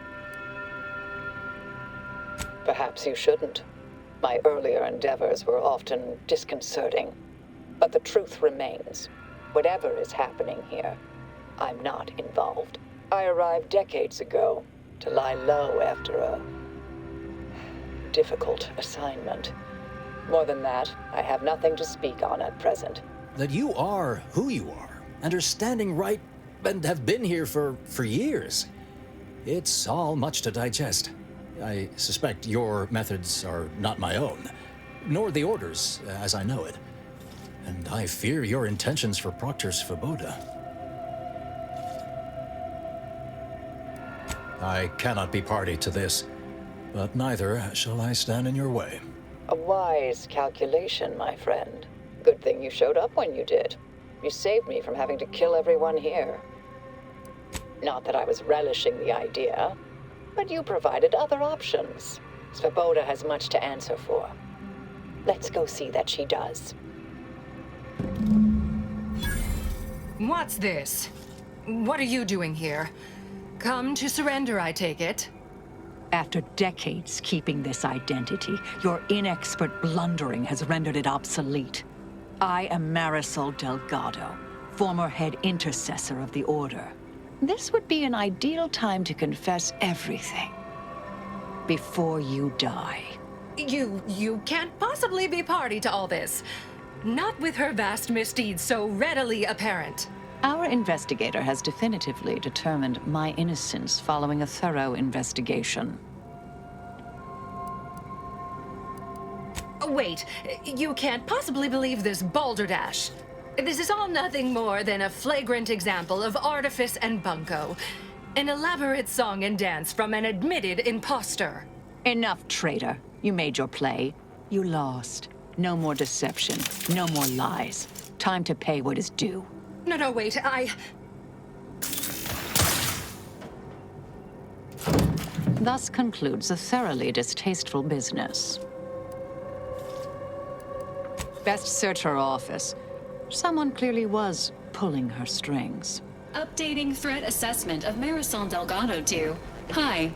Perhaps you shouldn't. My earlier endeavors were often disconcerting. But the truth remains. Whatever is happening here, I'm not involved. I arrived decades ago to lie low after a difficult assignment. More than that, I have nothing to speak on at present. That you are who you are, and are standing right, and have been here for years. It's all much to digest. I suspect your methods are not my own, nor the Order's, as I know it. And I fear your intentions for Proctor Svoboda. I cannot be party to this, but neither shall I stand in your way. A wise calculation, my friend. Good thing you showed up when you did. You saved me from having to kill everyone here. Not that I was relishing the idea, but you provided other options. Svoboda has much to answer for. Let's go see that she does. What's this? What are you doing here? Come to surrender, I take it? After decades keeping this identity, your inexpert blundering has rendered it obsolete. I am Marisol Delgado, former head intercessor of the Order. This would be an ideal time to confess everything. Before you die. You can't possibly be party to all this. Not with her vast misdeeds so readily apparent. Our investigator has definitively determined my innocence following a thorough investigation. Wait, you can't possibly believe this balderdash. This is all nothing more than a flagrant example of artifice and bunco. An elaborate song and dance from an admitted imposter. Enough, traitor. You made your play. You lost. No more deception. No more lies. Time to pay what is due. No, wait, Thus concludes a thoroughly distasteful business. Best search her office. Someone clearly was pulling her strings. Updating threat assessment of Marisol Delgado to hi.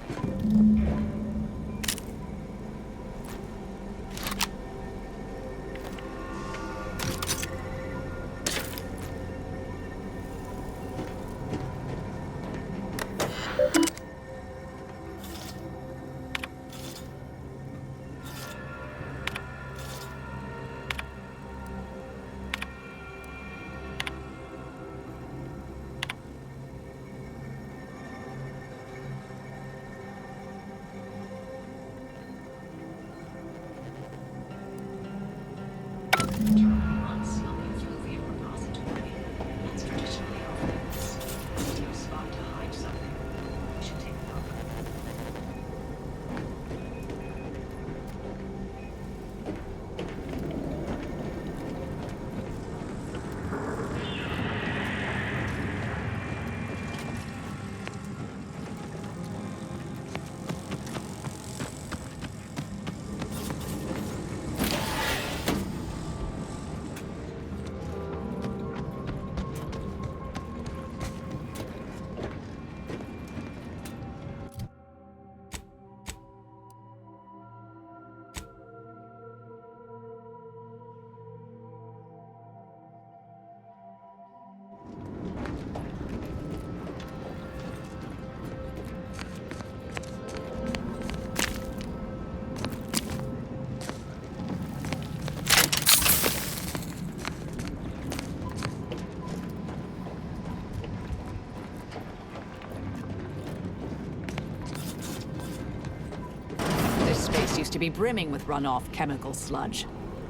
used to be brimming with runoff chemical sludge.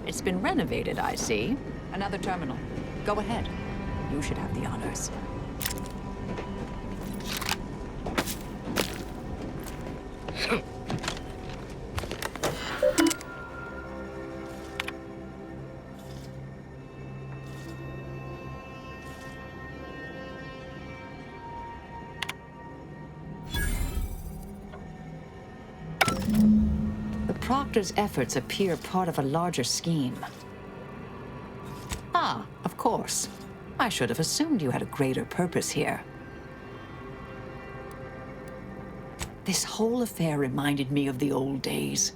It's been renovated, I see. Another terminal. Go ahead. You should have the honors. Proctor's efforts appear part of a larger scheme. Ah, of course. I should have assumed you had a greater purpose here. This whole affair reminded me of the old days.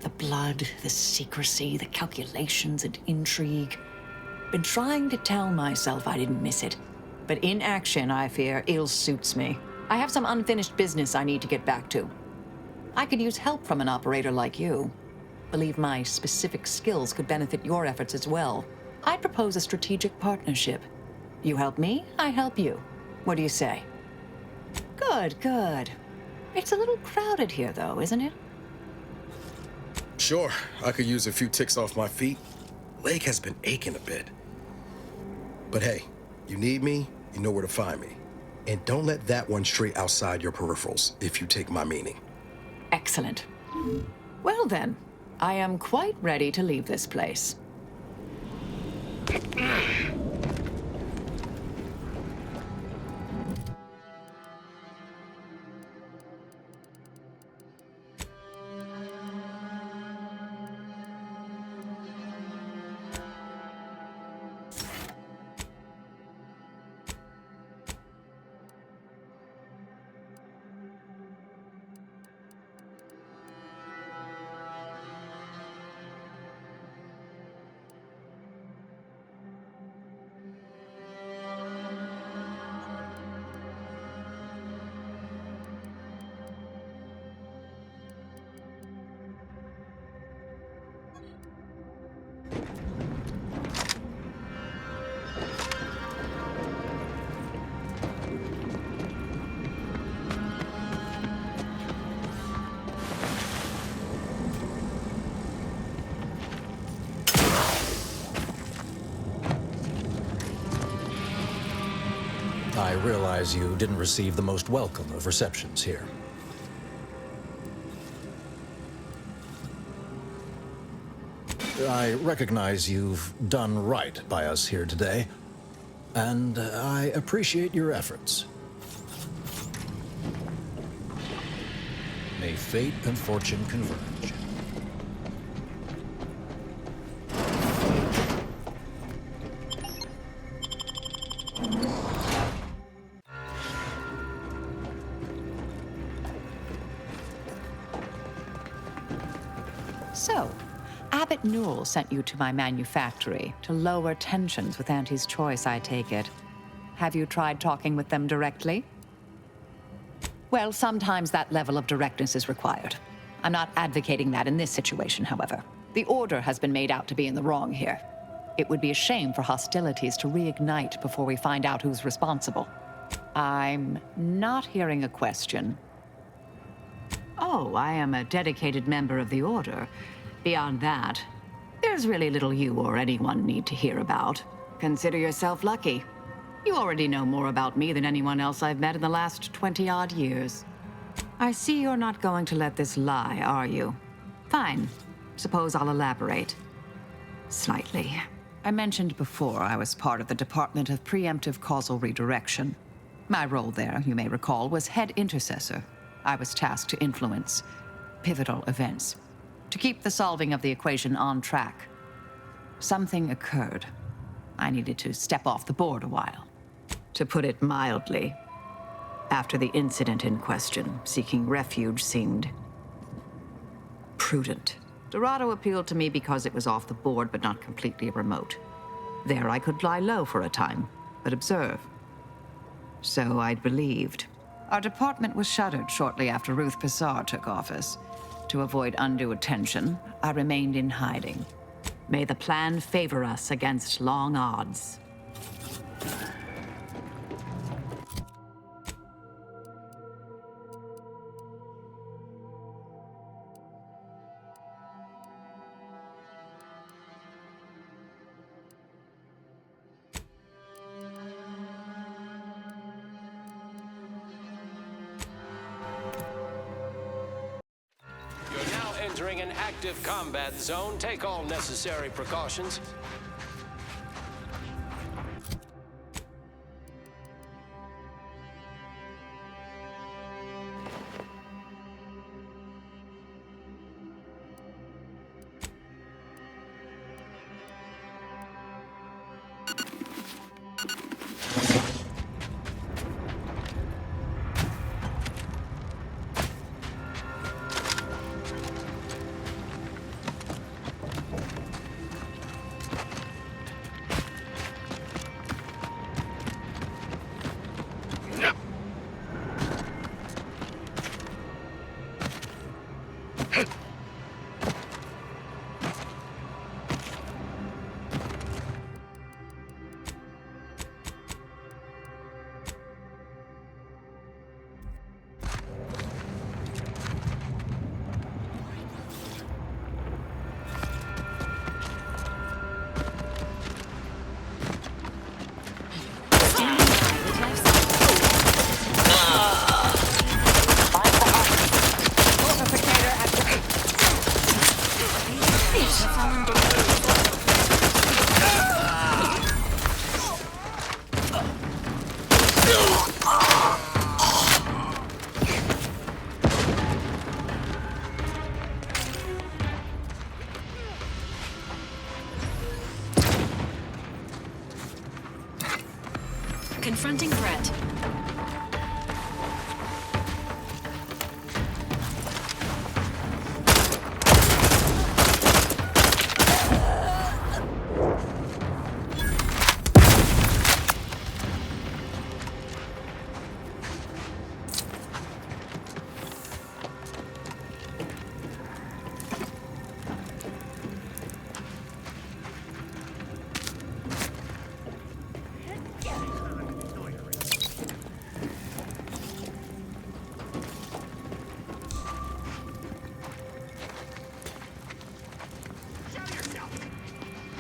The blood, the secrecy, the calculations and intrigue. Been trying to tell myself I didn't miss it. But in action, I fear, ill suits me. I have some unfinished business I need to get back to. I could use help from an operator like you. Believe my specific skills could benefit your efforts as well. I'd propose a strategic partnership. You help me, I help you. What do you say? Good, good. It's a little crowded here, though, isn't it? Sure, I could use a few ticks off my feet. Leg has been aching a bit. But hey, you need me, you know where to find me. And don't let that one stray outside your peripherals, if you take my meaning. Excellent. Well then, I am quite ready to leave this place. I realize you didn't receive the most welcome of receptions here. I recognize you've done right by us here today, and I appreciate your efforts. May fate and fortune converge. So, Abbot Newell sent you to my manufactory to lower tensions with Auntie's choice, I take it. Have you tried talking with them directly? Well, sometimes that level of directness is required. I'm not advocating that in this situation, however. The Order has been made out to be in the wrong here. It would be a shame for hostilities to reignite before we find out who's responsible. I'm not hearing a question. Oh, I am a dedicated member of the Order. Beyond that, there's really little you or anyone need to hear about. Consider yourself lucky. You already know more about me than anyone else I've met in the last 20-odd years. I see you're not going to let this lie, are you? Fine. Suppose I'll elaborate. Slightly. I mentioned before I was part of the Department of Preemptive Causal Redirection. My role there, you may recall, was head intercessor. I was tasked to influence pivotal events, to keep the solving of the equation on track. Something occurred. I needed to step off the board a while. To put it mildly, after the incident in question, seeking refuge seemed prudent. Dorado appealed to me because it was off the board but not completely remote. There I could lie low for a time, but observe. So I'd believed. Our department was shuttered shortly after Ruth Pissar took office. To avoid undue attention, I remained in hiding. May the plan favor us against long odds. entering an active combat zone. Take all necessary precautions. Confronting threat.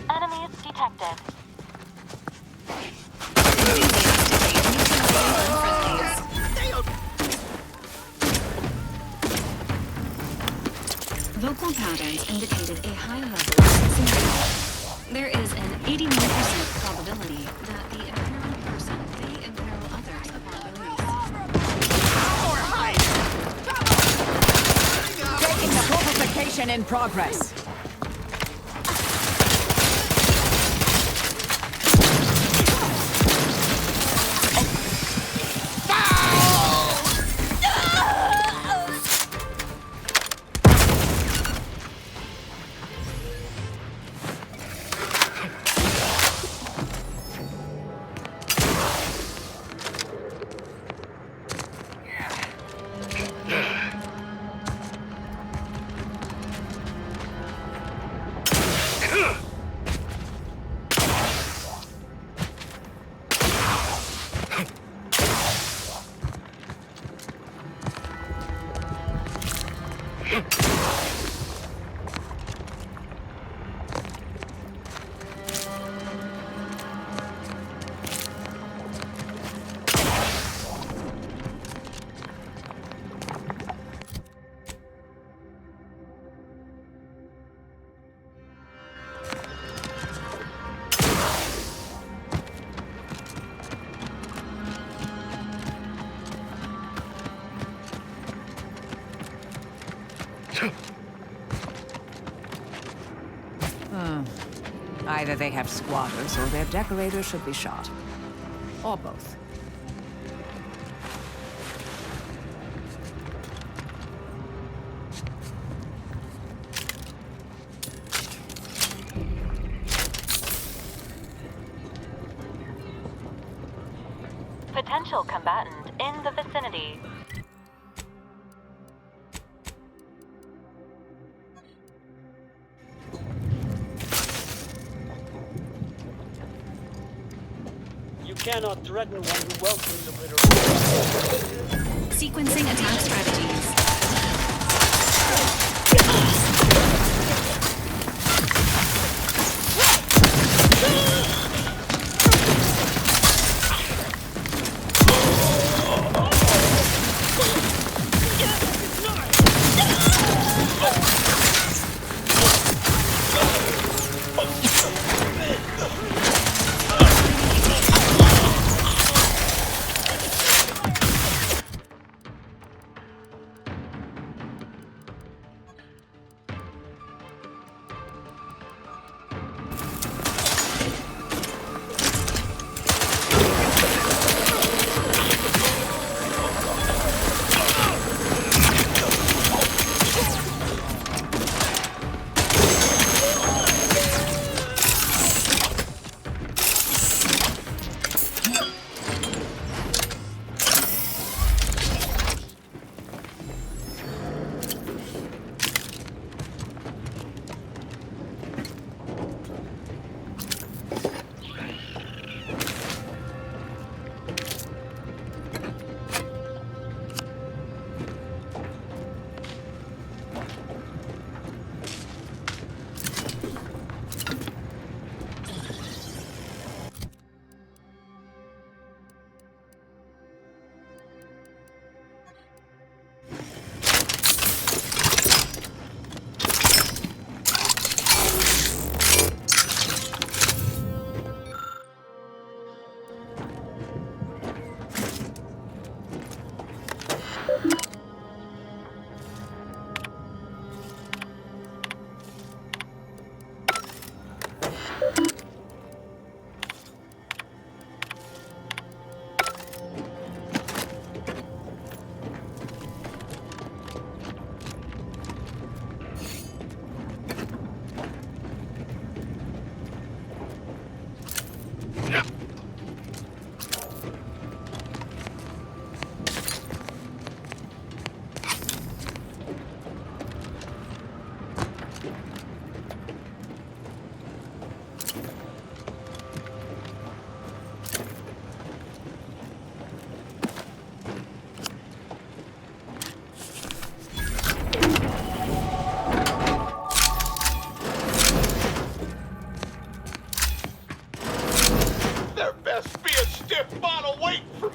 Enemies detected. Vocal patterns indicated a high level of sincerity. There is an 81% probability that the imperiled person may imperil others upon release. Taking the fortification in progress. Either they have squatters or their decorators should be shot. Or both. Potential combatant in the vicinity. Cannot threaten one who welcomes a bitter. Sequencing attack strategies.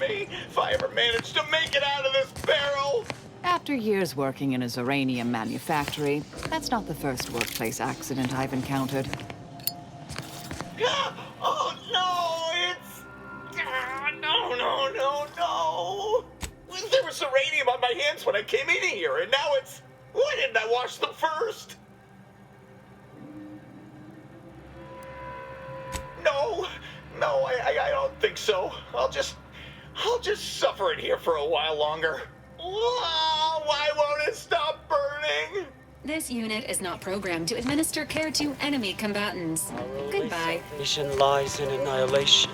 me if I ever manage to make it out of this barrel! After years working in a Zyranium Manufactory, that's not the first workplace accident I've encountered. Oh no, it's... No. There was uranium on my hands when I came in here, and now it's... Why didn't I wash them first? No, I don't think so. I'll just suffer it here for a while longer. Oh, why won't it stop burning? This unit is not programmed to administer care to enemy combatants. Goodbye. Salvation lies in annihilation.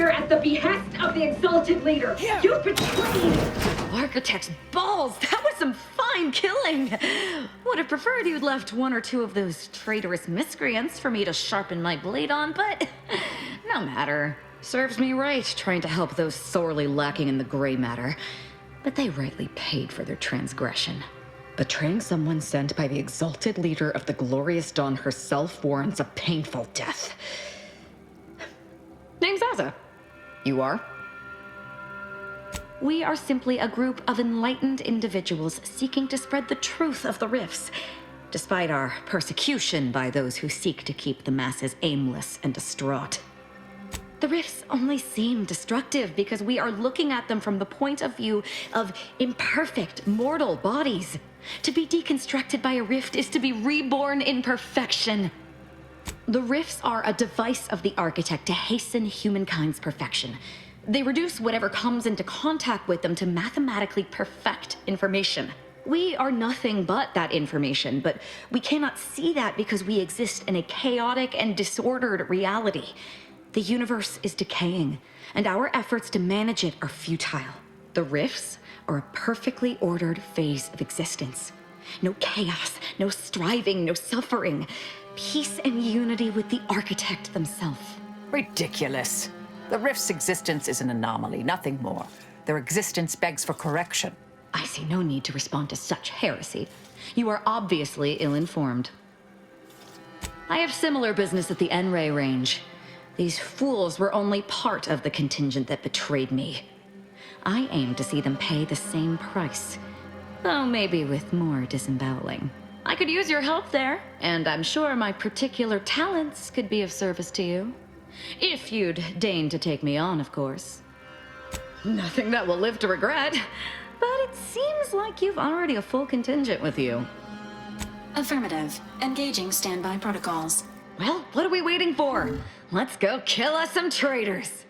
At the behest of the exalted leader. Yeah. You betrayed! Architect's balls! That was some fine killing! Would have preferred you'd left one or two of those traitorous miscreants for me to sharpen my blade on, but no matter. Serves me right trying to help those sorely lacking in the gray matter. But they rightly paid for their transgression. Betraying someone sent by the exalted leader of the glorious dawn herself warrants a painful death. Name's Azza. You are? We are simply a group of enlightened individuals seeking to spread the truth of the rifts, despite our persecution by those who seek to keep the masses aimless and distraught. The rifts only seem destructive because we are looking at them from the point of view of imperfect, mortal bodies. To be deconstructed by a rift is to be reborn in perfection. The rifts are a device of the architect to hasten humankind's perfection. They reduce whatever comes into contact with them to mathematically perfect information. We are nothing but that information, but we cannot see that because we exist in a chaotic and disordered reality. The universe is decaying, and our efforts to manage it are futile. The rifts are a perfectly ordered phase of existence. No chaos, no striving, no suffering. Peace and unity with the architect themselves. Ridiculous. The rift's existence is an anomaly, nothing more. Their existence begs for correction. I see no need to respond to such heresy. You are obviously ill-informed. I have similar business at the N-Ray range. These fools were only part of the contingent that betrayed me. I aim to see them pay the same price, though maybe with more disemboweling. I could use your help there, and I'm sure my particular talents could be of service to you. If you'd deign to take me on, of course. Nothing that will live to regret, but it seems like you've already a full contingent with you. Affirmative. Engaging standby protocols. Well, what are we waiting for? Let's go kill us some traitors.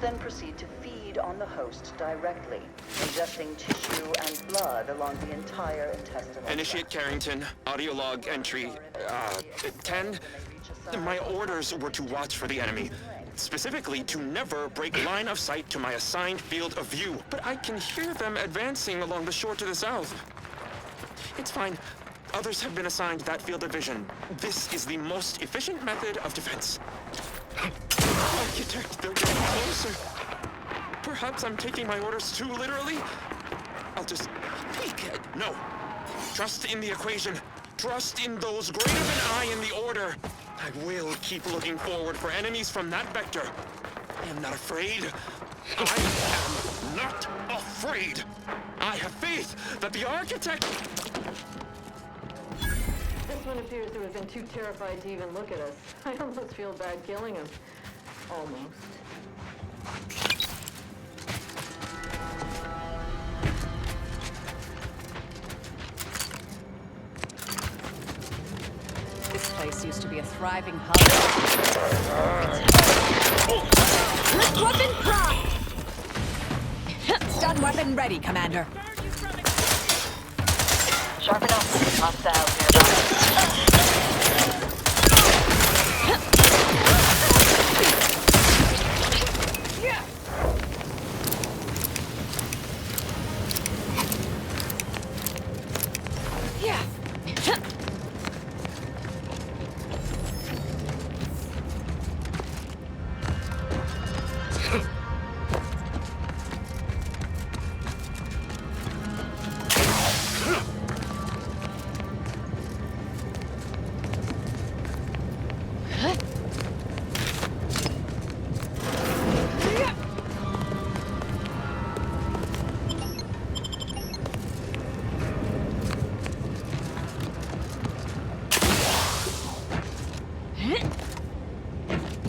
then proceed to feed on the host directly, ingesting tissue and blood along the entire intestinal Initiate Carrington, audio log entry, 10. My orders were to watch for the enemy. Specifically, to never break line of sight to my assigned field of view. But I can hear them advancing along the shore to the south. It's fine. Others have been assigned that field of vision. This is the most efficient method of defense. Architect, they're getting closer. Perhaps I'm taking my orders too literally. I'll just tweak it. No. Trust in the equation. Trust in those greater than I in the order. I will keep looking forward for enemies from that vector. I am not afraid. I am not afraid. I have faith that the architect... This one appears to have been too terrified to even look at us. I almost feel bad killing him. Almost. This place used to be a thriving hub. Weapon prop! Stun weapon ready, Commander. Sharp enough. Hostiles nearby.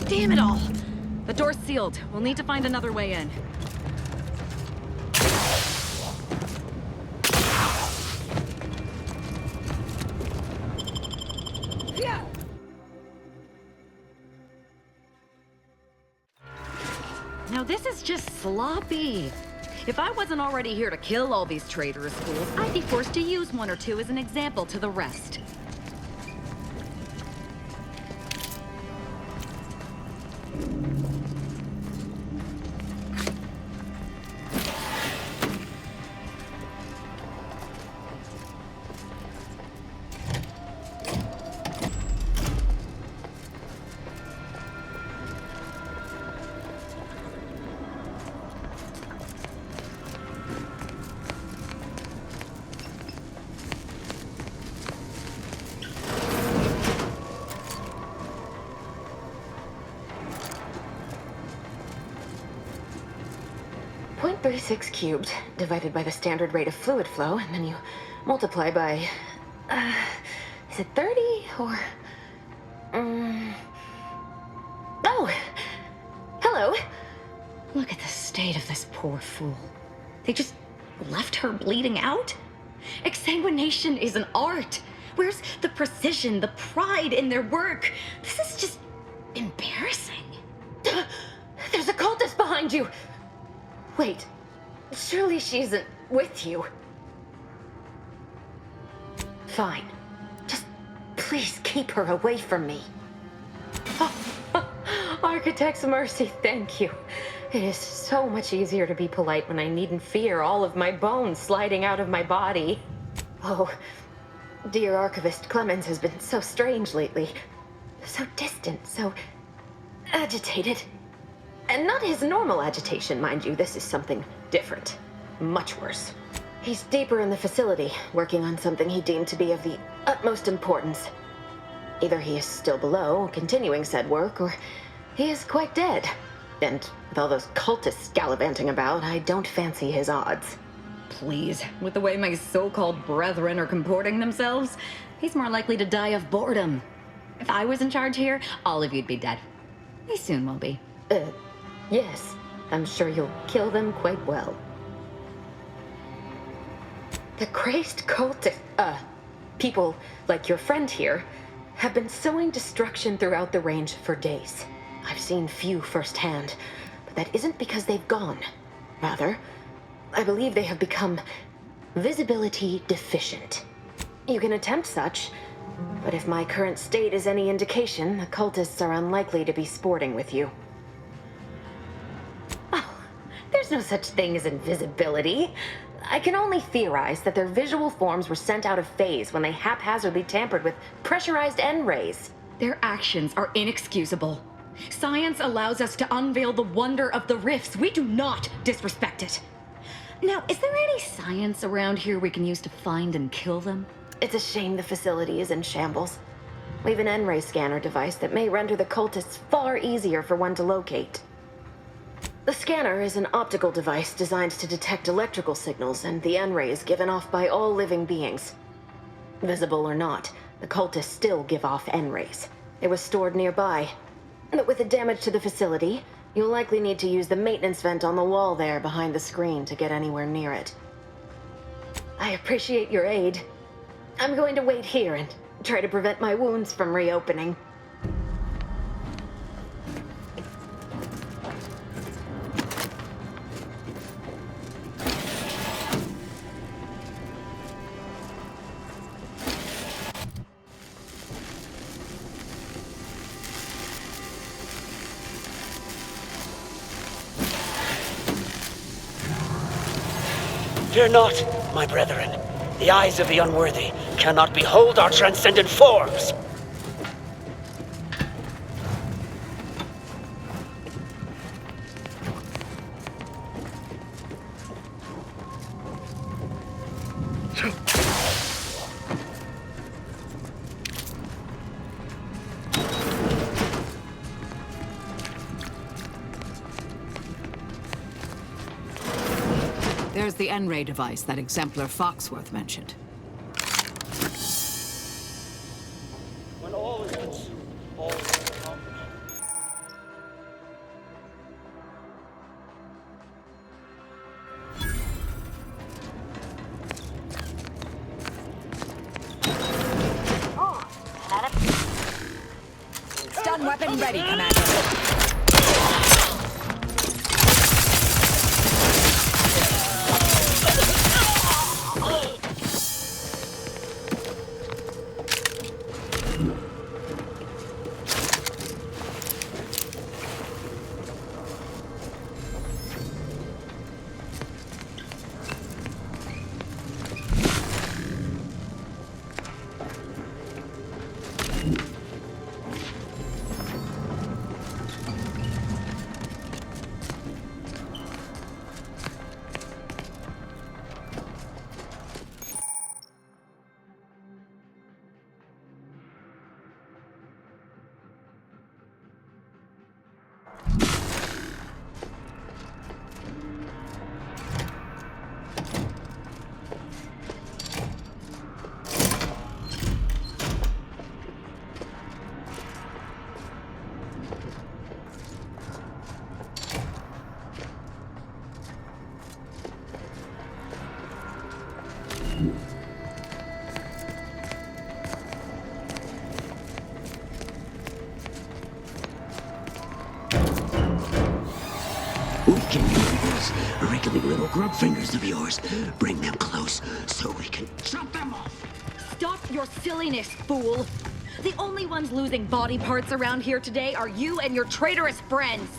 Damn it all! The door's sealed. We'll need to find another way in. Now this is just sloppy. If I wasn't already here to kill all these traitorous fools, I'd be forced to use one or two as an example to the rest. .36 cubed divided by the standard rate of fluid flow, and then you multiply by, is it 30 or, oh, hello. Look at the state of this poor fool. They just left her bleeding out? Exsanguination is an art. Where's the precision, the pride in their work? This is just embarrassing. There's a cultist behind you. Wait, surely she isn't with you. Fine. Just please keep her away from me. Architect's mercy, thank you. It is so much easier to be polite when I needn't fear all of my bones sliding out of my body. Oh, dear Archivist Clemens has been so strange lately. So distant, so agitated. And not his normal agitation, mind you. This is something different. Much worse. He's deeper in the facility, working on something he deemed to be of the utmost importance. Either he is still below, continuing said work, or he is quite dead. And with all those cultists gallivanting about, I don't fancy his odds. Please, with the way my so-called brethren are comporting themselves, he's more likely to die of boredom. If I was in charge here, all of you'd be dead. He soon will be. Yes. I'm sure you'll kill them quite well. The crazed cultist, people like your friend here, have been sowing destruction throughout the range for days. I've seen few firsthand, but that isn't because they've gone. Rather, I believe they have become visibility deficient. You can attempt such, but if my current state is any indication, the cultists are unlikely to be sporting with you. Oh, there's no such thing as invisibility. I can only theorize that their visual forms were sent out of phase when they haphazardly tampered with pressurized N-rays. Their actions are inexcusable. Science allows us to unveil the wonder of the rifts. We do not disrespect it. Now, is there any science around here we can use to find and kill them? It's a shame the facility is in shambles. We have an N-ray scanner device that may render the cultists far easier for one to locate. The scanner is an optical device designed to detect electrical signals and the N-rays given off by all living beings. Visible or not, the cultists still give off N-rays. It was stored nearby. But with the damage to the facility, you'll likely need to use the maintenance vent on the wall there behind the screen to get anywhere near it. I appreciate your aid. I'm going to wait here and try to prevent my wounds from reopening. Fear not, my brethren. The eyes of the unworthy cannot behold our transcendent forms. There's the N-ray device that Exemplar Foxworth mentioned. When all is consumed, all is accomplished. Stun weapon ready, Commander. We can use those wriggly little grub fingers of yours. Bring them close so we can chop them off. Stop your silliness, fool! The only ones losing body parts around here today are you and your traitorous friends!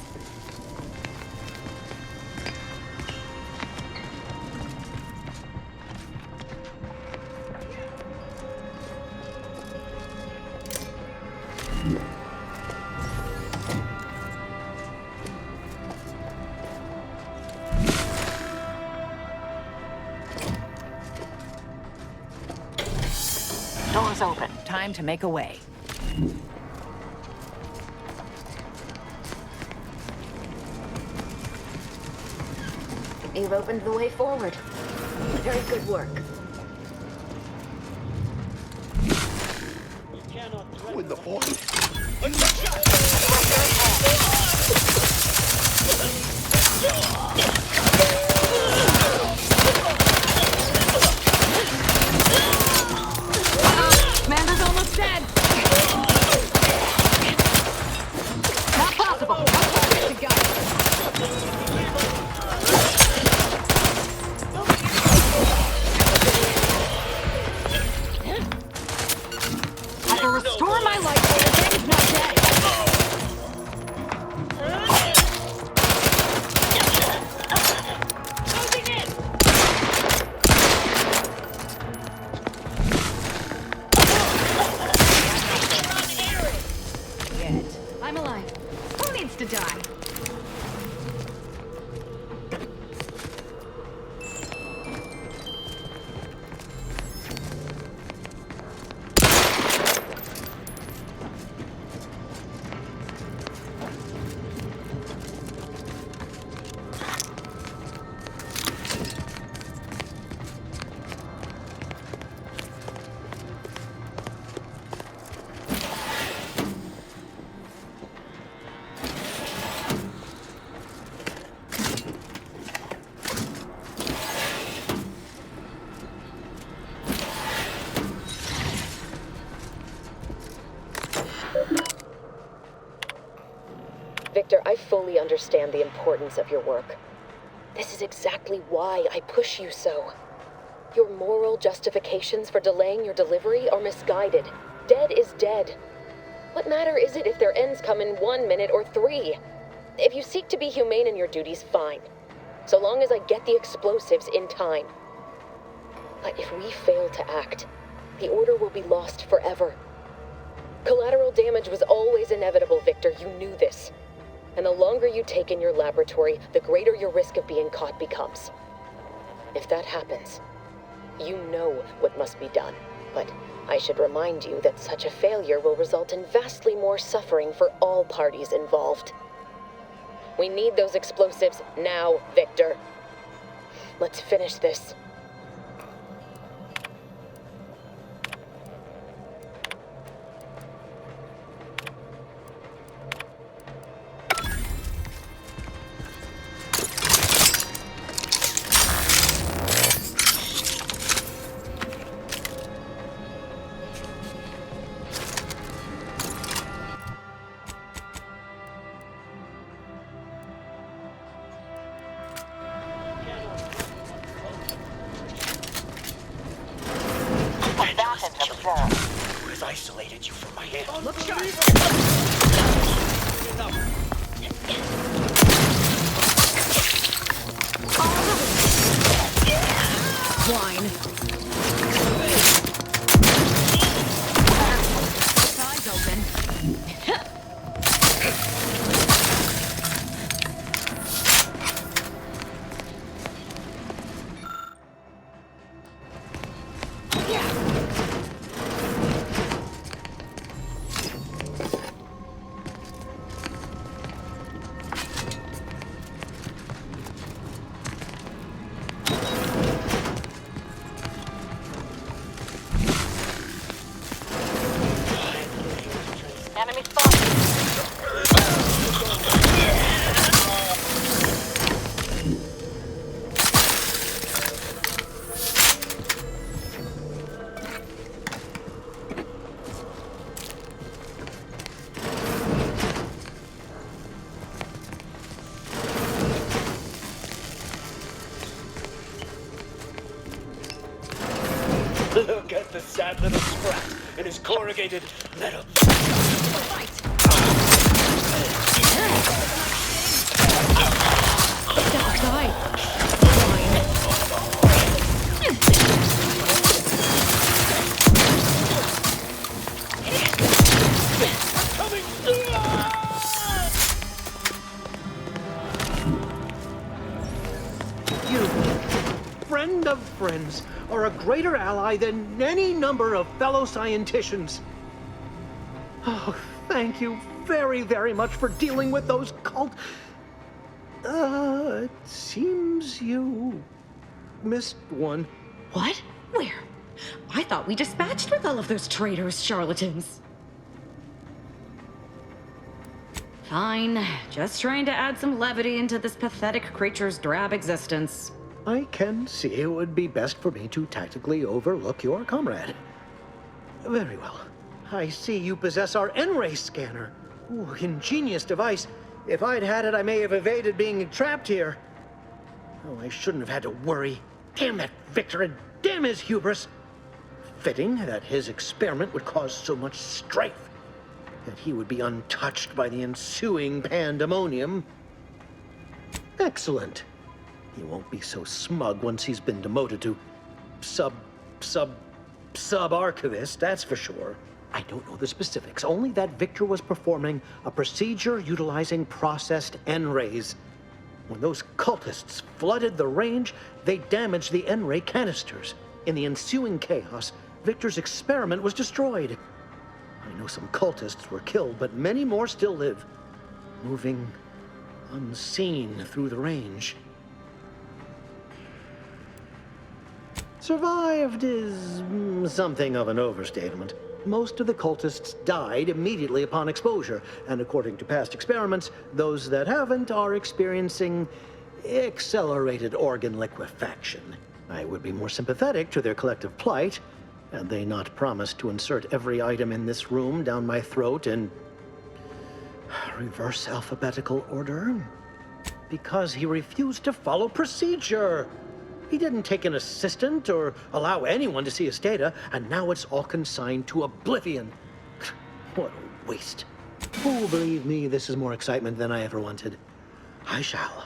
Doors open. Time to make a way. You've opened the way forward. Very good work. Who in the void? Mander's almost dead! Not possible! Not to go! I will restore my life. fully understand the importance of your work. This is exactly why I push you so. Your moral justifications for delaying your delivery are misguided. Dead is dead. What matter is it if their ends come in 1 minute or 3? If you seek to be humane in your duties, fine. So long as I get the explosives in time. But if we fail to act, the order will be lost forever. Collateral damage was always inevitable, Victor. You knew this. And the longer you take in your laboratory, the greater your risk of being caught becomes. If that happens, you know what must be done. But I should remind you that such a failure will result in vastly more suffering for all parties involved. We need those explosives now, Victor. Let's finish this. Who has isolated you from my hand? Look sharp! Wine. Eyes open. Enemy spotted. Look at the sad little sprat in his corrugated metal. You, friend of friends, are a greater ally than any number of fellow scienticians. Oh, thank you very, very much for dealing with those cult... it seems you missed one. What? Where? I thought we dispatched with all of those traitorous charlatans. Fine. Just trying to add some levity into this pathetic creature's drab existence. I can see it would be best for me to tactically overlook your comrade. Very well. I see you possess our N-ray scanner. Ooh, ingenious device. If I'd had it, I may have evaded being trapped here. Oh, I shouldn't have had to worry. Damn that Victor, and damn his hubris. Fitting that his experiment would cause so much strife, that he would be untouched by the ensuing pandemonium. Excellent. He won't be so smug once he's been demoted to sub-archivist, that's for sure. I don't know the specifics, only that Victor was performing a procedure utilizing processed N-rays. When those cultists flooded the range, they damaged the N-ray canisters. In the ensuing chaos, Victor's experiment was destroyed. I know some cultists were killed, but many more still live, moving unseen through the range. Survived is something of an overstatement. Most of the cultists died immediately upon exposure, and according to past experiments, those that haven't are experiencing accelerated organ liquefaction. I would be more sympathetic to their collective plight, had they not promised to insert every item in this room down my throat in Reverse alphabetical order? Because he refused to follow procedure. He didn't take an assistant or allow anyone to see his data, and now it's all consigned to oblivion. What a waste. Oh, believe me, this is more excitement than I ever wanted. I shall.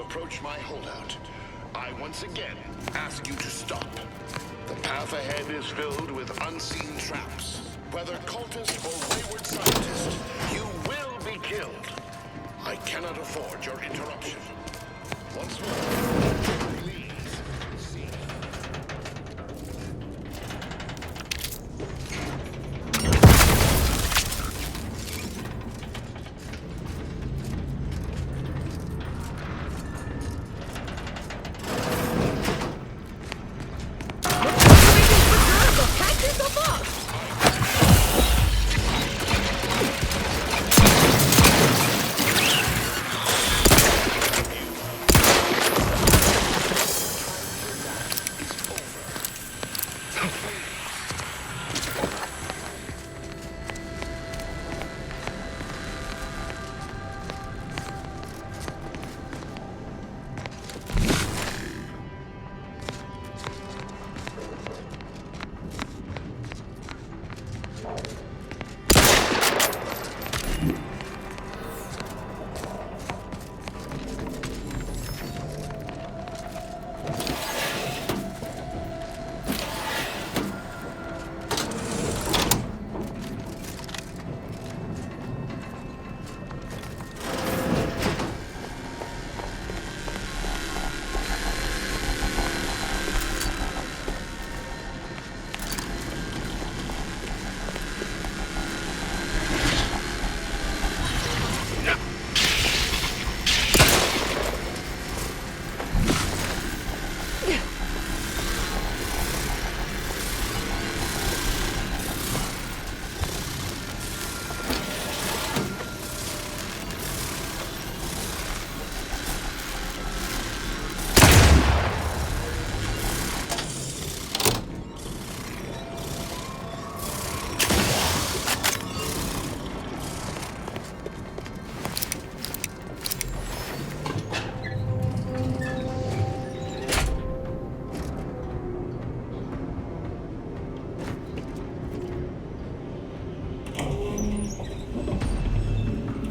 Approach my holdout. I once again ask you to stop. The path ahead is filled with unseen traps. Whether cultist or wayward scientist, you will be killed. I cannot afford your interruption. Once more, please see.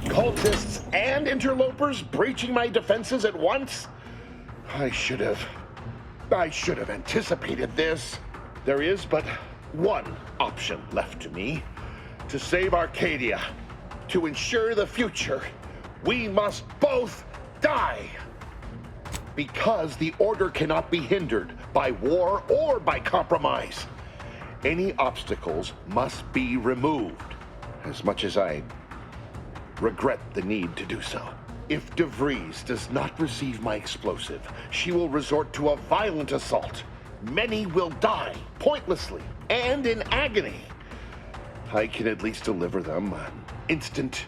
Cultists and interlopers breaching my defenses at once? I should have anticipated this. There is but one option left to me. To save Arcadia, to ensure the future, we must both die. Because the Order cannot be hindered by war or by compromise. Any obstacles must be removed, as much as I regret the need to do so. If DeVries does not receive my explosive, she will resort to a violent assault. Many will die, pointlessly, and in agony. I can at least deliver them an instant,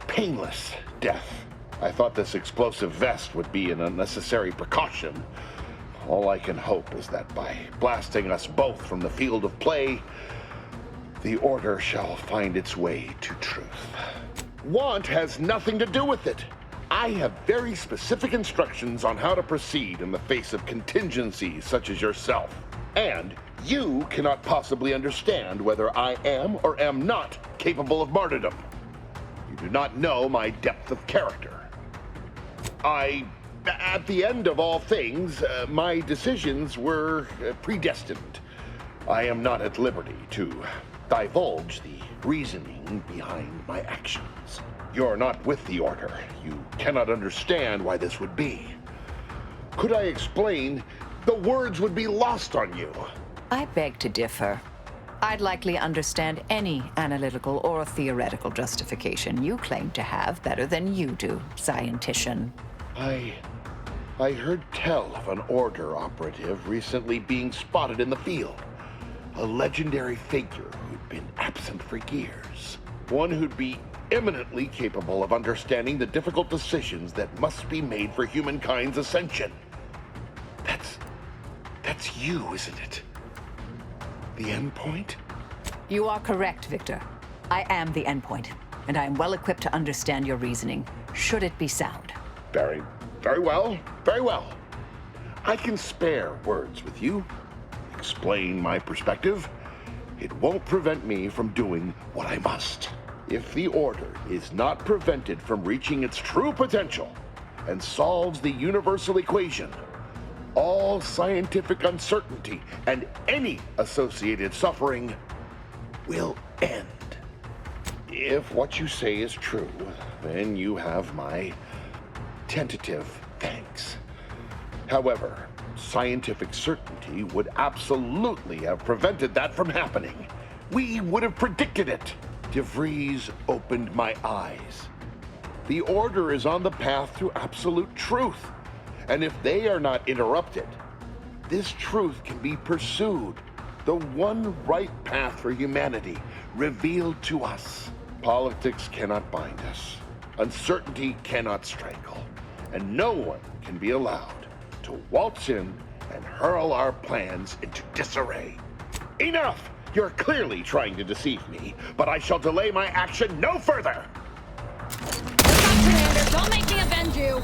painless death. I thought this explosive vest would be an unnecessary precaution. All I can hope is that by blasting us both from the field of play, the Order shall find its way to truth. Want has nothing to do with it. I have very specific instructions on how to proceed in the face of contingencies such as yourself. And you cannot possibly understand whether I am or am not capable of martyrdom. You do not know my depth of character. At the end of all things, my decisions were predestined. I am not at liberty to divulge the reasoning behind my actions. You're not with the Order. You cannot understand why this would be. Could I explain, the words would be lost on you. I beg to differ. I'd likely understand any analytical or theoretical justification you claim to have better than you do, scientician. I heard tell of an Order operative recently being spotted in the field. A legendary figure who'd been absent for years. One who'd be eminently capable of understanding the difficult decisions that must be made for humankind's ascension. That's you, isn't it? The endpoint? You are correct, Victor. I am the endpoint, and I am well equipped to understand your reasoning, should it be sound. Very well, very well. I can spare words with you, explain my perspective. It won't prevent me from doing what I must. If the Order is not prevented from reaching its true potential and solves the universal equation, all scientific uncertainty and any associated suffering will end. If what you say is true, then you have my tentative thanks. However, scientific certainty would absolutely have prevented that from happening. We would have predicted it. DeVries opened my eyes. The Order is on the path to absolute truth. And if they are not interrupted, this truth can be pursued. The one right path for humanity revealed to us. Politics cannot bind us. Uncertainty cannot strangle. And no one can be allowed to waltz in and hurl our plans into disarray. Enough! You're clearly trying to deceive me, but I shall delay my action no further! Look out, Commander! Don't make me avenge you!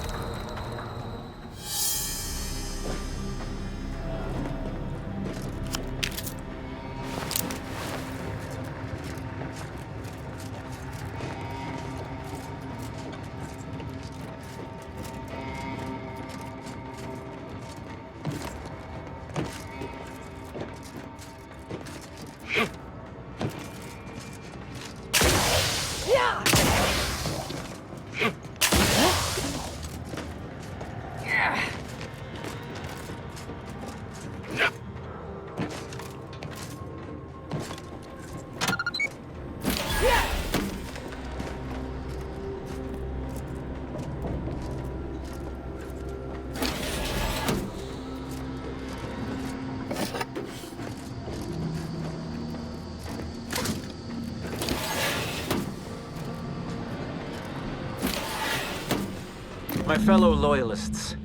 My fellow Loyalists,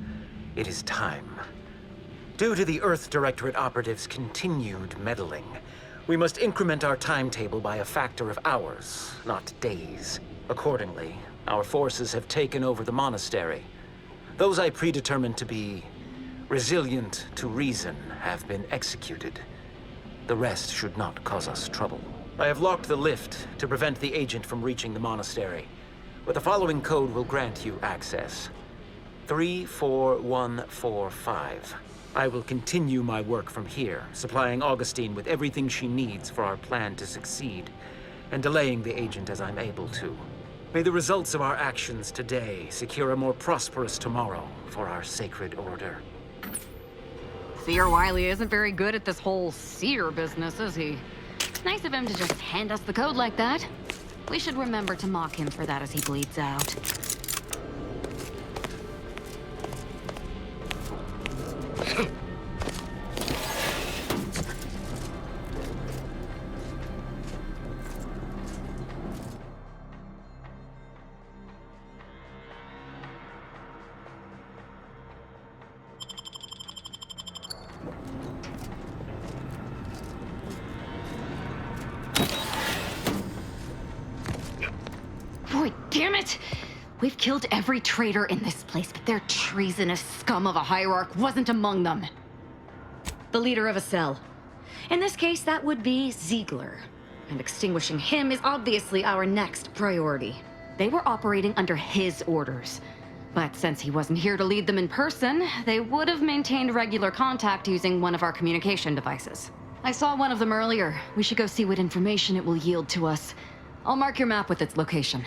it is time. Due to the Earth Directorate operatives' continued meddling, we must increment our timetable by a factor of hours, not days. Accordingly, our forces have taken over the monastery. Those I predetermined to be resilient to reason have been executed. The rest should not cause us trouble. I have locked the lift to prevent the agent from reaching the monastery, but the following code will grant you access. 34145. I will continue my work from here, supplying Augustine with everything she needs for our plan to succeed, and delaying the agent as I'm able to. May the results of our actions today secure a more prosperous tomorrow for our sacred order. Seer Wiley isn't very good at this whole seer business, is he? It's nice of him to just hand us the code like that. We should remember to mock him for that as he bleeds out. Boy, damn it! We've killed every traitor in this place, but their treasonous scum of a hierarch wasn't among them. The leader of a cell. In this case, that would be Ziegler. And extinguishing him is obviously our next priority. They were operating under his orders. But since he wasn't here to lead them in person, they would have maintained regular contact using one of our communication devices. I saw one of them earlier. We should go see what information it will yield to us. I'll mark your map with its location.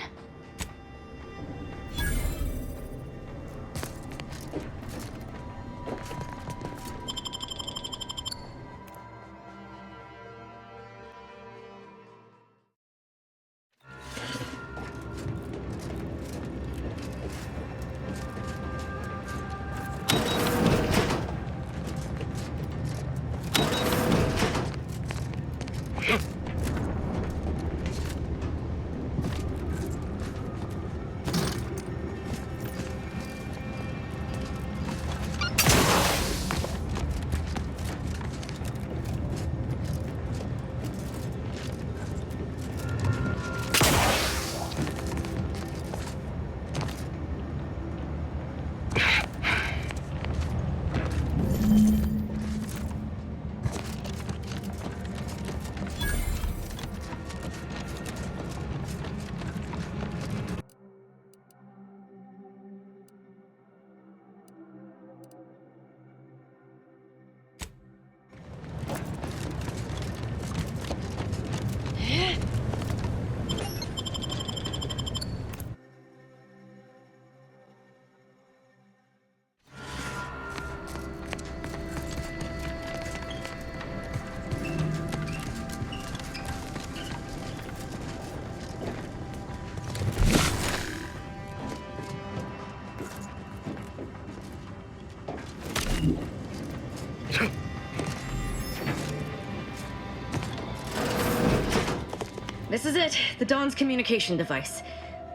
This is it, the Dawn's communication device.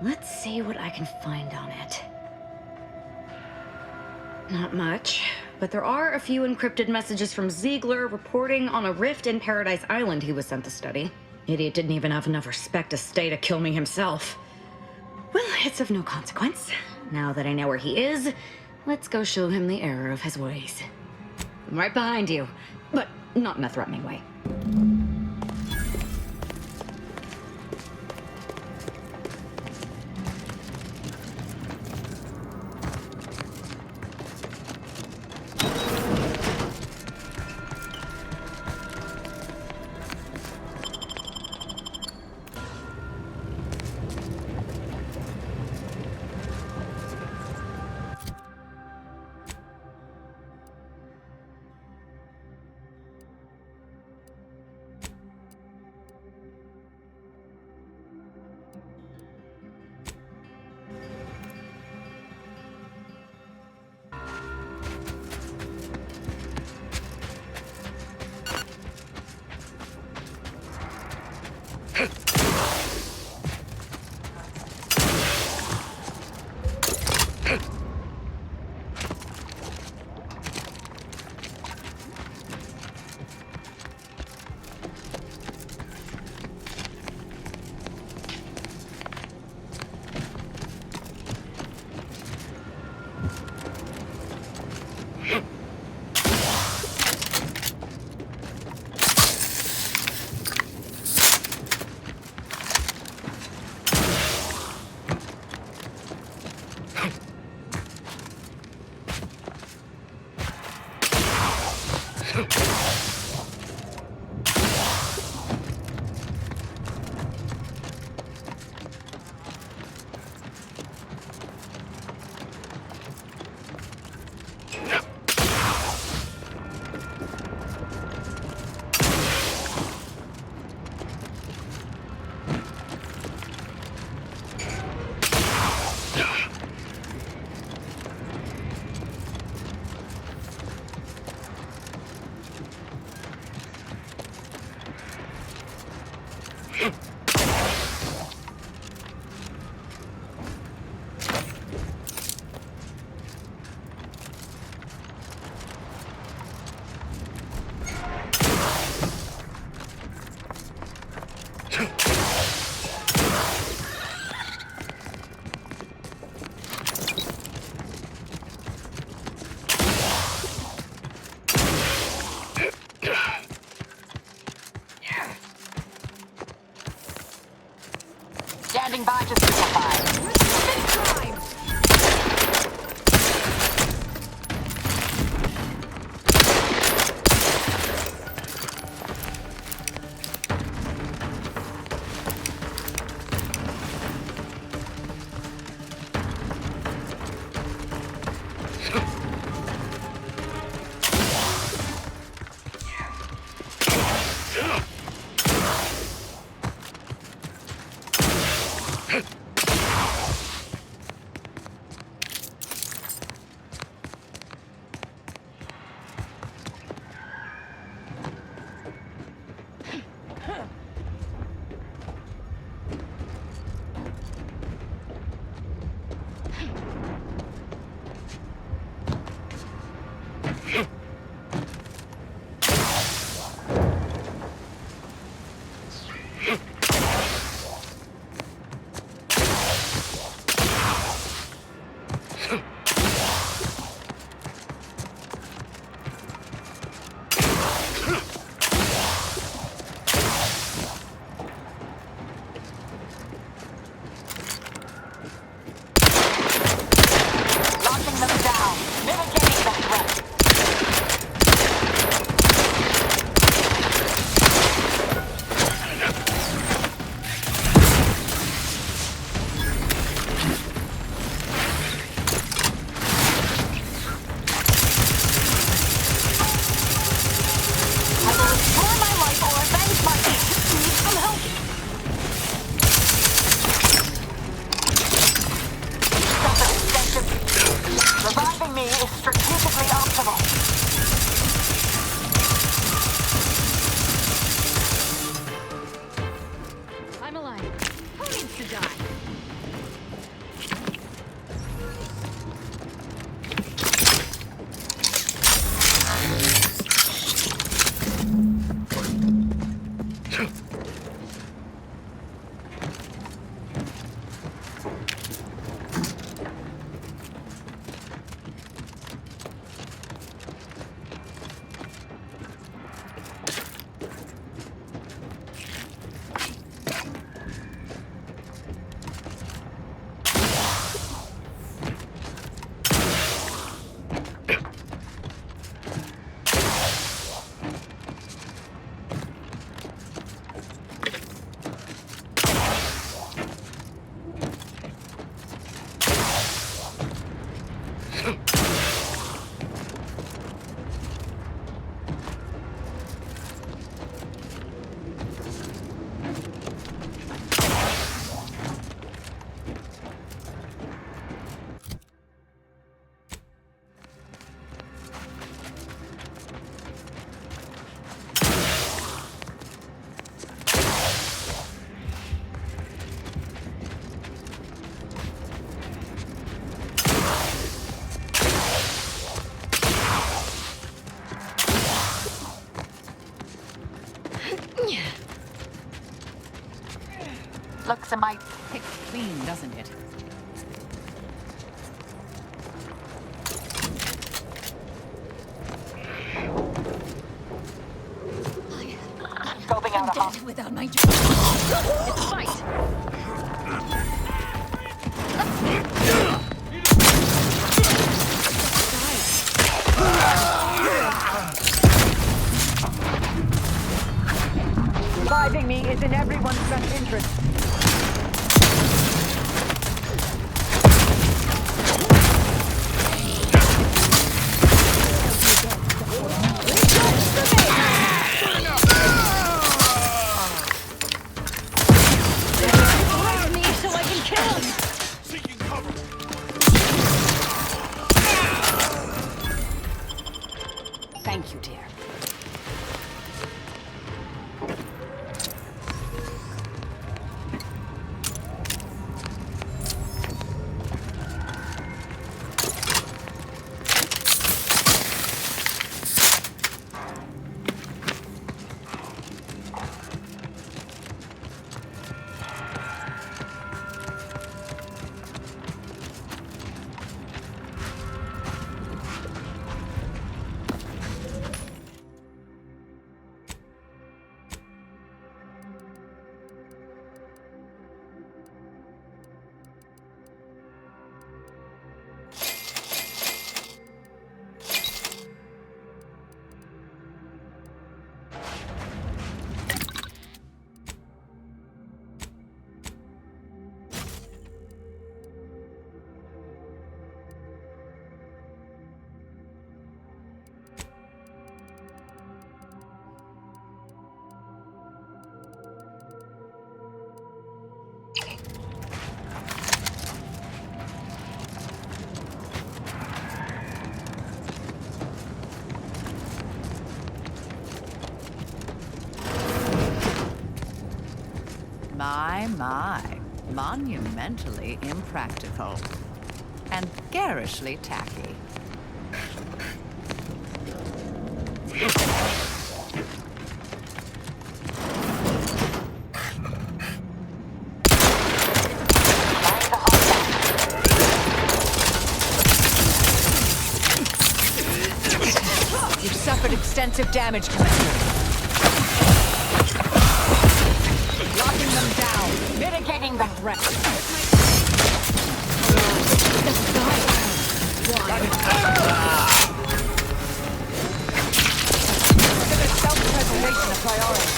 Let's see what I can find on it. Not much, but there are a few encrypted messages from Ziegler reporting on a rift in Paradise Island he was sent to study. Idiot didn't even have enough respect to stay to kill me himself. Well, it's of no consequence. Now that I know where he is, let's go show him the error of his ways. I'm right behind you, but not in a threatening way. Standing by to simplify. I'm alive. Who needs to die? Looks a mite picked clean, doesn't it? Scoping out a hop. Without my job. It's a fight. Reviving me is in everyone's best interest. Thank you, dear. My, monumentally impractical. And garishly tacky. You've suffered extensive damage, Commander. Locking them down. Mitigating the threat. Consider self-preservation a priority.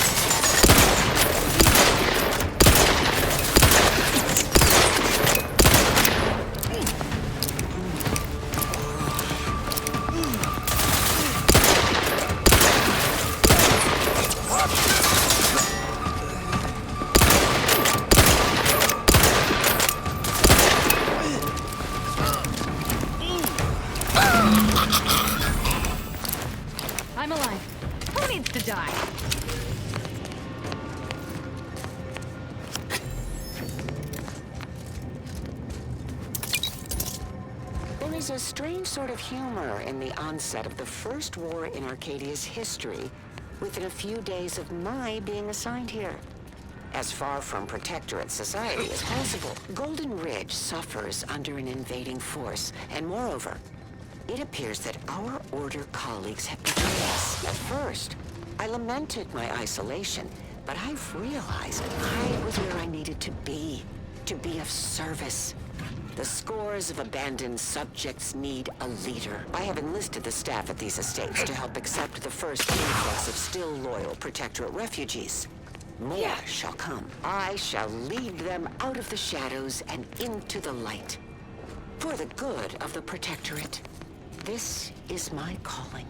is a strange sort of humor in the onset of the first war in Arcadia's history, within a few days of my being assigned here. As far from protectorate society as possible, Golden Ridge suffers under an invading force, and moreover, it appears that our Order colleagues have betrayed us. At first, I lamented my isolation, but I've realized I was where I needed to be of service. The scores of abandoned subjects need a leader. I have enlisted the staff at these estates to help accept the first influx of still loyal protectorate refugees. More shall come. I shall lead them out of the shadows and into the light. For the good of the protectorate. This is my calling.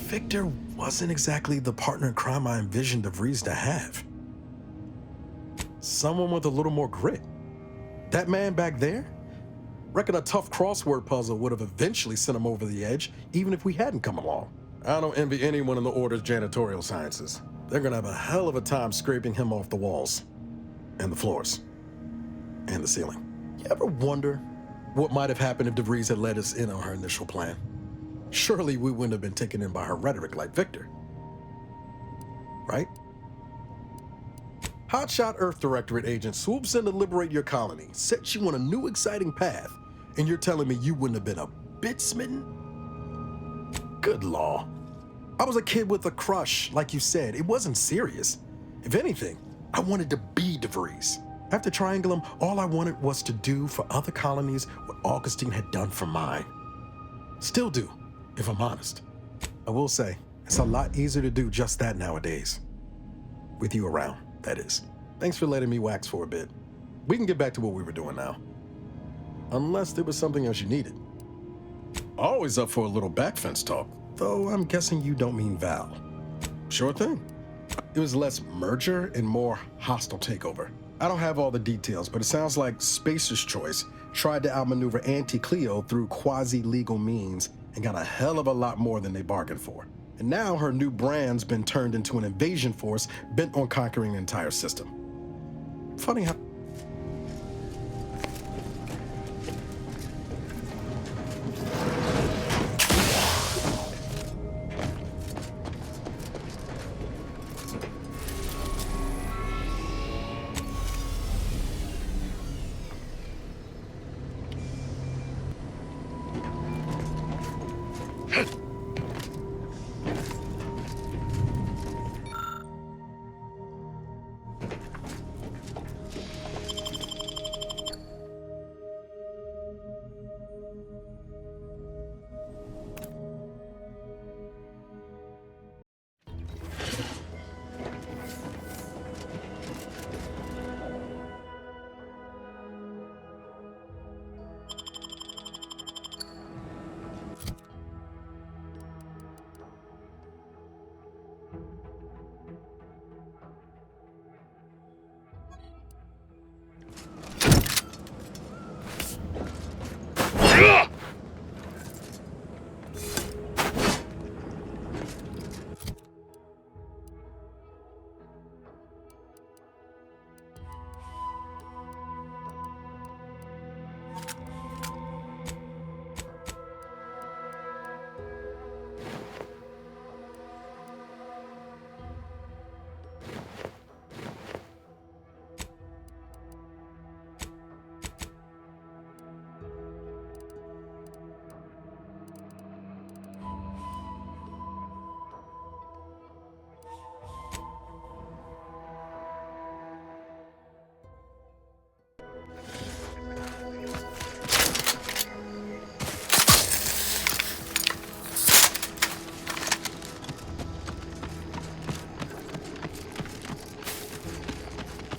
Victor wasn't exactly the partner in crime I envisioned DeVries to have. Someone with a little more grit. That man back there? Reckon a tough crossword puzzle would have eventually sent him over the edge, even if we hadn't come along. I don't envy anyone in the Order's janitorial sciences. They're gonna have a hell of a time scraping him off the walls, and the floors, and the ceiling. You ever wonder what might have happened if DeVries had let us in on her initial plan? Surely we wouldn't have been taken in by her rhetoric like Victor. Right? Hotshot Earth Directorate agent swoops in to liberate your colony, sets you on a new exciting path, and you're telling me you wouldn't have been a bit smitten? Good law. I was a kid with a crush, like you said. It wasn't serious. If anything, I wanted to be DeVries. After Triangulum, all I wanted was to do for other colonies what Augustine had done for mine. Still do, if I'm honest. I will say, it's a lot easier to do just that nowadays. With you around, that is. Thanks for letting me wax for a bit. We can get back to what we were doing now. Unless there was something else you needed. Always up for a little backfence talk, though I'm guessing you don't mean Val. Sure thing. It was less merger and more hostile takeover. I don't have all the details, but it sounds like Spacer's Choice tried to outmaneuver Anti-Cleo through quasi-legal means and got a hell of a lot more than they bargained for. And now her new brand's been turned into an invasion force bent on conquering the entire system. Funny how...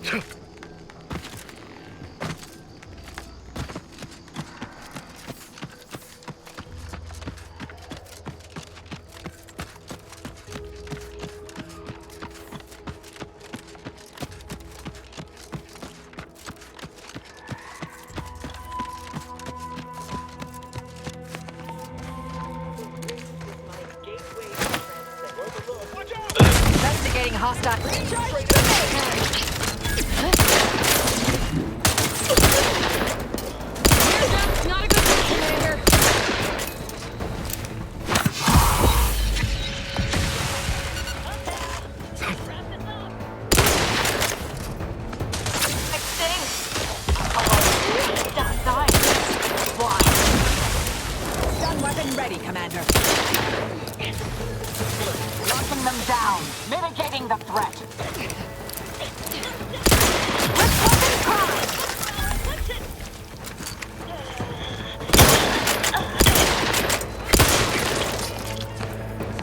Investigating hostile. Not a good thing, Commander. Stun weapon ready, Commander. Locking them down. Mitigating the threat.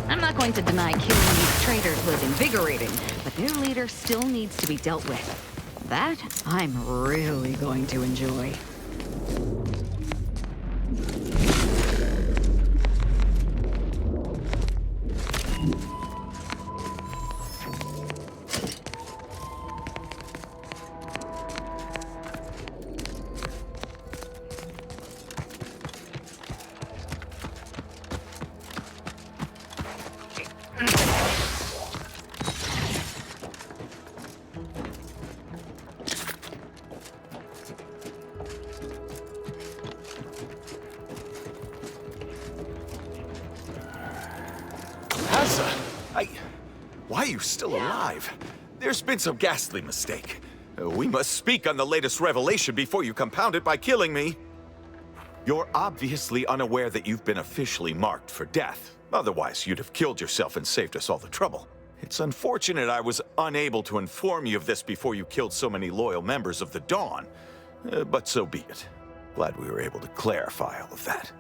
I'm not going to deny killing these traitors was invigorating, but their leader still needs to be dealt with. That I'm really going to enjoy. Why are you still alive? There's been some ghastly mistake. We must speak on the latest revelation before you compound it by killing me. You're obviously unaware that you've been officially marked for death. Otherwise, you'd have killed yourself and saved us all the trouble. It's unfortunate I was unable to inform you of this before you killed so many loyal members of the Dawn. But so be it. Glad we were able to clarify all of that.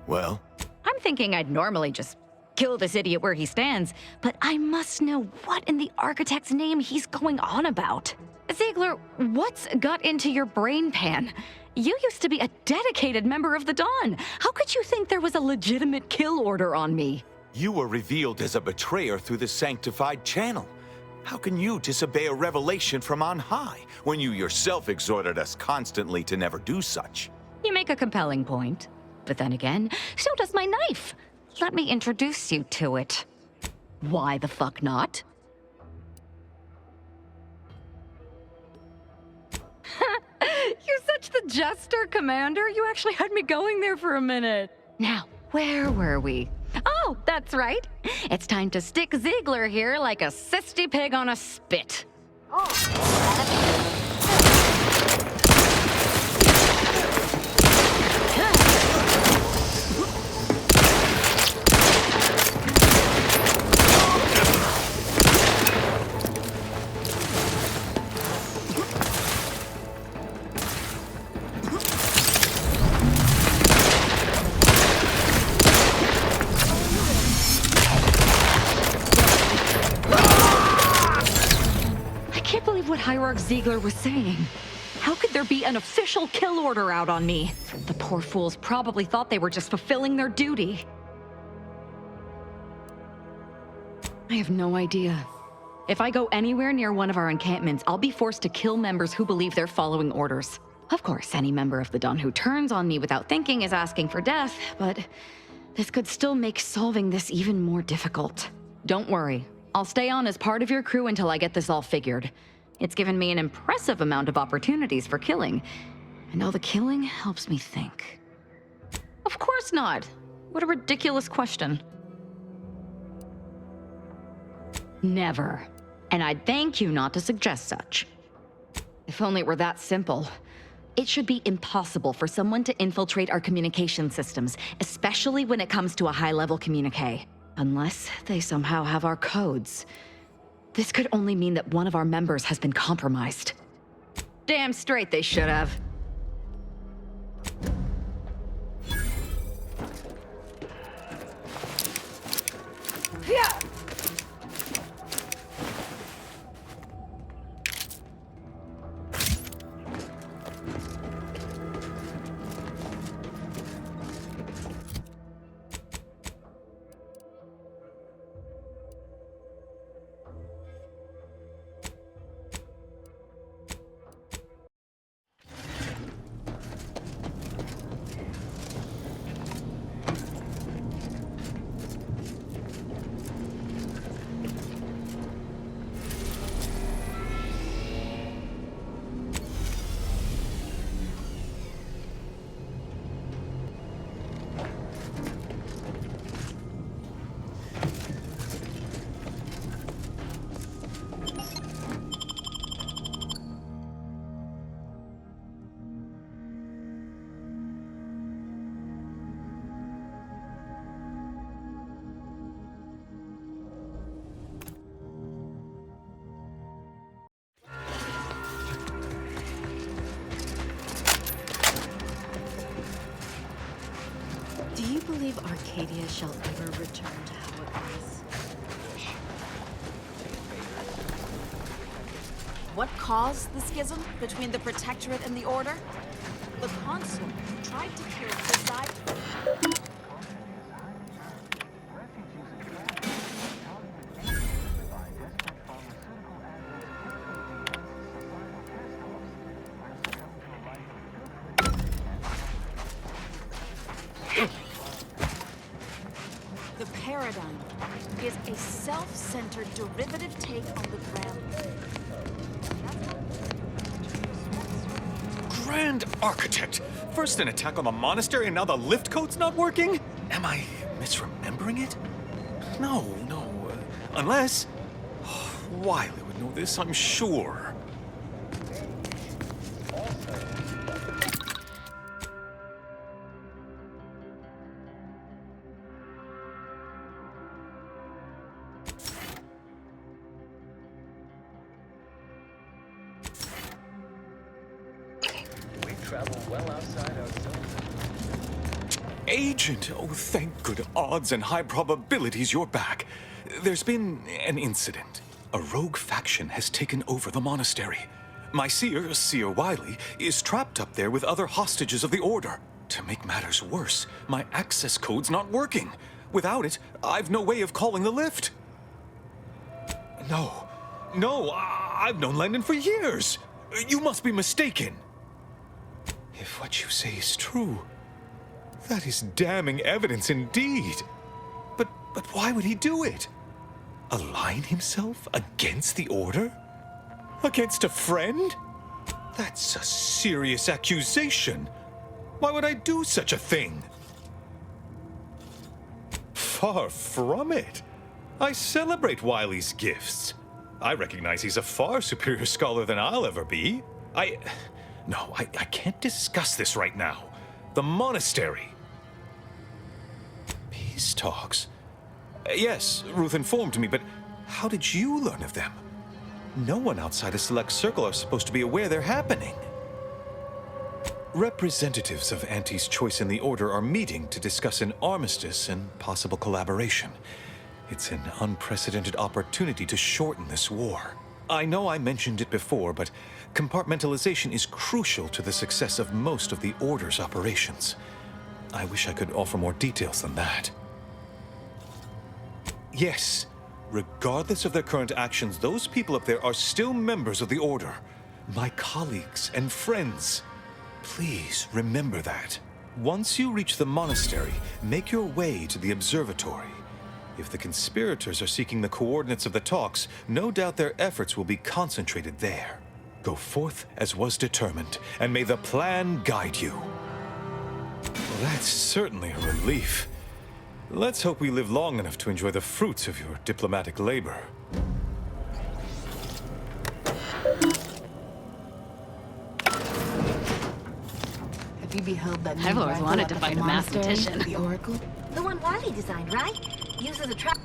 Well? I'm thinking I'd normally just kill this idiot where he stands, but I must know what in the architect's name he's going on about. Ziegler, what's got into your brain pan? You used to be a dedicated member of the Dawn. How could you think there was a legitimate kill order on me? You were revealed as a betrayer through the sanctified channel. How can you disobey a revelation from on high when you yourself exhorted us constantly to never do such? You make a compelling point. But then again, so does my knife. Let me introduce you to it. Why the fuck not? You're such the jester, Commander. You actually had me going there for a minute. Now, where were we? Oh, that's right. It's time to stick Ziegler here like a cysty pig on a spit. What Hierarch Ziegler was saying. How could there be an official kill order out on me? The poor fools probably thought they were just fulfilling their duty. I have no idea. If I go anywhere near one of our encampments, I'll be forced to kill members who believe they're following orders. Of course, any member of the Dawn who turns on me without thinking is asking for death, but this could still make solving this even more difficult. Don't worry. I'll stay on as part of your crew until I get this all figured. It's given me an impressive amount of opportunities for killing, and all the killing helps me think. Of course not. What a ridiculous question. Never. And I'd thank you not to suggest such. If only it were that simple. It should be impossible for someone to infiltrate our communication systems, especially when it comes to a high-level communique. Unless they somehow have our codes. This could only mean that one of our members has been compromised. Damn straight they should have. believe Arcadia shall ever return to how it was. What caused the schism between the Protectorate and the Order? The Consul tried to kill the The paradigm is a self-centered derivative take on the grand. Grand Architect! First an attack on the monastery and now the lift code's not working? Am I misremembering it? No. Unless... Wiley would know this, I'm sure. Agent, oh thank good odds and high probabilities you're back. There's been an incident. A rogue faction has taken over the monastery. My seer Wiley, is trapped up there with other hostages of the Order. To make matters worse, my access code's not working. Without it, I've no way of calling the lift. No, I've known Landon for years. You must be mistaken. If what you say is true, that is damning evidence indeed. But why would he do it? Align himself against the Order? Against a friend? That's a serious accusation. Why would I do such a thing? Far from it. I celebrate Wiley's gifts. I recognize he's a far superior scholar than I'll ever be. No, I can't discuss this right now. The monastery. Peace talks? Yes, Ruth informed me, but how did you learn of them? No one outside a select circle are supposed to be aware they're happening. Representatives of Auntie's Choice and the Order are meeting to discuss an armistice and possible collaboration. It's an unprecedented opportunity to shorten this war. I know I mentioned it before, but compartmentalization is crucial to the success of most of the Order's operations. I wish I could offer more details than that. Yes, regardless of their current actions, those people up there are still members of the Order. My colleagues and friends. Please remember that. Once you reach the monastery, make your way to the observatory. If the conspirators are seeking the coordinates of the talks, no doubt their efforts will be concentrated there. Go forth as was determined, and may the plan guide you. Well, that's certainly a relief. Let's hope we live long enough to enjoy the fruits of your diplomatic labor. Have you beheld that? I've always wanted to find a mathematician. The Oracle? The one Wiley designed, right? Uses a trap.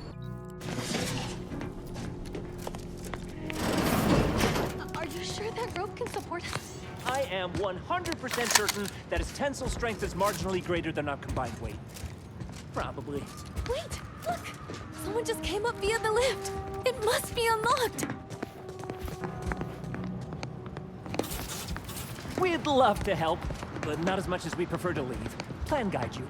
Are you sure that rope can support us? I am 100% certain that its tensile strength is marginally greater than our combined weight. Probably. Wait, look! Someone just came up via the lift. It must be unlocked. We'd love to help, but not as much as we prefer to leave. Plan guide you.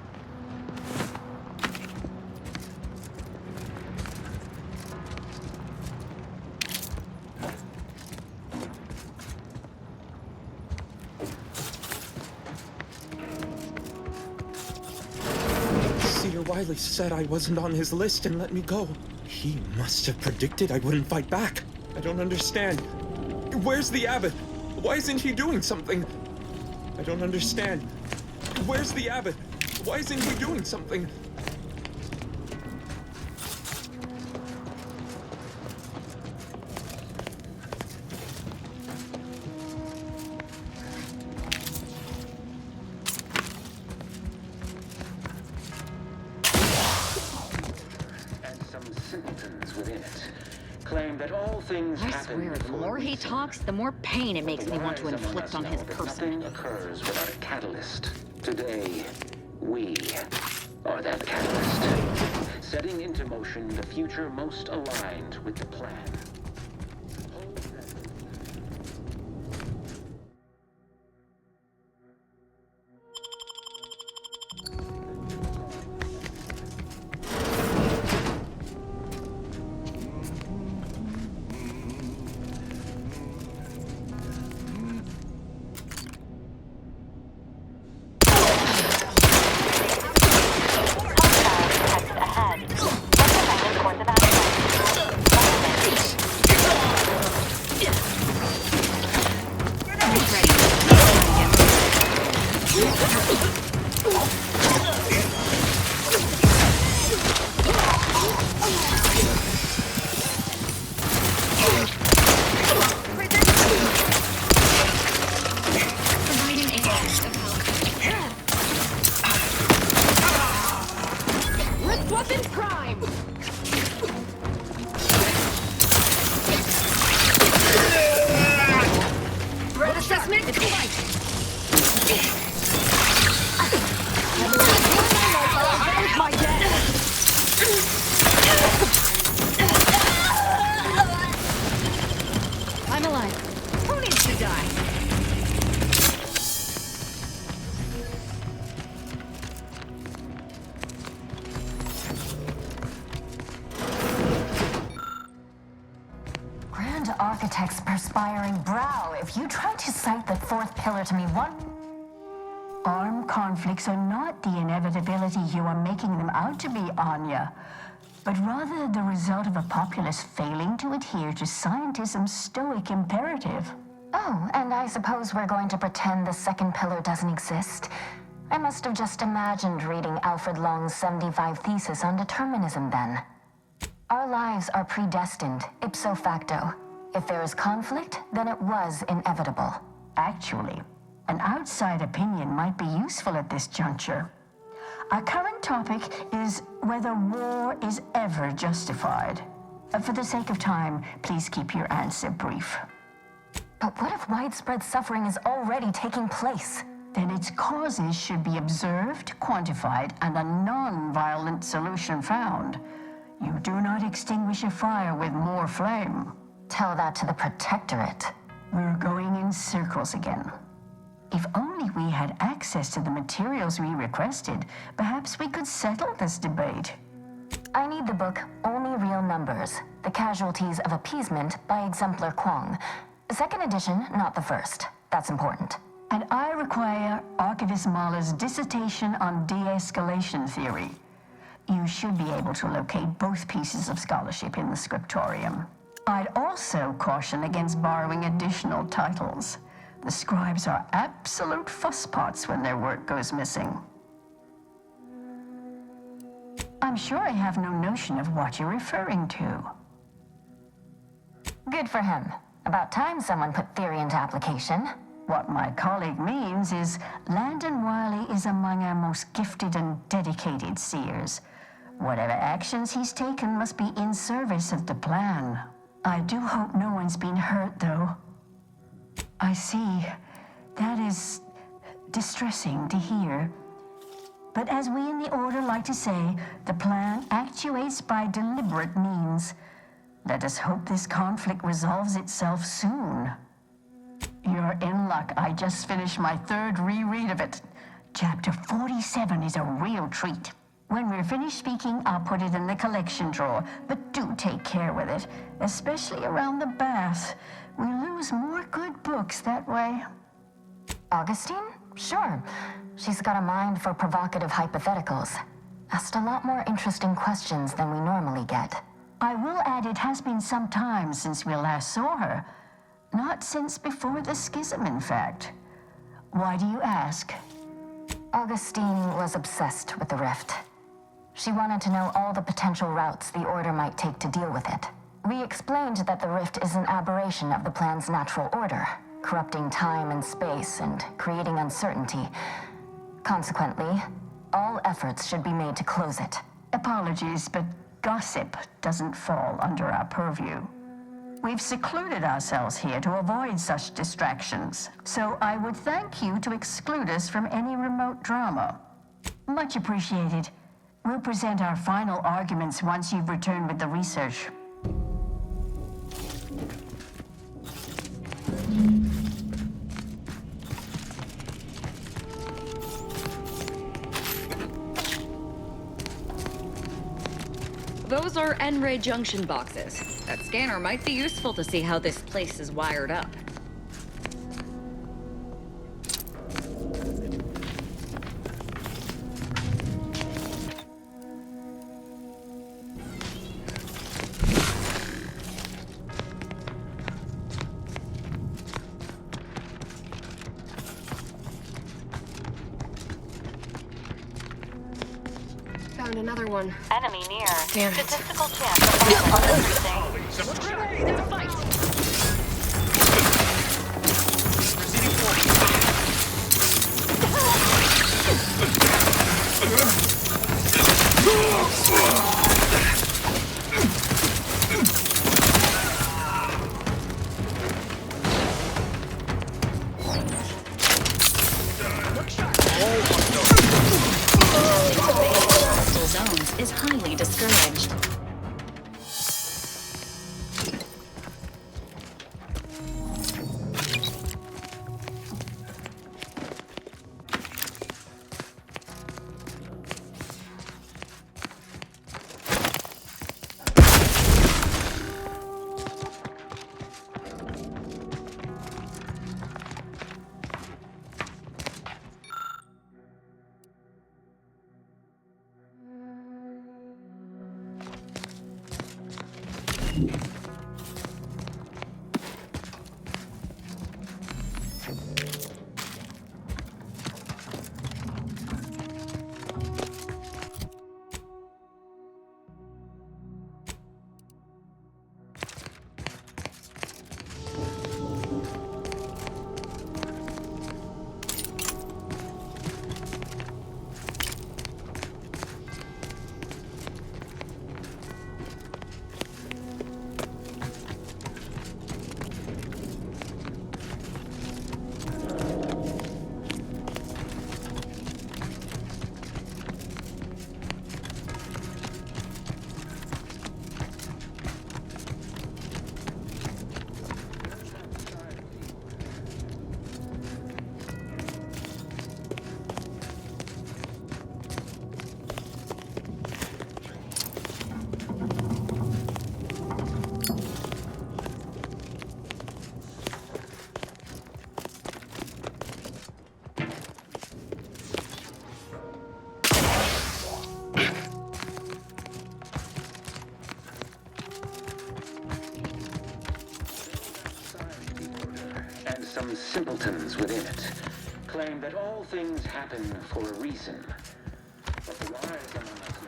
Wiley said I wasn't on his list and let me go. He must have predicted I wouldn't fight back. I don't understand. Where's the Abbot? Why isn't he doing something? I don't understand. Where's the Abbot? Why isn't he doing something? I swear, the more he talks, the more pain it makes me want to inflict on his person. Nothing occurs without a catalyst. Today, we are that catalyst, setting into motion the future most aligned with the plan. I'm alive. Who needs to die? Grand Architect's perspiring brow, if you try to cite the fourth pillar to me, what? Armed conflicts are not the inevitability you are making them out to be, Anya, but rather the result of a populace failing to adhere to scientism's stoic imperative. Oh, and I suppose we're going to pretend the second pillar doesn't exist. I must have just imagined reading Alfred Long's 75 thesis on determinism then. Our lives are predestined, ipso facto. If there is conflict, then it was inevitable. Actually, an outside opinion might be useful at this juncture. Our current topic is whether war is ever justified. For the sake of time, please keep your answer brief. But what if widespread suffering is already taking place? Then its causes should be observed, quantified, and a non-violent solution found. You do not extinguish a fire with more flame. Tell that to the protectorate. We're going in circles again. If only we had access to the materials we requested, perhaps we could settle this debate. I need the book Only Real Numbers, The Casualties of Appeasement by Exemplar Kwong. Second edition, not the first. That's important. And I require Archivist Mahler's dissertation on de-escalation theory. You should be able to locate both pieces of scholarship in the scriptorium. I'd also caution against borrowing additional titles. The scribes are absolute fusspots when their work goes missing. I'm sure I have no notion of what you're referring to. Good for him. About time someone put theory into application. What my colleague means is Landon Wiley is among our most gifted and dedicated seers. Whatever actions he's taken must be in service of the plan. I do hope no one's been hurt, though. I see. That is distressing to hear. But as we in the Order like to say, the plan actuates by deliberate means. Let us hope this conflict resolves itself soon. You're in luck. I just finished my third reread of it. Chapter 47 is a real treat. When we're finished speaking, I'll put it in the collection drawer, but do take care with it, especially around the bath. We lose more good books that way. Augustine? Sure. She's got a mind for provocative hypotheticals. Asked a lot more interesting questions than we normally get. I will add it has been some time since we last saw her. Not since before the schism, in fact. Why do you ask? Augustine was obsessed with the rift. She wanted to know all the potential routes the Order might take to deal with it. We explained that the rift is an aberration of the plan's natural order, corrupting time and space and creating uncertainty. Consequently, all efforts should be made to close it. Apologies, but gossip doesn't fall under our purview. We've secluded ourselves here to avoid such distractions, so I would thank you to exclude us from any remote drama. Much appreciated. We'll present our final arguments once you've returned with the research. Those are N-ray junction boxes. That scanner might be useful to see how this place is wired up. Found another one. Enemy near. Damn it. Statistical chance of zones is highly discouraged. Some simpletons within it claim that all things happen for a reason, but the wise among us know.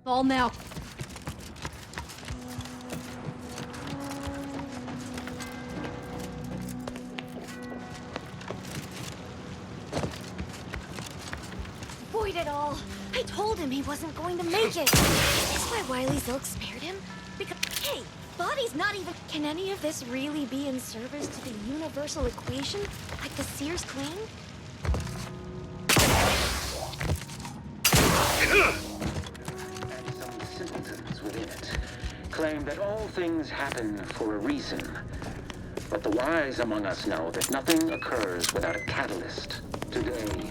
All now. Avoid it all. I told him he wasn't going to make it. Is this why Wily Zilk spared him? Because, hey, body's not even... Can any of this really be in service to the universal equation? Like the Sears clan? Claim that all things happen for a reason, but the wise among us know that nothing occurs without a catalyst. Today,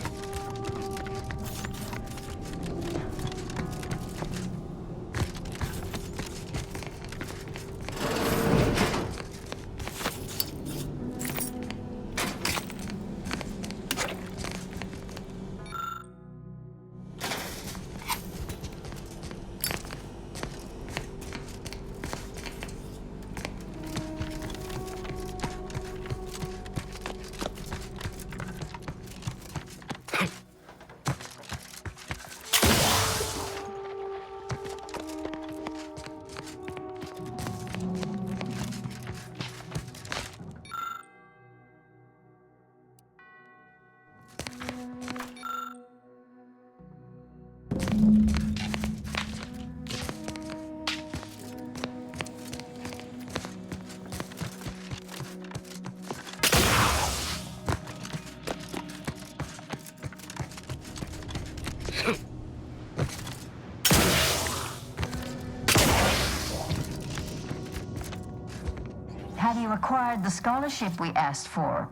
Have you acquired the scholarship we asked for?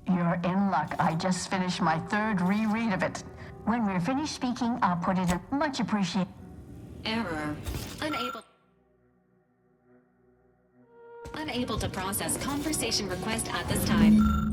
You're in luck. I just finished my 3rd reread of it. When we're finished speaking, I'll put it in. Much appreciated. Error. Unable to process conversation request at this time.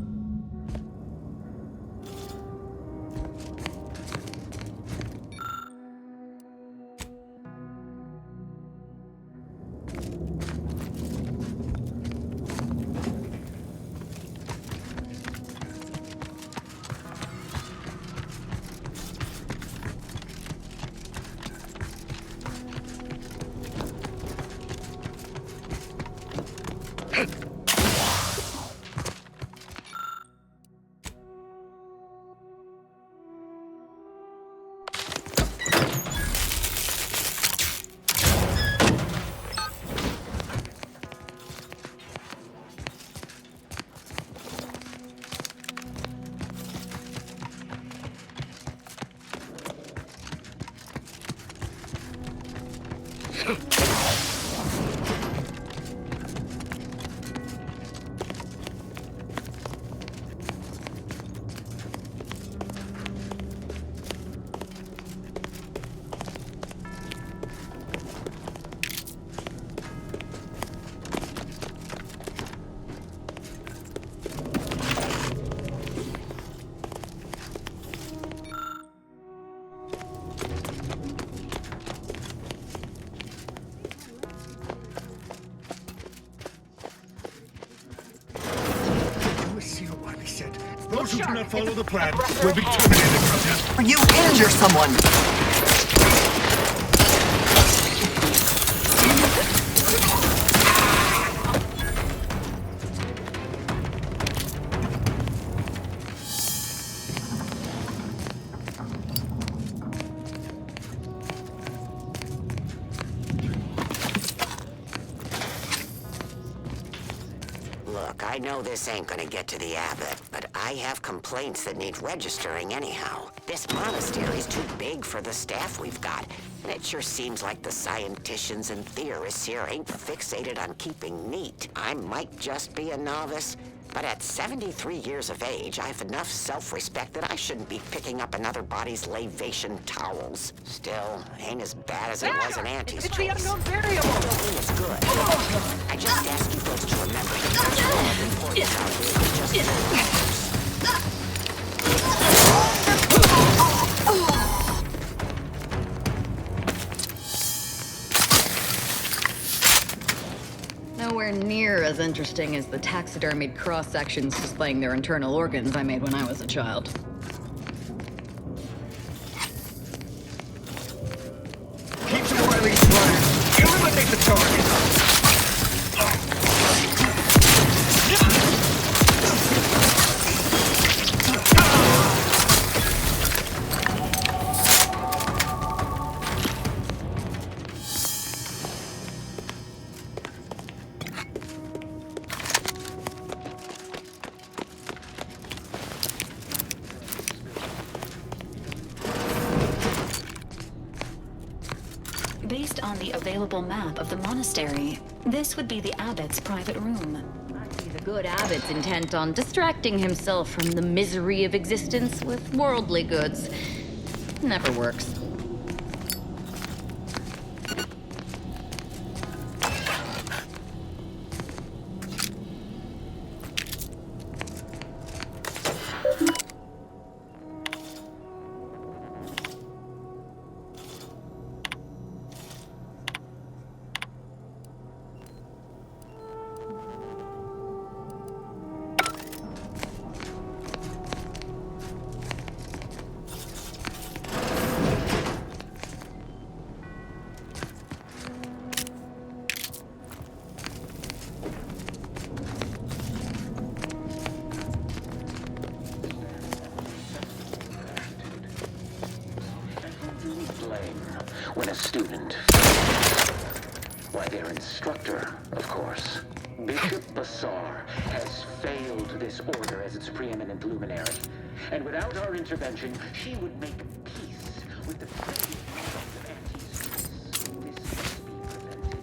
Those who do not follow the plan will be terminated from here. You injure someone! Look, I know this ain't gonna get to the Abbot, but I have complaints that need registering anyhow. This monastery's too big for the staff we've got, and it sure seems like the scienticians and theorists here ain't fixated on keeping neat. I might just be a novice, but at 73 years of age, I have enough self-respect that I shouldn't be picking up another body's lavation towels. Still, ain't as bad as it was in Auntie's It's place. the unknown variable! It's good. I just ask you folks to remember that there's a lot of importance out here than just Nowhere near as interesting as the taxidermied cross-sections displaying their internal organs I made when I was a child. Keep some Riley's fire. Eliminate the target. Based on the available map of the monastery, this would be the Abbot's private room. The good Abbot's intent on distracting himself from the misery of existence with worldly goods never works. When a student, why their instructor, of course. Bishop Bassar has failed this order as its preeminent luminary. And without our intervention, she would make peace with the pretty of Auntie's. This must be prevented.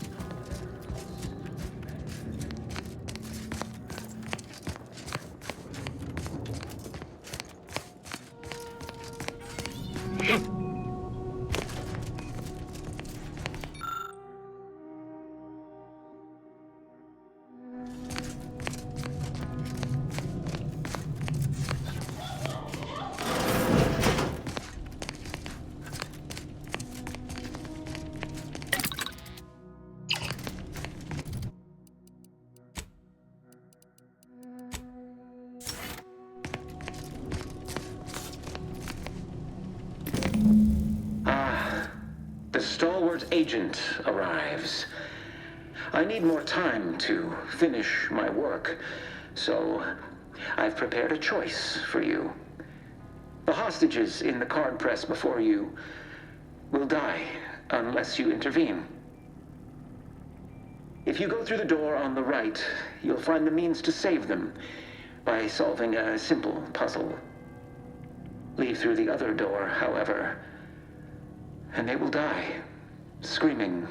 agent arrives. I need more time to finish my work, so I've prepared a choice for you. The hostages in the card press before you will die unless you intervene. If you go through the door on the right, you'll find the means to save them by solving a simple puzzle. Leave through the other door, however, and they will die, screaming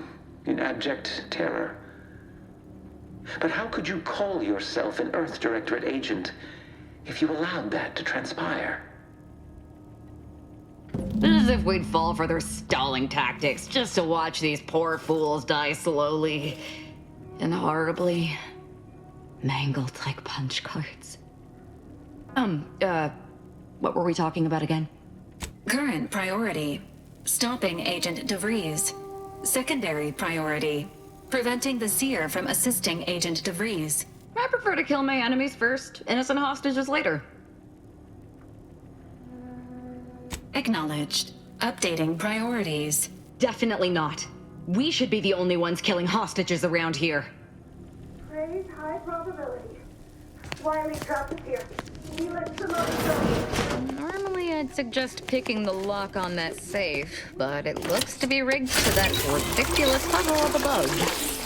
in abject terror. But how could you call yourself an Earth Directorate agent if you allowed that to transpire? As if we'd fall for their stalling tactics just to watch these poor fools die slowly and horribly, mangled like punch cards. What were we talking about again? Current priority, stopping Agent DeVries. Secondary priority, preventing the Seer from assisting Agent DeVries. I prefer to kill my enemies first, innocent hostages later. Acknowledged. Updating priorities. Definitely not. We should be the only ones killing hostages around here. Praise high probability. Wiley dropped us here. We let some other go. Normally I'd suggest picking the lock on that safe, but it looks to be rigged to that ridiculous puzzle up above.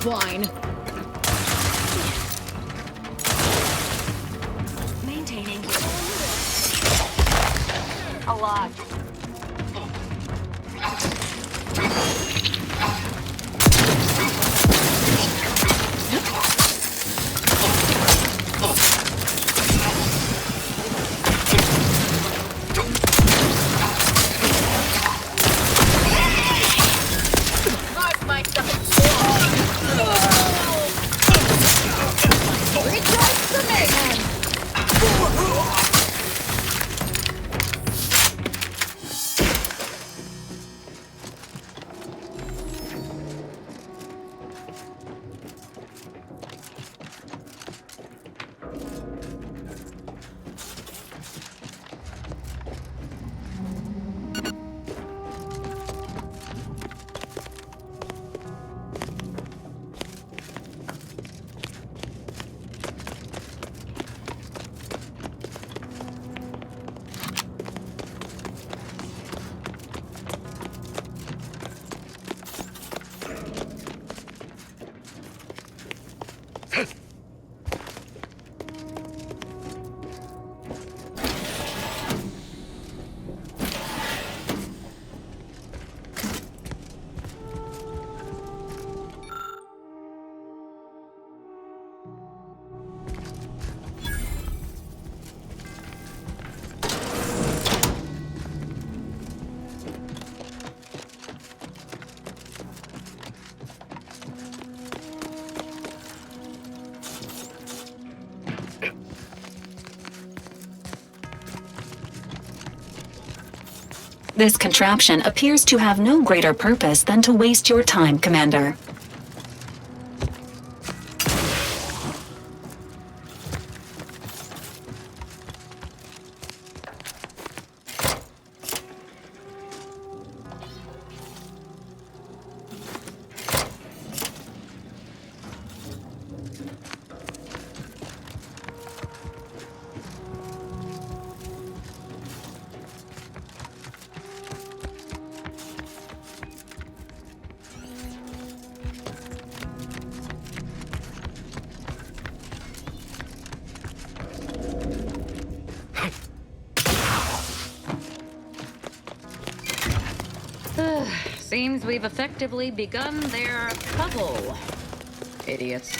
Swine. Maintaining. Alive. This contraption appears to have no greater purpose than to waste your time, Commander. Seems we've effectively begun their puzzle. Idiots.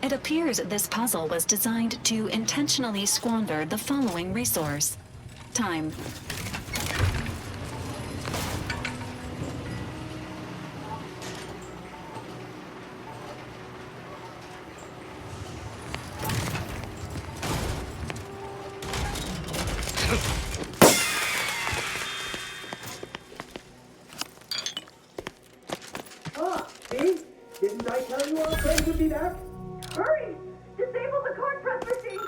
It appears this puzzle was designed to intentionally squander the following resource: time. Ah, see? Didn't I tell you our friends would be back? Hurry! Disable the court press machine!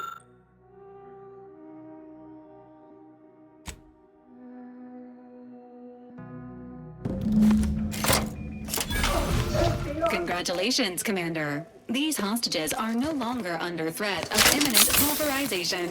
Congratulations, Commander. These hostages are no longer under threat of imminent pulverization.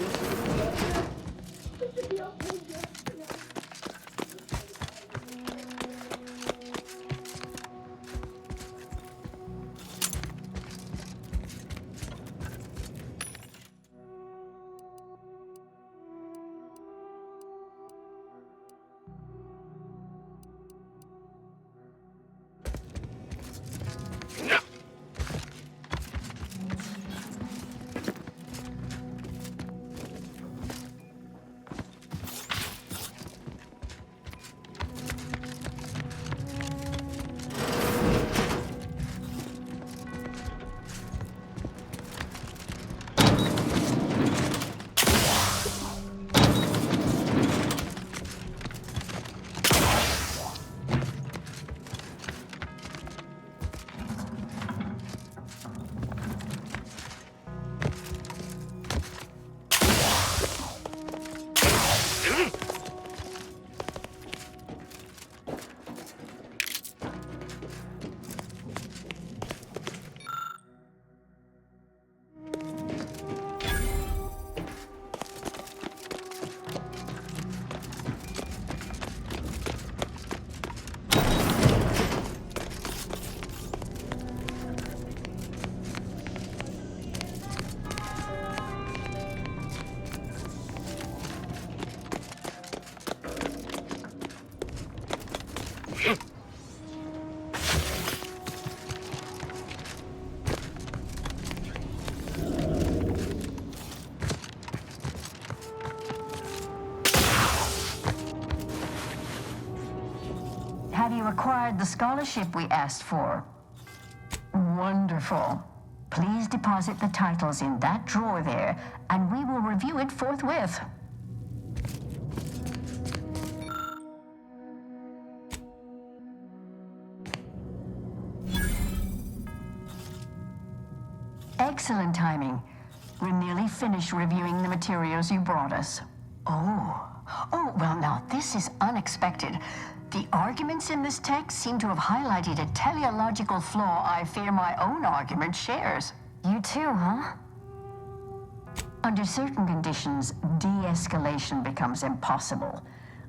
Have you acquired the scholarship we asked for? Wonderful. Please deposit the titles in that drawer there, and we will review it forthwith. Excellent timing. We're nearly finished reviewing the materials you brought us. Oh, well now, this is unexpected. The arguments in this text seem to have highlighted a teleological flaw I fear my own argument shares. You too, huh? Under certain conditions, de-escalation becomes impossible,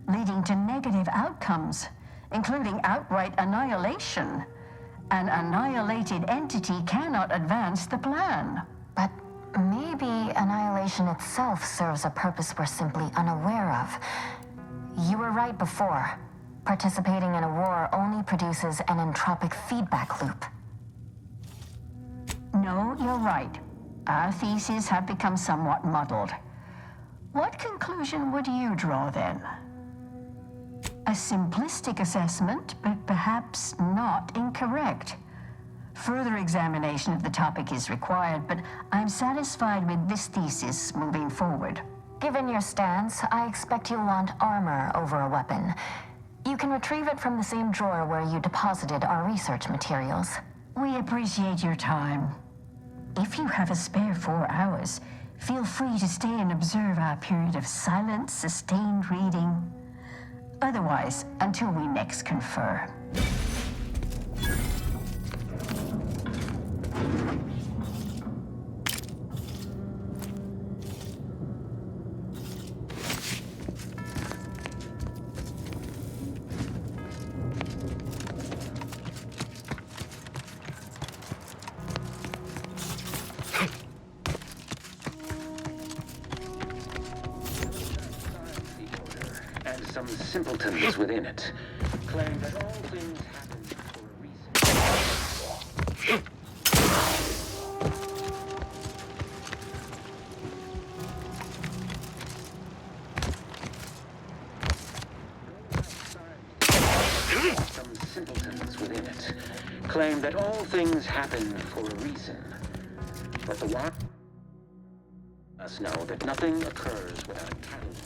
leading to negative outcomes, including outright annihilation. An annihilated entity cannot advance the plan. But maybe annihilation itself serves a purpose we're simply unaware of. You were right before. Participating in a war only produces an entropic feedback loop. No, you're right. Our theses have become somewhat muddled. What conclusion would you draw then? A simplistic assessment, but perhaps not incorrect. Further examination of the topic is required, but I'm satisfied with this thesis moving forward. Given your stance, I expect you'll want armor over a weapon. You can retrieve it from the same drawer where you deposited our research materials. We appreciate your time. If you have a spare 4 hours, feel free to stay and observe our period of silent, sustained reading. Otherwise, until we next confer. Some simpletons within it claim that all things happen for a reason. Some simpletons within it claim that all things happen for a reason. But the one us know that nothing occurs without a catalyst.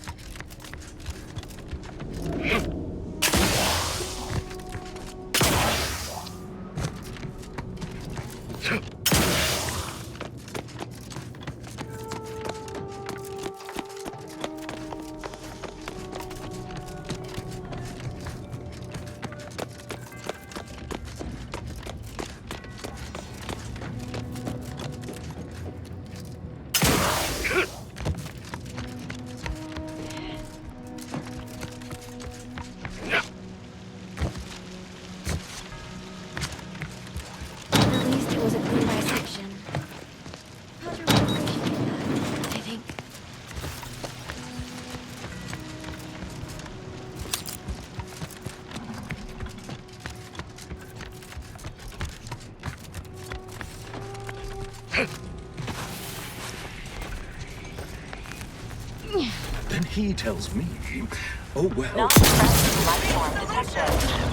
Then he tells me, oh well. Not present life form detected.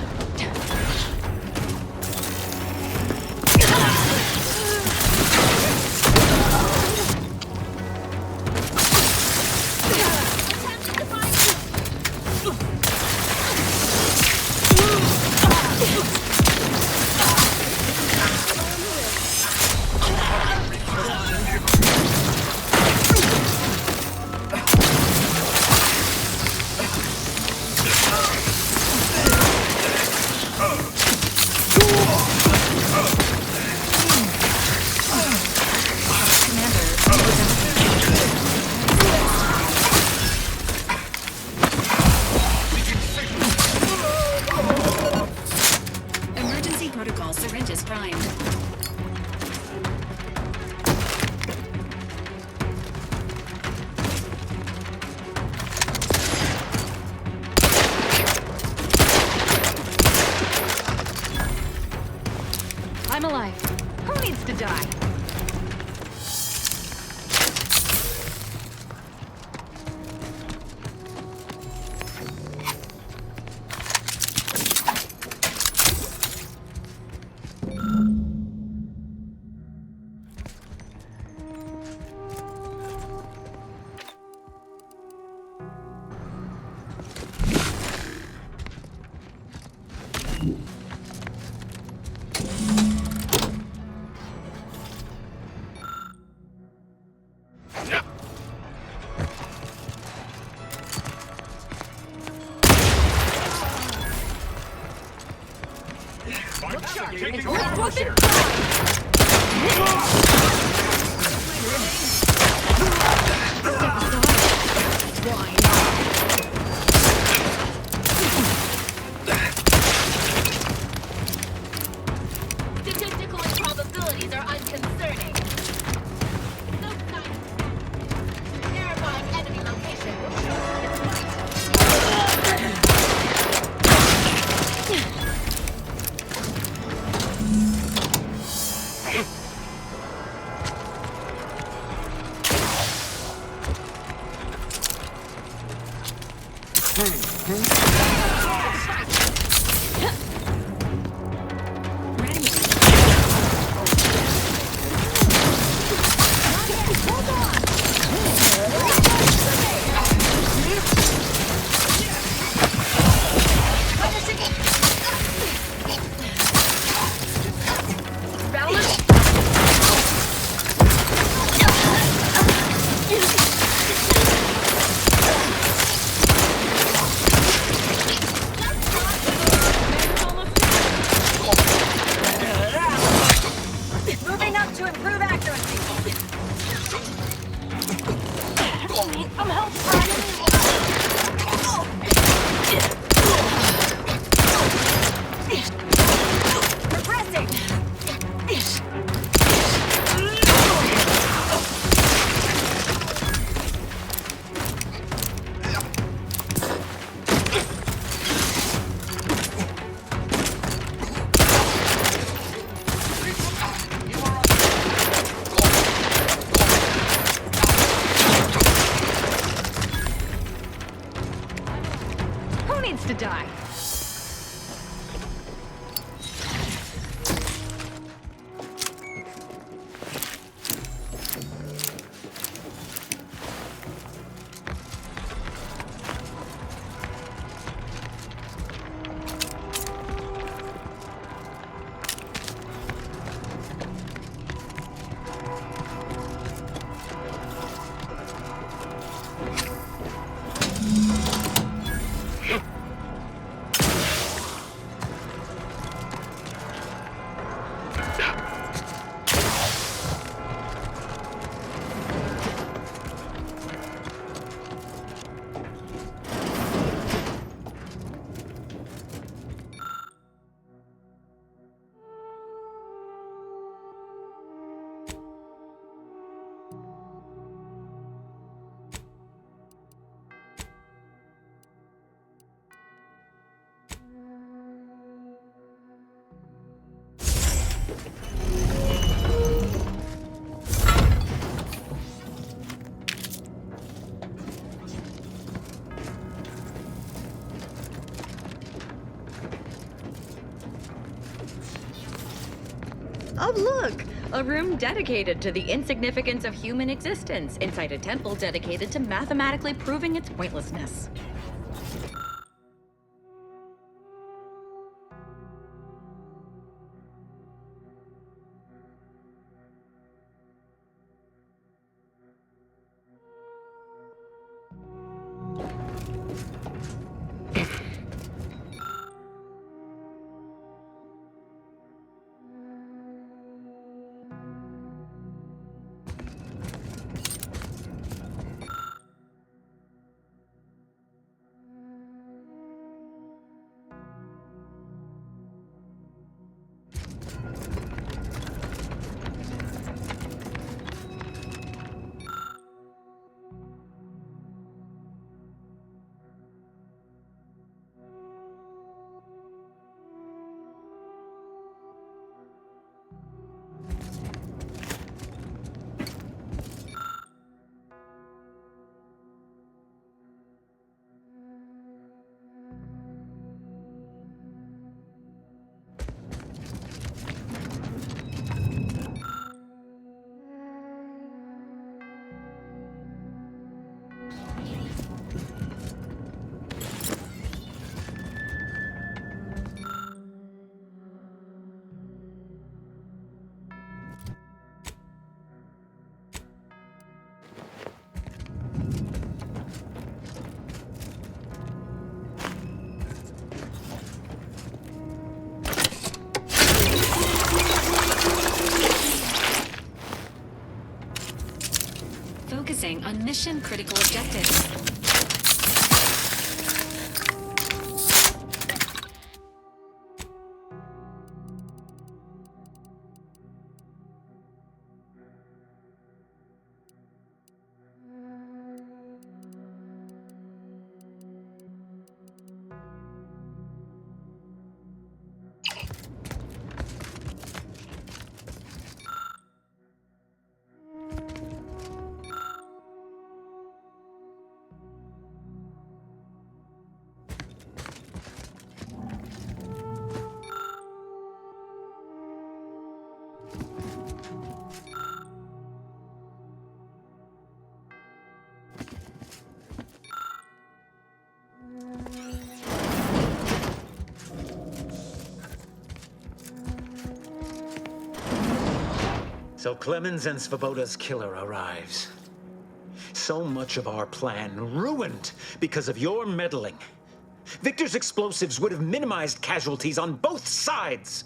I'm alive. Who needs to die? Look sharp. Taking Look position. Statistical improbabilities are unconcerning. No sign. Terrifying enemy location. Moving up to improve accuracy. I'm Who needs to die? Oh, look! A room dedicated to the insignificance of human existence inside a temple dedicated to mathematically proving its pointlessness. on mission critical objectives. So Clemens and Svoboda's killer arrives. So much of our plan ruined because of your meddling. Victor's explosives would have minimized casualties on both sides.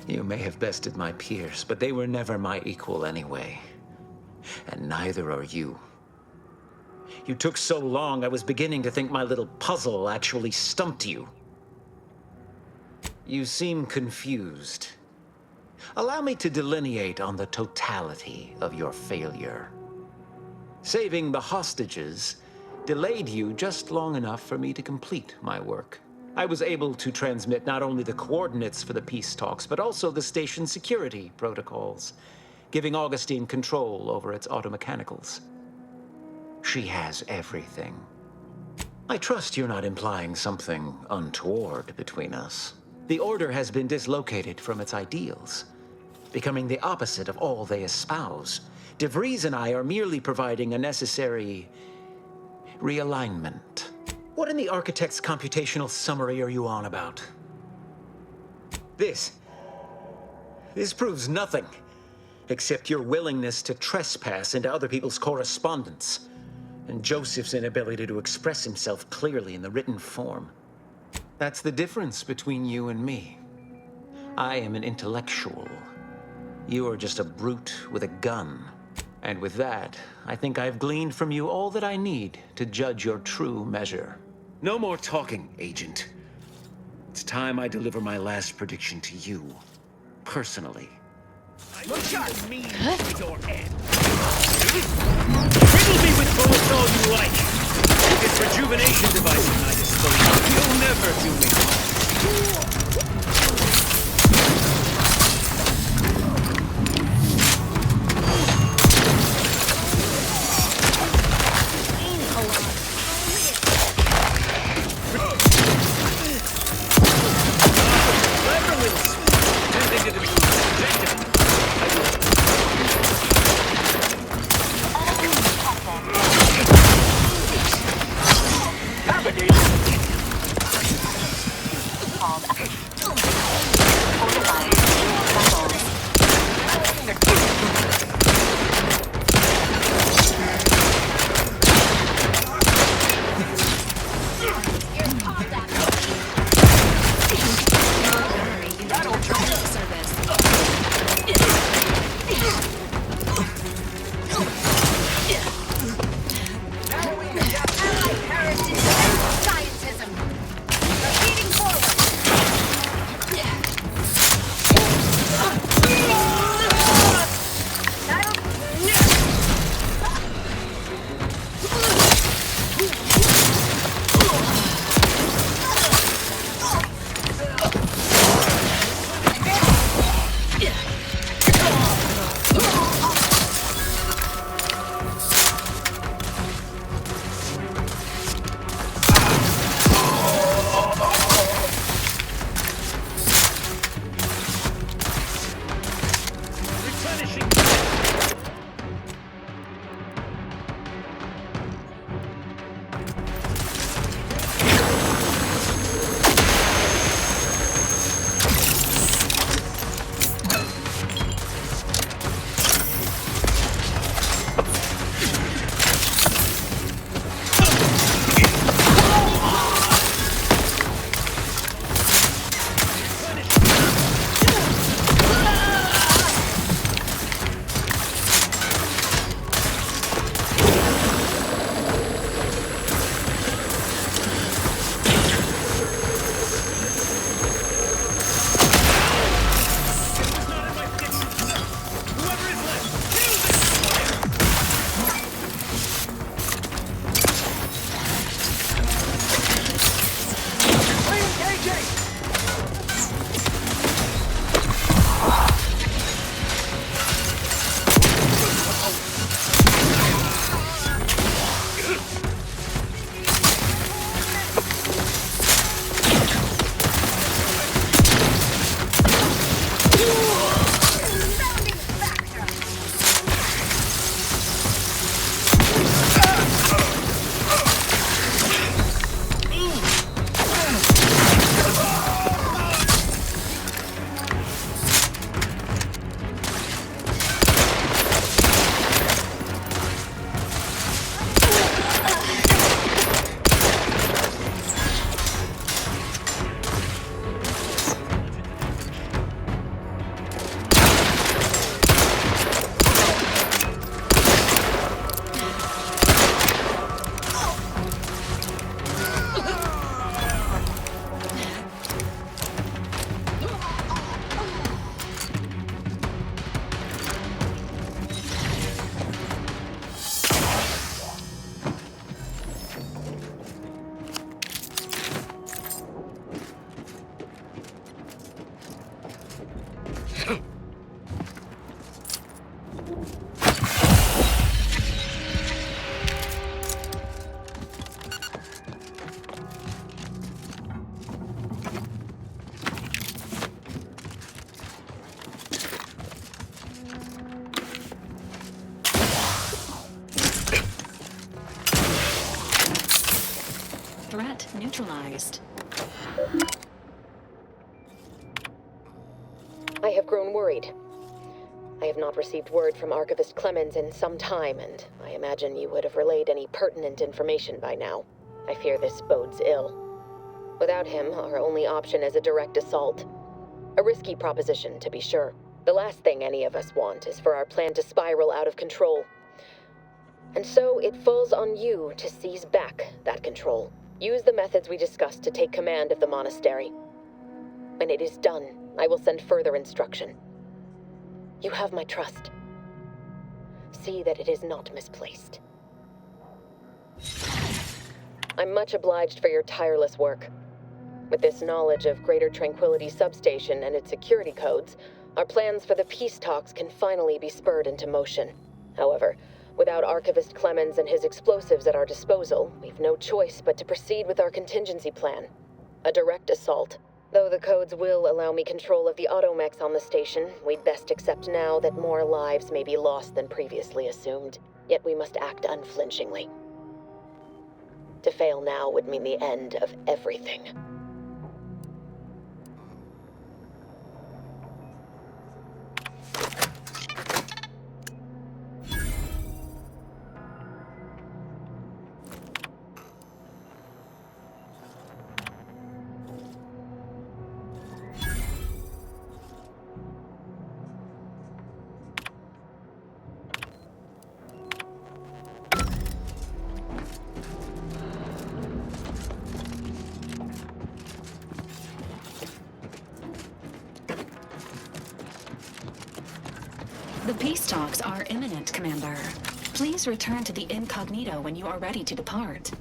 You may have bested my peers, but they were never my equal anyway. And neither are you. You took so long, I was beginning to think my little puzzle actually stumped you. You seem confused. Allow me to delineate on the totality of your failure. Saving the hostages delayed you just long enough for me to complete my work. I was able to transmit not only the coordinates for the peace talks, but also the station's security protocols, giving Augustine control over its automechanicals. She has everything. I trust you're not implying something untoward between us. The Order has been dislocated from its ideals, becoming the opposite of all they espouse. DeVries and I are merely providing a necessary realignment. What in the Architect's computational summary are you on about? This proves nothing, except your willingness to trespass into other people's correspondence, and Joseph's inability to express himself clearly in the written form. That's the difference between you and me. I am an intellectual. You are just a brute with a gun. And with that, I think I've gleaned from you all that I need to judge your true measure. No more talking, Agent. It's time I deliver my last prediction to you, personally. Look at me with your end. Riddle me with bullets all you like. With this rejuvenation device at my disposal, you'll never do me harm. neutralized. I have grown worried. I have not received word from Archivist Clemens in some time, and I imagine you would have relayed any pertinent information by now. I fear this bodes ill. Without him, our only option is a direct assault. A risky proposition, to be sure. The last thing any of us want is for our plan to spiral out of control. And so it falls on you to seize back that control. Use the methods we discussed to take command of the monastery. When it is done, I will send further instruction. You have my trust. See that it is not misplaced. I'm much obliged for your tireless work. With this knowledge of Greater Tranquility Substation and its security codes, our plans for the peace talks can finally be spurred into motion. However, without Archivist Clemens and his explosives at our disposal, we've no choice but to proceed with our contingency plan. A direct assault. Though the codes will allow me control of the Automechs on the station, we'd best accept now that more lives may be lost than previously assumed. Yet we must act unflinchingly. To fail now would mean the end of everything. The peace talks are imminent, Commander. Please return to the incognito when you are ready to depart.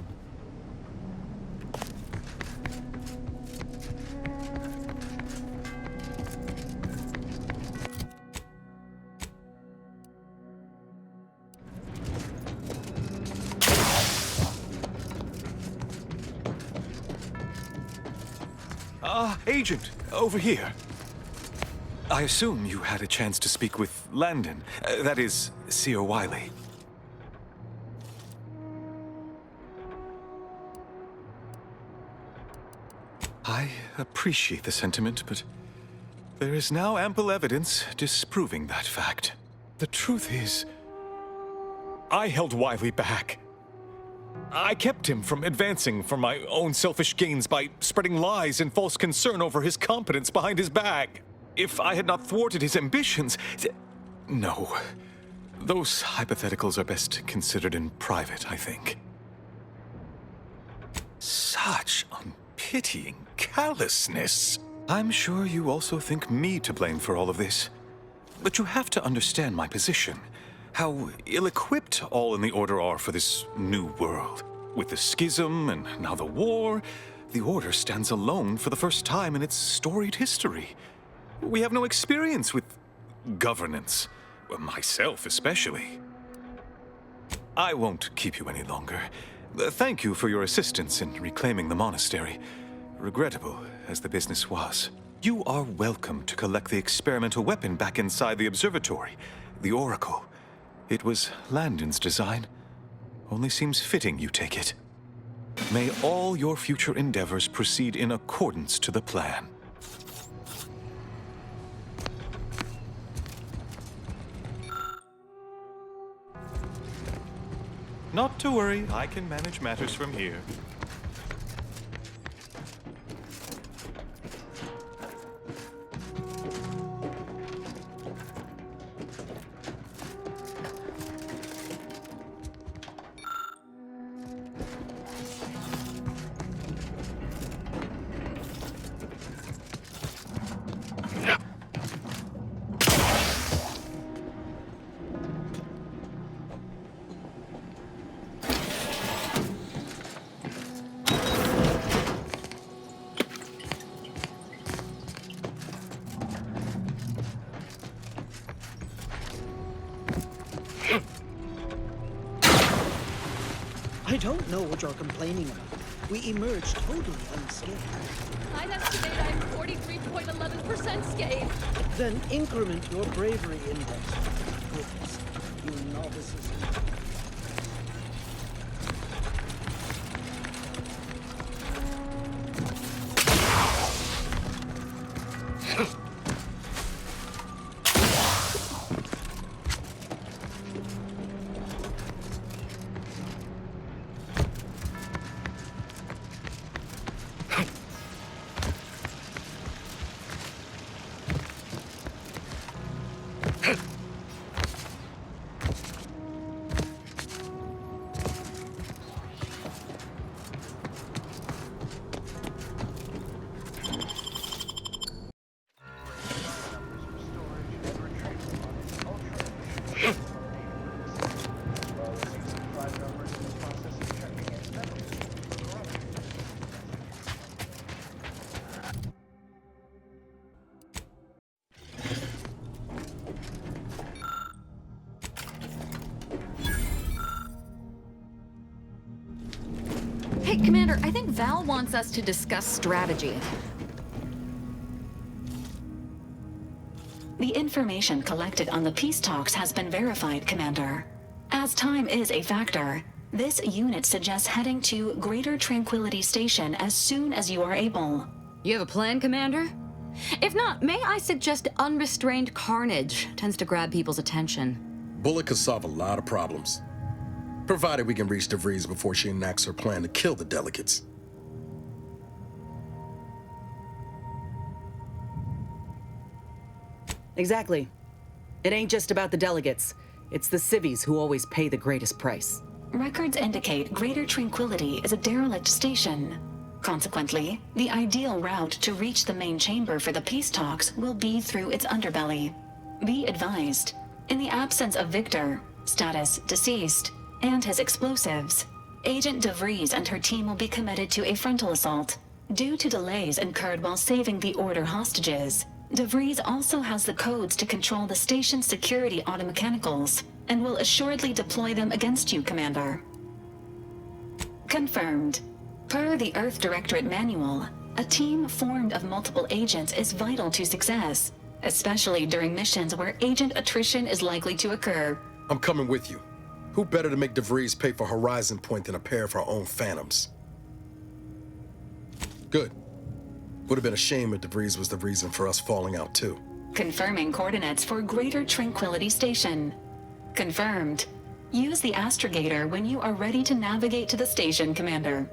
Agent, over here. I assume you had a chance to speak with Landon, that is, Seer Wiley. I appreciate the sentiment, but there is now ample evidence disproving that fact. The truth is, I held Wiley back. I kept him from advancing for my own selfish gains by spreading lies and false concern over his competence behind his back. If I had not thwarted his ambitions... No. Those hypotheticals are best considered in private, I think. Such unpitying callousness. I'm sure you also think me to blame for all of this. But you have to understand my position. How ill-equipped all in the Order are for this new world. With the schism and now the war, the Order stands alone for the first time in its storied history. We have no experience with governance, myself especially. I won't keep you any longer. Thank you for your assistance in reclaiming the monastery, regrettable as the business was. You are welcome to collect the experimental weapon back inside the observatory, the Oracle. It was Landon's design. Only seems fitting you take it. May all your future endeavors proceed in accordance to the plan. Not to worry, I can manage matters from here. I don't know what you're complaining about. We emerged totally unscathed. I'd estimate I'm 43.11% scathed. Then increment your bravery index. Goodness, you novices. Hey, Commander, I think Val wants us to discuss strategy. The information collected on the peace talks has been verified, Commander. As time is a factor, this unit suggests heading to Greater Tranquility Station as soon as you are able. You have a plan, Commander? If not, may I suggest unrestrained carnage tends to grab people's attention. Bullet could solve a lot of problems, provided we can reach DeVries before she enacts her plan to kill the delegates. Exactly. It ain't just about the delegates. It's the civvies who always pay the greatest price. Records indicate Greater Tranquility is a derelict station. Consequently, the ideal route to reach the main chamber for the peace talks will be through its underbelly. Be advised, in the absence of Victor, status deceased, and his explosives, Agent DeVries and her team will be committed to a frontal assault. Due to delays incurred while saving the Order hostages, DeVries also has the codes to control the station's security automechanicals, and will assuredly deploy them against you, Commander. Confirmed. Per the Earth Directorate Manual, a team formed of multiple agents is vital to success, especially during missions where agent attrition is likely to occur. I'm coming with you. Who better to make DeVries pay for Horizon Point than a pair of her own phantoms? Good. Would have been a shame if DeVries was the reason for us falling out too. Confirming coordinates for Greater Tranquility Station. Confirmed. Use the astrogator when you are ready to navigate to the station, Commander.